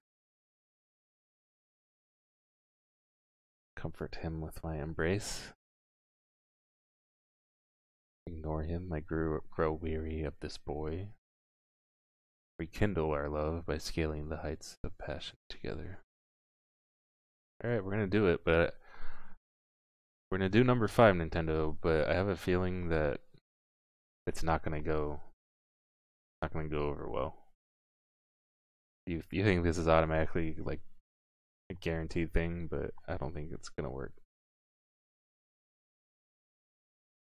Comfort him with my embrace. Ignore him, I grow weary of this boy. Rekindle our love by scaling the heights of passion together. Alright, we're gonna do it, but we're gonna do number 5, Nintendo, but I have a feeling that it's not gonna go over well. You think this is automatically like a guaranteed thing, but I don't think it's gonna work.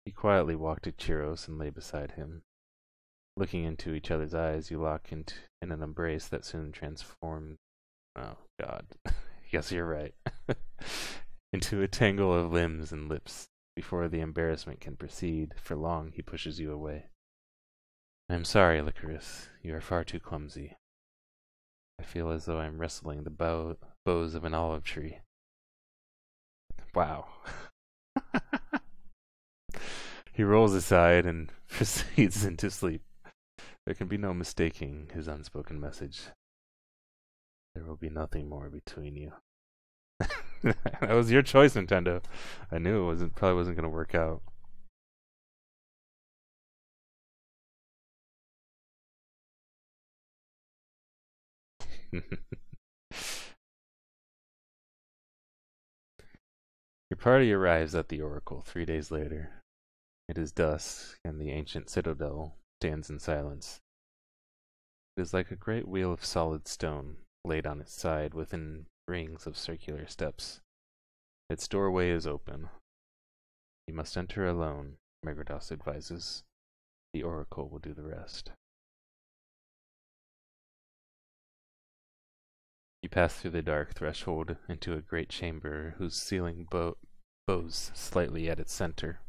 You quietly walk to Chiros and lay beside him. Looking into each other's eyes, you lock in an embrace that soon transforms. Oh God, yes, you're right. Into a tangle of limbs and lips Before the embarrassment can proceed for long, he pushes you away. I am sorry, Licorice. You are far too clumsy. I feel as though I am wrestling the boughs of an olive tree. Wow. He rolls aside and proceeds into sleep. There can be no mistaking his unspoken message. There will be nothing more between you. That was your choice, Nintendo. I knew it probably wasn't going to work out. Your party arrives at the Oracle 3 days later. It is dusk, and the ancient citadel stands in silence. It is like a great wheel of solid stone, laid on its side within rings of circular steps. Its doorway is open. You must enter alone, Megrados advises. The Oracle will do the rest. You pass through the dark threshold into a great chamber whose ceiling bows slightly at its center.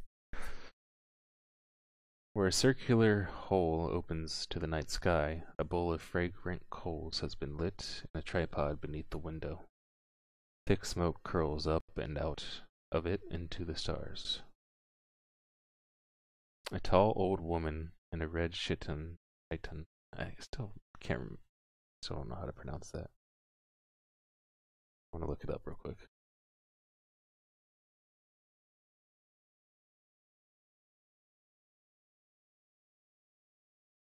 Where a circular hole opens to the night sky, a bowl of fragrant coals has been lit in a tripod beneath the window. Thick smoke curls up and out of it into the stars. A tall old woman in a red chiton, I still don't know how to pronounce that. I want to look it up real quick.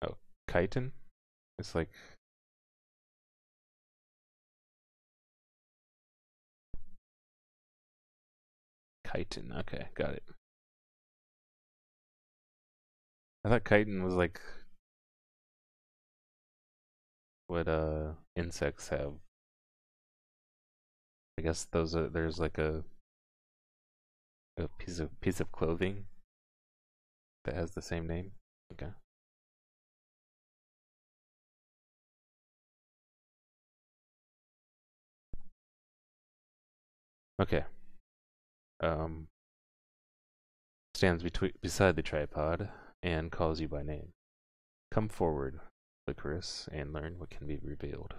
Oh, chiton? It's like chiton. Okay, got it. I thought chitin was like what insects have. I guess there's like a piece of clothing that has the same name. Okay. Okay. Stands beside the tripod and calls you by name. Come forward, Licorice, and learn what can be revealed.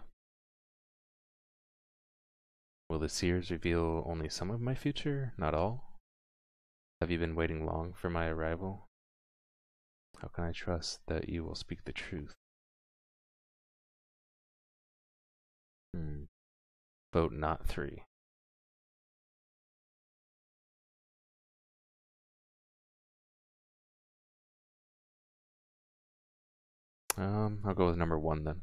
Will the seers reveal only some of my future, not all? Have you been waiting long for my arrival? How can I trust that you will speak the truth? Vote not 3. I'll go with number 1 then.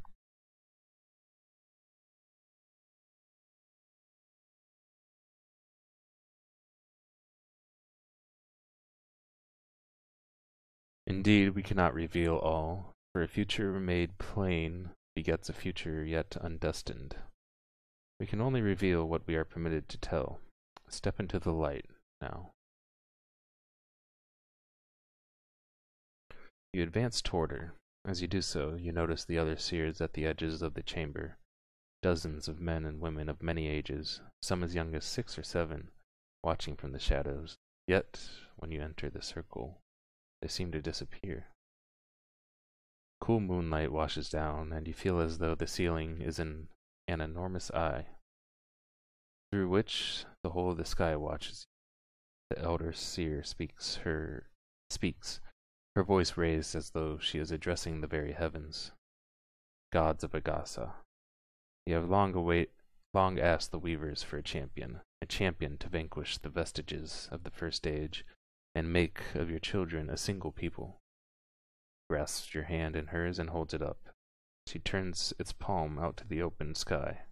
Indeed, we cannot reveal all, for a future made plain begets a future yet undestined. We can only reveal what we are permitted to tell. Step into the light now. You advance toward her. As you do so, you notice the other seers at the edges of the chamber. Dozens of men and women of many ages, some as young as 6 or 7, watching from the shadows. Yet, when you enter the circle, they seem to disappear. Cool moonlight washes down, and you feel as though the ceiling is an enormous eye, through which the whole of the sky watches you. The elder seer speaks, her voice raised as though she is addressing the very heavens. Gods of Agasa, you have long asked the weavers for a champion to vanquish the vestiges of the first age, and make of your children a single people. Grasps your hand in hers and holds it up. She turns its palm out to the open sky,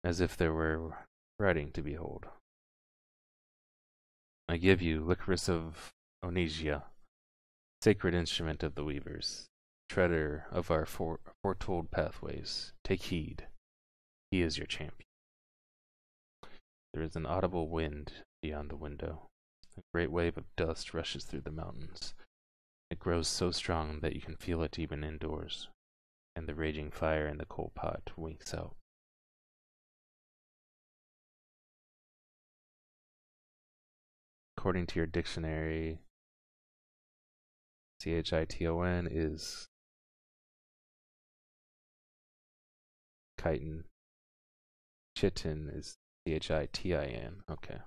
as if there were writing to behold. I give you Licorice of Onysia, sacred instrument of the weavers, treader of our foretold pathways. Take heed. He is your champion. There is an audible wind beyond the window. A great wave of dust rushes through the mountains. It grows so strong that you can feel it even indoors, and the raging fire in the coal pot winks out. according to your dictionary, Chiton is chitin. Chitin is Chitin. Okay.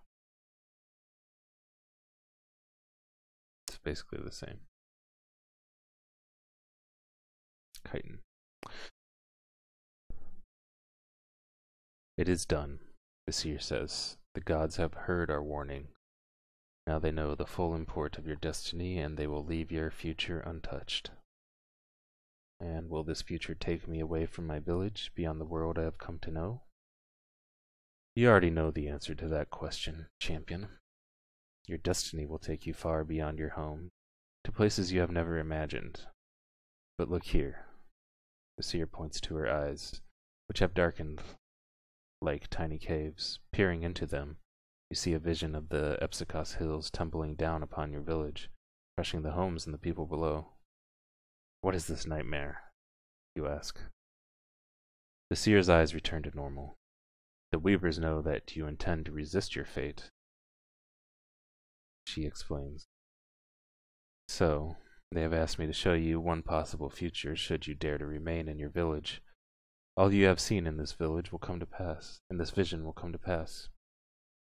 It's basically the same. Chitin. It is done, the seer says. The gods have heard our warning. Now they know the full import of your destiny, and they will leave your future untouched. And will this future take me away from my village, beyond the world I have come to know? You already know the answer to that question, champion. Your destiny will take you far beyond your home, to places you have never imagined. But look here. The seer points to her eyes, which have darkened like tiny caves. Peering into them, you see a vision of the Epsikos hills tumbling down upon your village, crushing the homes and the people below. What is this nightmare? You ask. The seer's eyes return to normal. The weavers know that you intend to resist your fate. She explains. So, they have asked me to show you one possible future should you dare to remain in your village. All you have seen in this village will come to pass, and this vision will come to pass.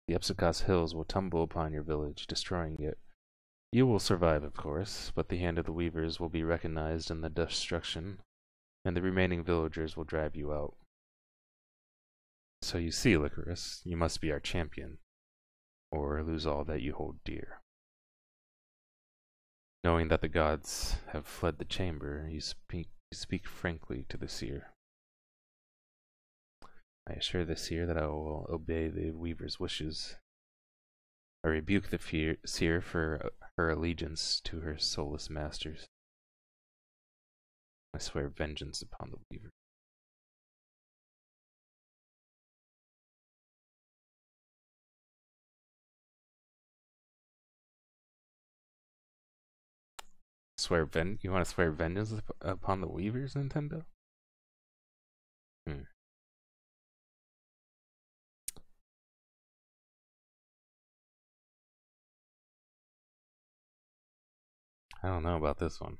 The Epsikos hills will tumble upon your village, destroying it. You will survive, of course, but the hand of the weavers will be recognized in the destruction, and the remaining villagers will drive you out. So you see, Lycoris, you must be our champion, or lose all that you hold dear. Knowing that the gods have fled the chamber, you speak frankly to the seer. I assure the seer that I will obey the weaver's wishes. I rebuke the seer for her allegiance to her soulless masters. I swear vengeance upon the weaver. You want to swear vengeance upon the weavers, Nintendo? I don't know about this one.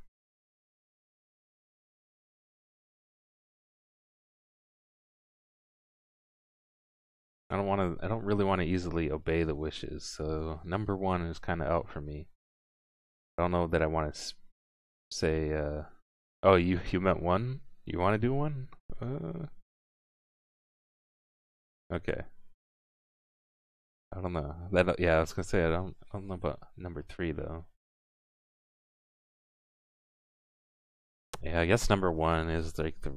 I don't really want to easily obey the wishes, so number 1 is kind of out for me. I don't know that I want to say, oh, you meant 1? You want to do 1? Okay. I don't know. Yeah, I was gonna say I don't know about number 3 though. Yeah, I guess number 1 is like the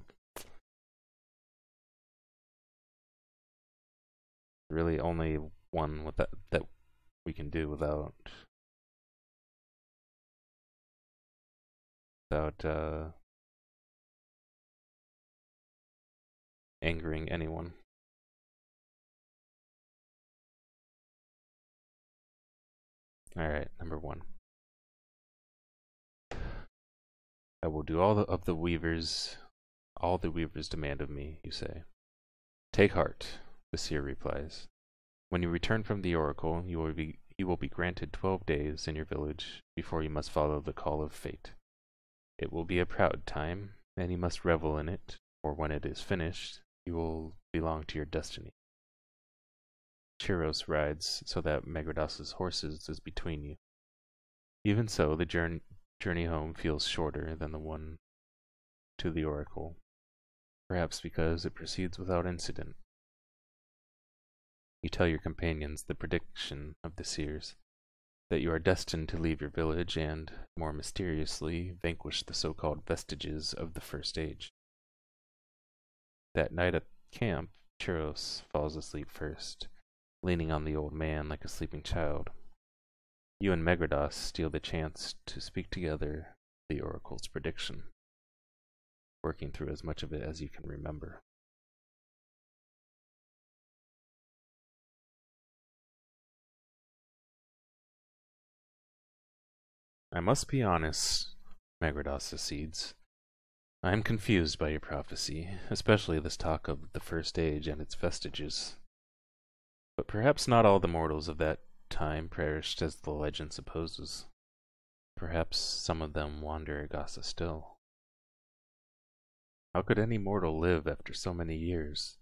really only one with that we can do without angering anyone. Alright, number 1. I will do all the weavers demand of me, you say. Take heart, the seer replies. When you return from the oracle, you will be granted 12 days in your village before you must follow the call of fate. It will be a proud time, and you must revel in it, for when it is finished, you will belong to your destiny. Chiros rides so that Megrados' horses is between you. Even so, the journey home feels shorter than the one to the oracle, perhaps because it proceeds without incident. You tell your companions the prediction of the seers, that you are destined to leave your village and, more mysteriously, vanquish the so-called vestiges of the First Age. That night at camp, Chiros falls asleep first, leaning on the old man like a sleeping child. You and Megrados steal the chance to speak together the oracle's prediction, working through as much of it as you can remember. I must be honest, Megrados accedes. I am confused by your prophecy, especially this talk of the First Age and its vestiges. But perhaps not all the mortals of that time perished as the legend supposes. Perhaps some of them wander Agasa still. How could any mortal live after so many years?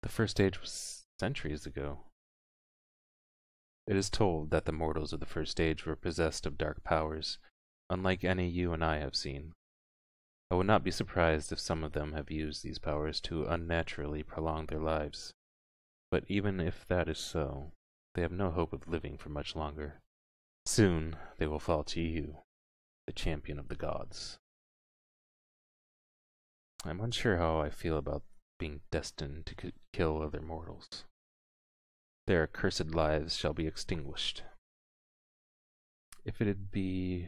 The first age was centuries ago. It is told that the mortals of the first age were possessed of dark powers, unlike any you and I have seen. I would not be surprised if some of them have used these powers to unnaturally prolong their lives. But even if that is so, they have no hope of living for much longer. Soon they will fall to you, the champion of the gods. I'm unsure how I feel about being destined to kill other mortals. Their accursed lives shall be extinguished. If it be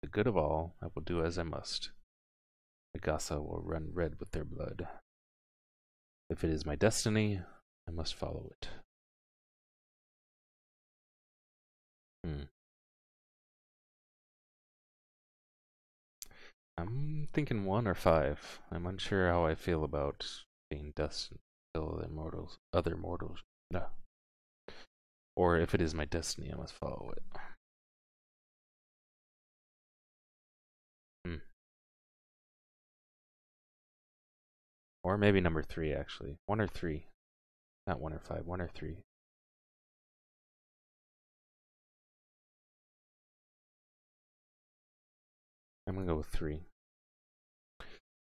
the good of all, I will do as I must. Agasa will run red with their blood. If it is my destiny, I must follow it. I'm thinking 1 or 5. I'm unsure how I feel about being destined to kill other mortals. No. Or if it is my destiny, I must follow it. Or maybe number 3, actually. 1 or 3. Not 1 or 5, 1 or 3. I'm gonna go with 3.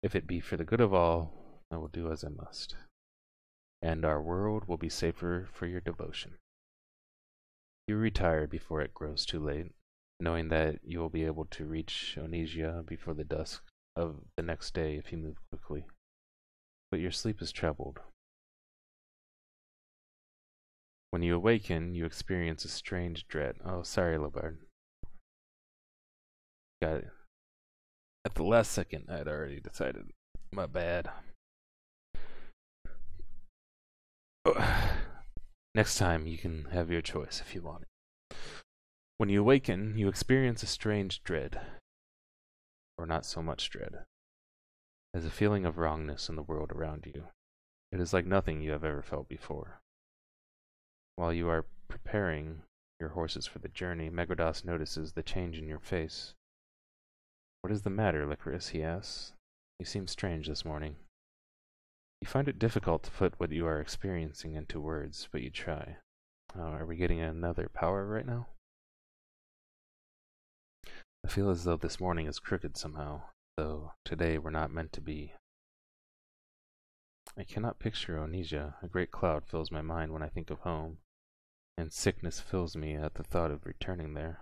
If it be for the good of all, I will do as I must. And our world will be safer for your devotion. You retire before it grows too late, knowing that you will be able to reach Onisia before the dusk of the next day if you move quickly. But your sleep is troubled. When you awaken, you experience a strange dread. Oh, sorry, Lobard. Got it. At the last second, I had already decided. My bad. Next time, you can have your choice if you want it. When you awaken, you experience a strange dread. Or not so much dread. As a feeling of wrongness in the world around you. It is like nothing you have ever felt before. While you are preparing your horses for the journey, Megrodas notices the change in your face. What is the matter, Licorice? He asks. You seem strange this morning. You find it difficult to put what you are experiencing into words, but you try. Are we getting another power right now? I feel as though this morning is crooked somehow, though today we're not meant to be. I cannot picture Onisia. A great cloud fills my mind when I think of home, and sickness fills me at the thought of returning there.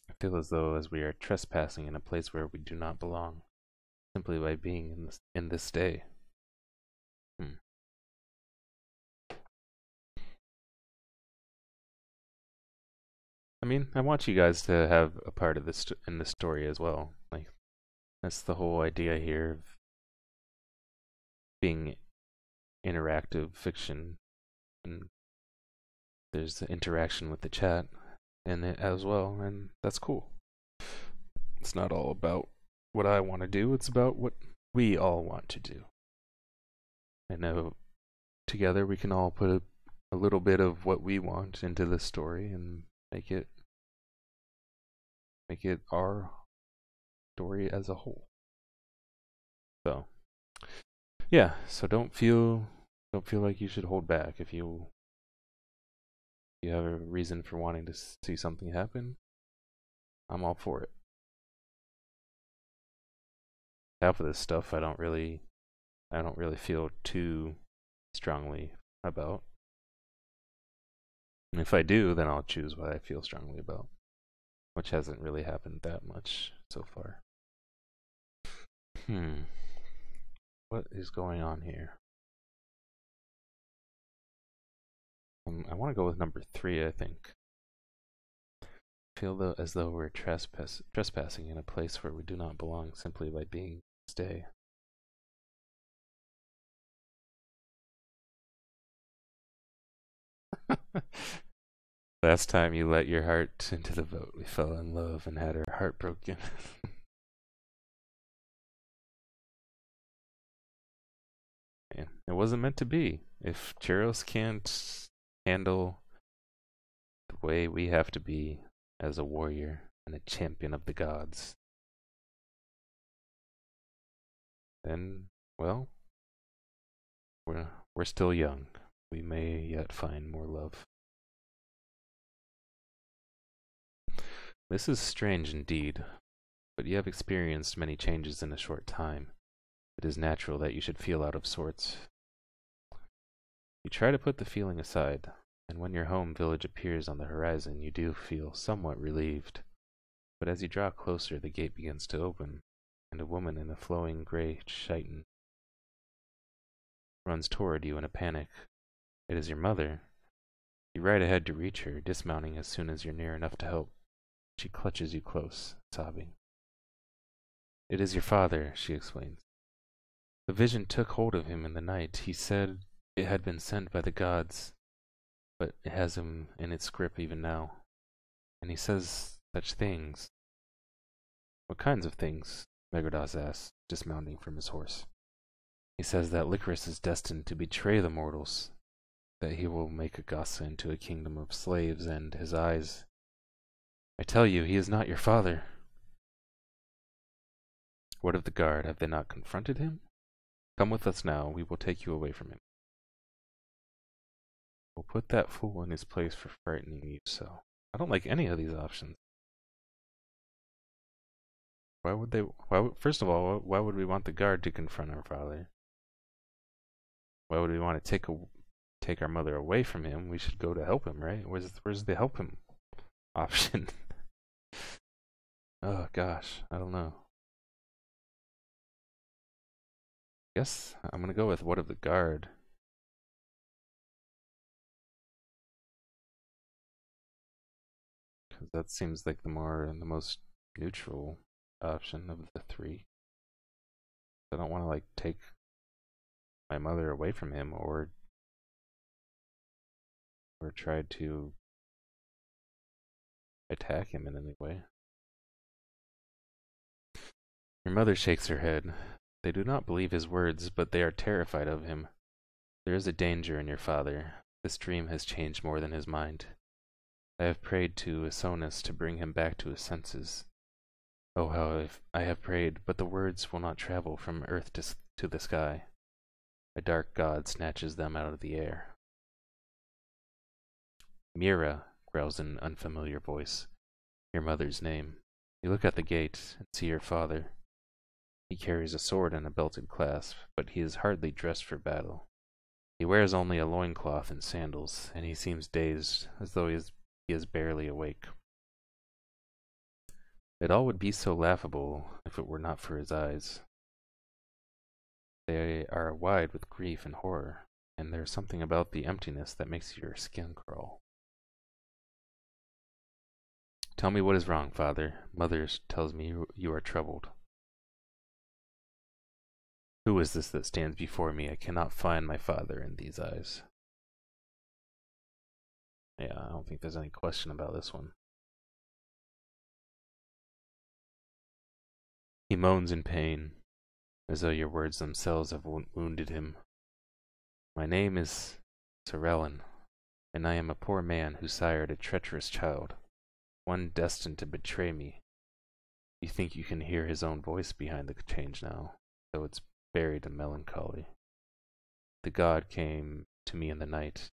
I feel as though as we are trespassing in a place where we do not belong, simply by being in this day. I mean, I want you guys to have a part of this in the story as well. Like, that's the whole idea here of being interactive fiction, and there's the interaction with the chat in it as well, and that's cool. It's not all about what I want to do, it's about what we all want to do. I know together we can all put a little bit of what we want into this story and make it our story as a whole. So yeah, so don't feel like you should hold back. If you have a reason for wanting to see something happen, I'm all for it. Half of this stuff I don't really feel too strongly about. And if I do, then I'll choose what I feel strongly about, which hasn't really happened that much so far. What is going on here? I want to go with number 3, I think. Feel as though we're trespassing in a place where we do not belong simply by being stay. Last time you let your heart into the boat, we fell in love and had our heart broken. Man, it wasn't meant to be. If Chiros can't handle the way we have to be as a warrior and a champion of the gods, then, well, we're still young. We may yet find more love. This is strange indeed, but you have experienced many changes in a short time. It is natural that you should feel out of sorts. You try to put the feeling aside, and when your home village appears on the horizon, you do feel somewhat relieved. But as you draw closer, the gate begins to open, and a woman in a flowing gray chiton runs toward you in a panic. It is your mother. You ride ahead to reach her, dismounting as soon as you're near enough to help. She clutches you close, sobbing. "It is your father," she explains. "The vision took hold of him in the night. He said it had been sent by the gods, but it has him in its grip even now. And he says such things." "What kinds of things?" Megardas asks, dismounting from his horse. "He says that Lycoris is destined to betray the mortals, that he will make Agasa into a kingdom of slaves, and his eyes... I tell you, he is not your father." "What of the guard? Have they not confronted him? Come with us now. We will take you away from him. We'll put that fool in his place for frightening you so." I don't like any of these options. Why would they... first of all, why would we want the guard to confront our father? Why would we want to take our mother away from him? We should go to help him, right? Where's the help him option? Oh gosh, I don't know. Guess I'm gonna go with what of the guard. Because that seems like the most neutral option of the three. I don't want to like take my mother away from him or try to attack him in any way. Your mother shakes her head. They do not believe his words, but they are terrified of him. There is a danger in your father. This dream has changed more than his mind. I have prayed to Esonus to bring him back to his senses. Oh, how I have prayed, but the words will not travel from earth to the sky. A dark god snatches them out of the air. "Mira," growls an unfamiliar voice, your mother's name. You look at the gate and see your father. He carries a sword and a belted clasp, but he is hardly dressed for battle. He wears only a loincloth and sandals, and he seems dazed, as though he is barely awake. It all would be so laughable if it were not for his eyes. They are wide with grief and horror, and there's something about the emptiness that makes your skin crawl. "Tell me what is wrong, father. Mother tells me you are troubled." "Who is this that stands before me? I cannot find my father in these eyes." Yeah, I don't think there's any question about this one. He moans in pain, as though your words themselves have wounded him. "My name is Sorelin, and I am a poor man who sired a treacherous child, one destined to betray me." You think you can hear his own voice behind the change now, though it's buried in melancholy. "The god came to me in the night.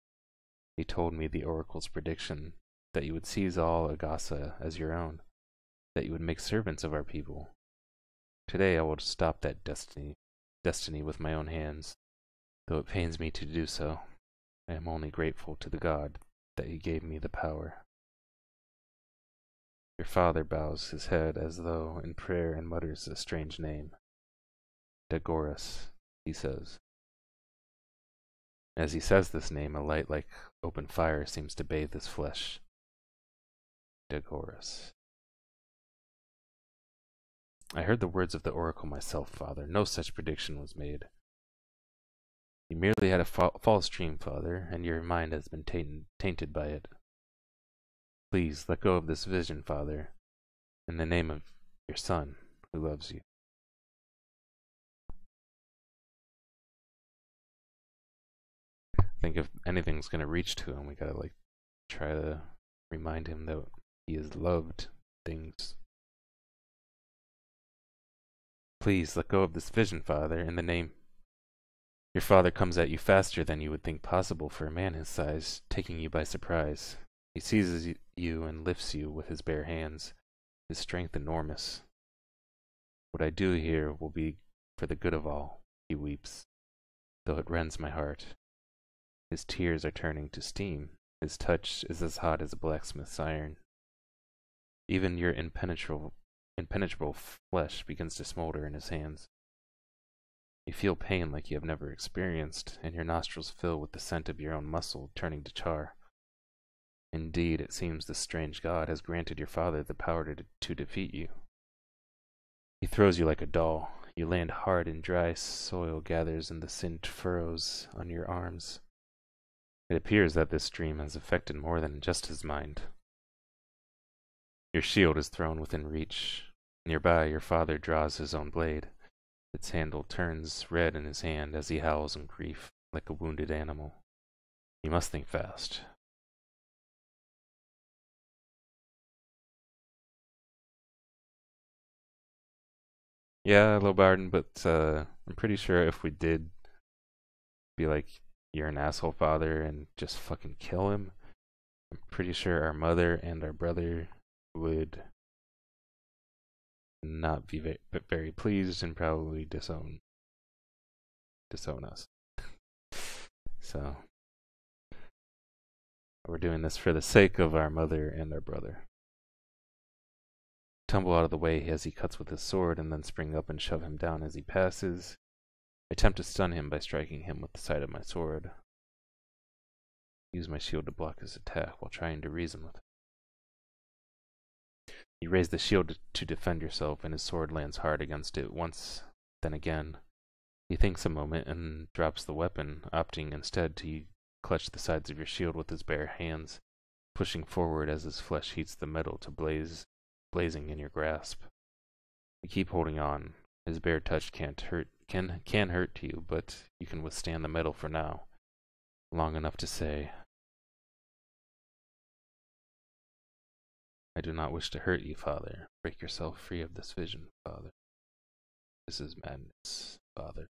He told me the oracle's prediction, that you would seize all Agasa as your own, that you would make servants of our people. Today I will stop that destiny with my own hands, though it pains me to do so. I am only grateful to the god that he gave me the power." Your father bows his head as though in prayer and mutters a strange name. "Dagoras," he says. As he says this name, a light like open fire seems to bathe his flesh. Dagoras. "I heard the words of the oracle myself, father. No such prediction was made. You merely had a false dream, father, and your mind has been tainted by it. Please, let go of this vision, father, in the name of your son, who loves you." think if anything's gonna reach to him, we gotta like try to remind him that he is loved. Things. Please let go of this vision, Father, in the name. Your father comes at you faster than you would think possible for a man his size, taking you by surprise. He seizes you and lifts you with his bare hands, his strength enormous. What I do here will be for the good of all, he weeps, though it rends my heart. His tears are turning to steam. His touch is as hot as a blacksmith's iron. Even your impenetrable flesh begins to smolder in his hands. You feel pain like you have never experienced, and your nostrils fill with the scent of your own muscle turning to char. Indeed, it seems this strange god has granted your father the power to defeat you. He throws you like a doll. You land hard and dry soil gathers in the singed furrows on your arms. It appears that this dream has affected more than just his mind. Your shield is thrown within reach. Nearby, your father draws his own blade. Its handle turns red in his hand as he howls in grief, like a wounded animal. You must think fast. Yeah, Lobarden, but I'm pretty sure if we did be like, you're an asshole father and just fucking kill him, I'm pretty sure our mother and our brother would not be very pleased and probably disown us. So we're doing this for the sake of our mother and our brother. Tumble out of the way as he cuts with his sword, and then spring up and shove him down as he passes. I attempt to stun him by striking him with the side of my sword. Use my shield to block his attack while trying to reason with him. You raise the shield to defend yourself, and his sword lands hard against it once, then again. He thinks a moment and drops the weapon, opting instead to clutch the sides of your shield with his bare hands, pushing forward as his flesh heats the metal to blazing in your grasp. You keep holding on. His bare touch can hurt you, but you can withstand the metal for now, long enough to say, I do not wish to hurt you, Father. Break yourself free of this vision, Father. This is madness, Father.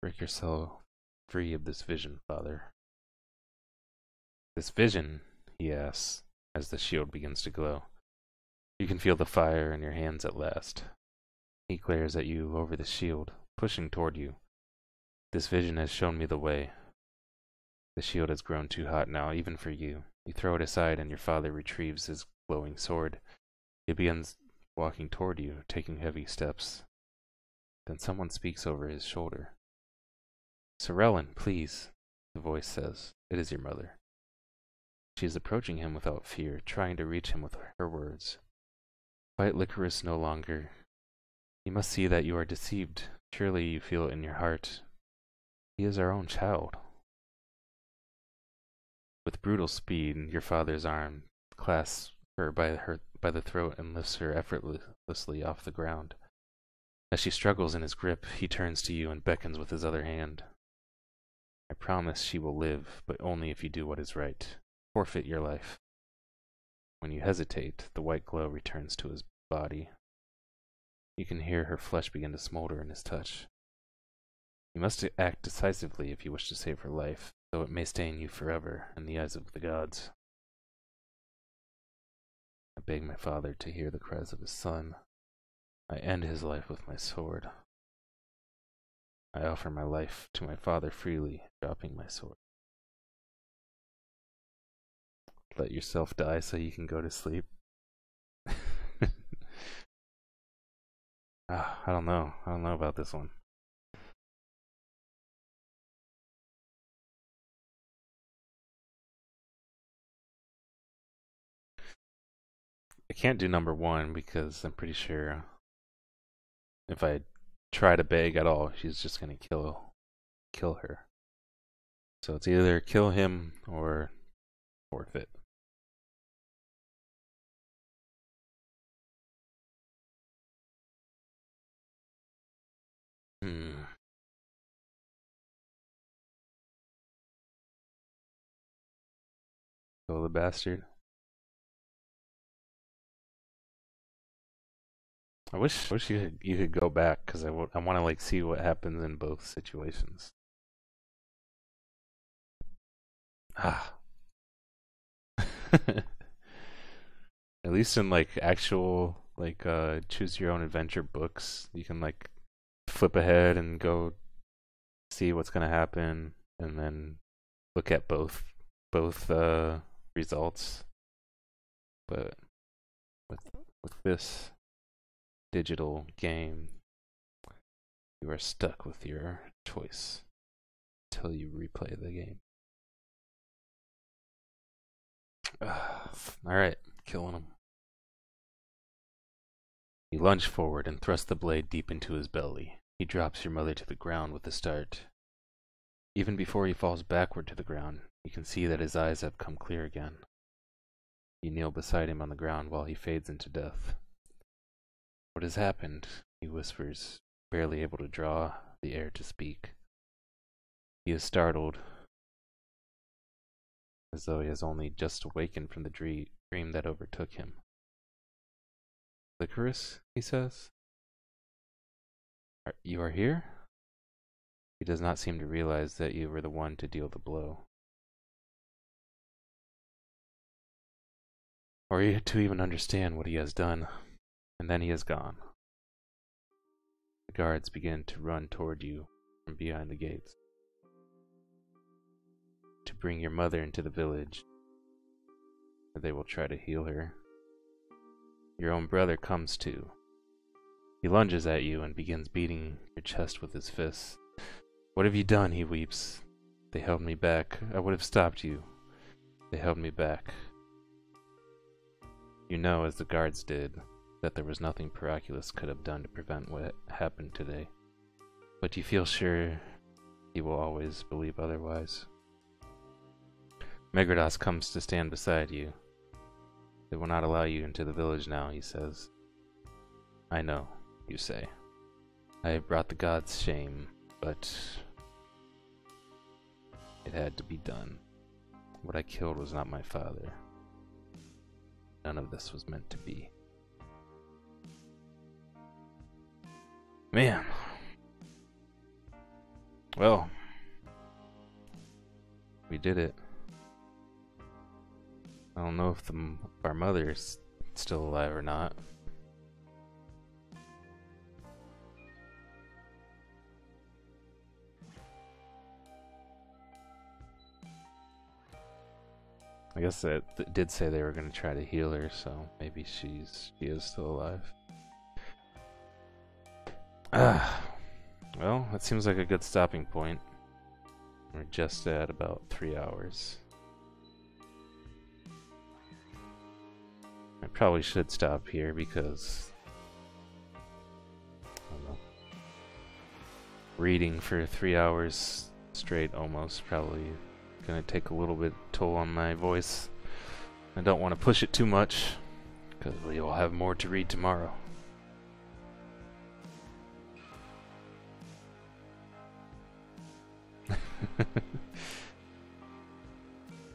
Break yourself free of this vision, Father. This vision, he asks, as the shield begins to glow. You can feel the fire in your hands at last. He glares at you over the shield, pushing toward you. This vision has shown me the way. The shield has grown too hot now, even for you. You throw it aside, and your father retrieves his glowing sword. He begins walking toward you, taking heavy steps. Then someone speaks over his shoulder. Sorellen, please, the voice says. It is your mother. She is approaching him without fear, trying to reach him with her words. Fight Lycoris no longer. You must see that you are deceived. Surely you feel it in your heart. He is our own child. With brutal speed, your father's arm clasps her by the throat and lifts her effortlessly off the ground. As she struggles in his grip, he turns to you and beckons with his other hand. I promise she will live, but only if you do what is right. Forfeit your life. When you hesitate, the white glow returns to his body. You can hear her flesh begin to smolder in his touch. You must act decisively if you wish to save her life, though it may stain you forever in the eyes of the gods. I beg my father to hear the cries of his son. I end his life with my sword. I offer my life to my father freely, dropping my sword. Let yourself die so you can go to sleep. I don't know. I don't know about this one. I can't do number one because I'm pretty sure if I try to beg at all, she's just gonna kill her. So it's either kill him or forfeit. Kill the bastard. I wish you could go back because I want to like see what happens in both situations. Ah. At least in like actual like choose your own adventure books, you can like flip ahead and go see what's gonna happen, and then look at both results. But with this digital game, you are stuck with your choice until you replay the game. Alright, killing him. You lunge forward and thrust the blade deep into his belly. He drops your mother to the ground with a start. Even before he falls backward to the ground, you can see that his eyes have come clear again. You kneel beside him on the ground while he fades into death. What has happened? He whispers, barely able to draw the air to speak. He is startled, as though he has only just awakened from the dream that overtook him. Lycoris, he says. You are here? He does not seem to realize that you were the one to deal the blow. Or to even understand what he has done. And then he is gone. The guards begin to run toward you from behind the gates. To bring your mother into the village, where they will try to heal her. Your own brother comes too. He lunges at you and begins beating your chest with his fists. What have you done? He weeps. They held me back. I would have stopped you. They held me back. You know, as the guards did, that there was nothing Paraculus could have done to prevent what happened today. But you feel sure he will always believe otherwise. Megrados comes to stand beside you. They will not allow you into the village now, he says. I know, you say. I have brought the gods shame, but it had to be done. What I killed was not my father. None of this was meant to be. Man. Well, we did it. I don't know if our mother's still alive or not. I guess it did say they were going to try to heal her, so maybe she is still alive. Well, that seems like a good stopping point. We're just at about 3 hours. I probably should stop here because I don't know. Reading for 3 hours straight almost probably gonna take a little bit toll on my voice. I don't want to push it too much because we will have more to read tomorrow.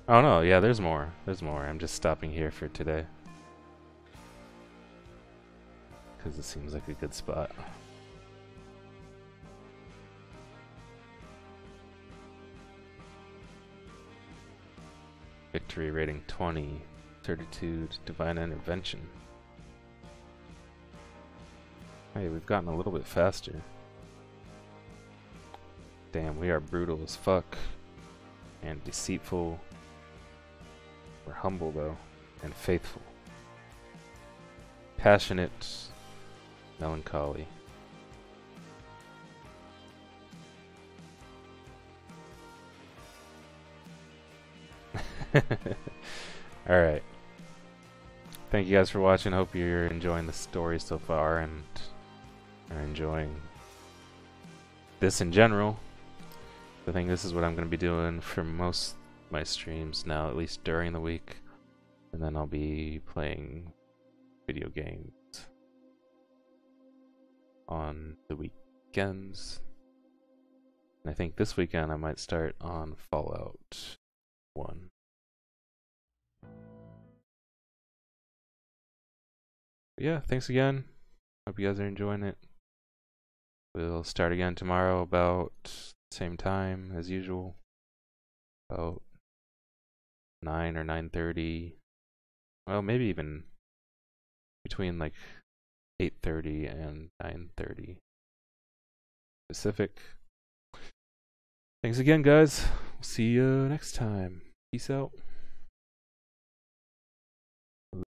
Oh no, yeah, there's more. There's more. I'm just stopping here for today because it seems like a good spot. Victory rating 20, Certitude, Divine Intervention. Hey, we've gotten a little bit faster. Damn, we are brutal as fuck. And deceitful. We're humble though, and faithful. Passionate, melancholy. Alright. Thank you guys for watching. Hope you're enjoying the story so far and are enjoying this in general. I think this is what I'm going to be doing for most of my streams now, at least during the week. And then I'll be playing video games on the weekends. And I think this weekend I might start on Fallout 1. But yeah, thanks again. Hope you guys are enjoying it. We'll start again tomorrow about same time as usual. About 9 or 9:30. Well, maybe even between like 8:30 and 9:30 Pacific. Thanks again, guys. We'll see you next time. Peace out.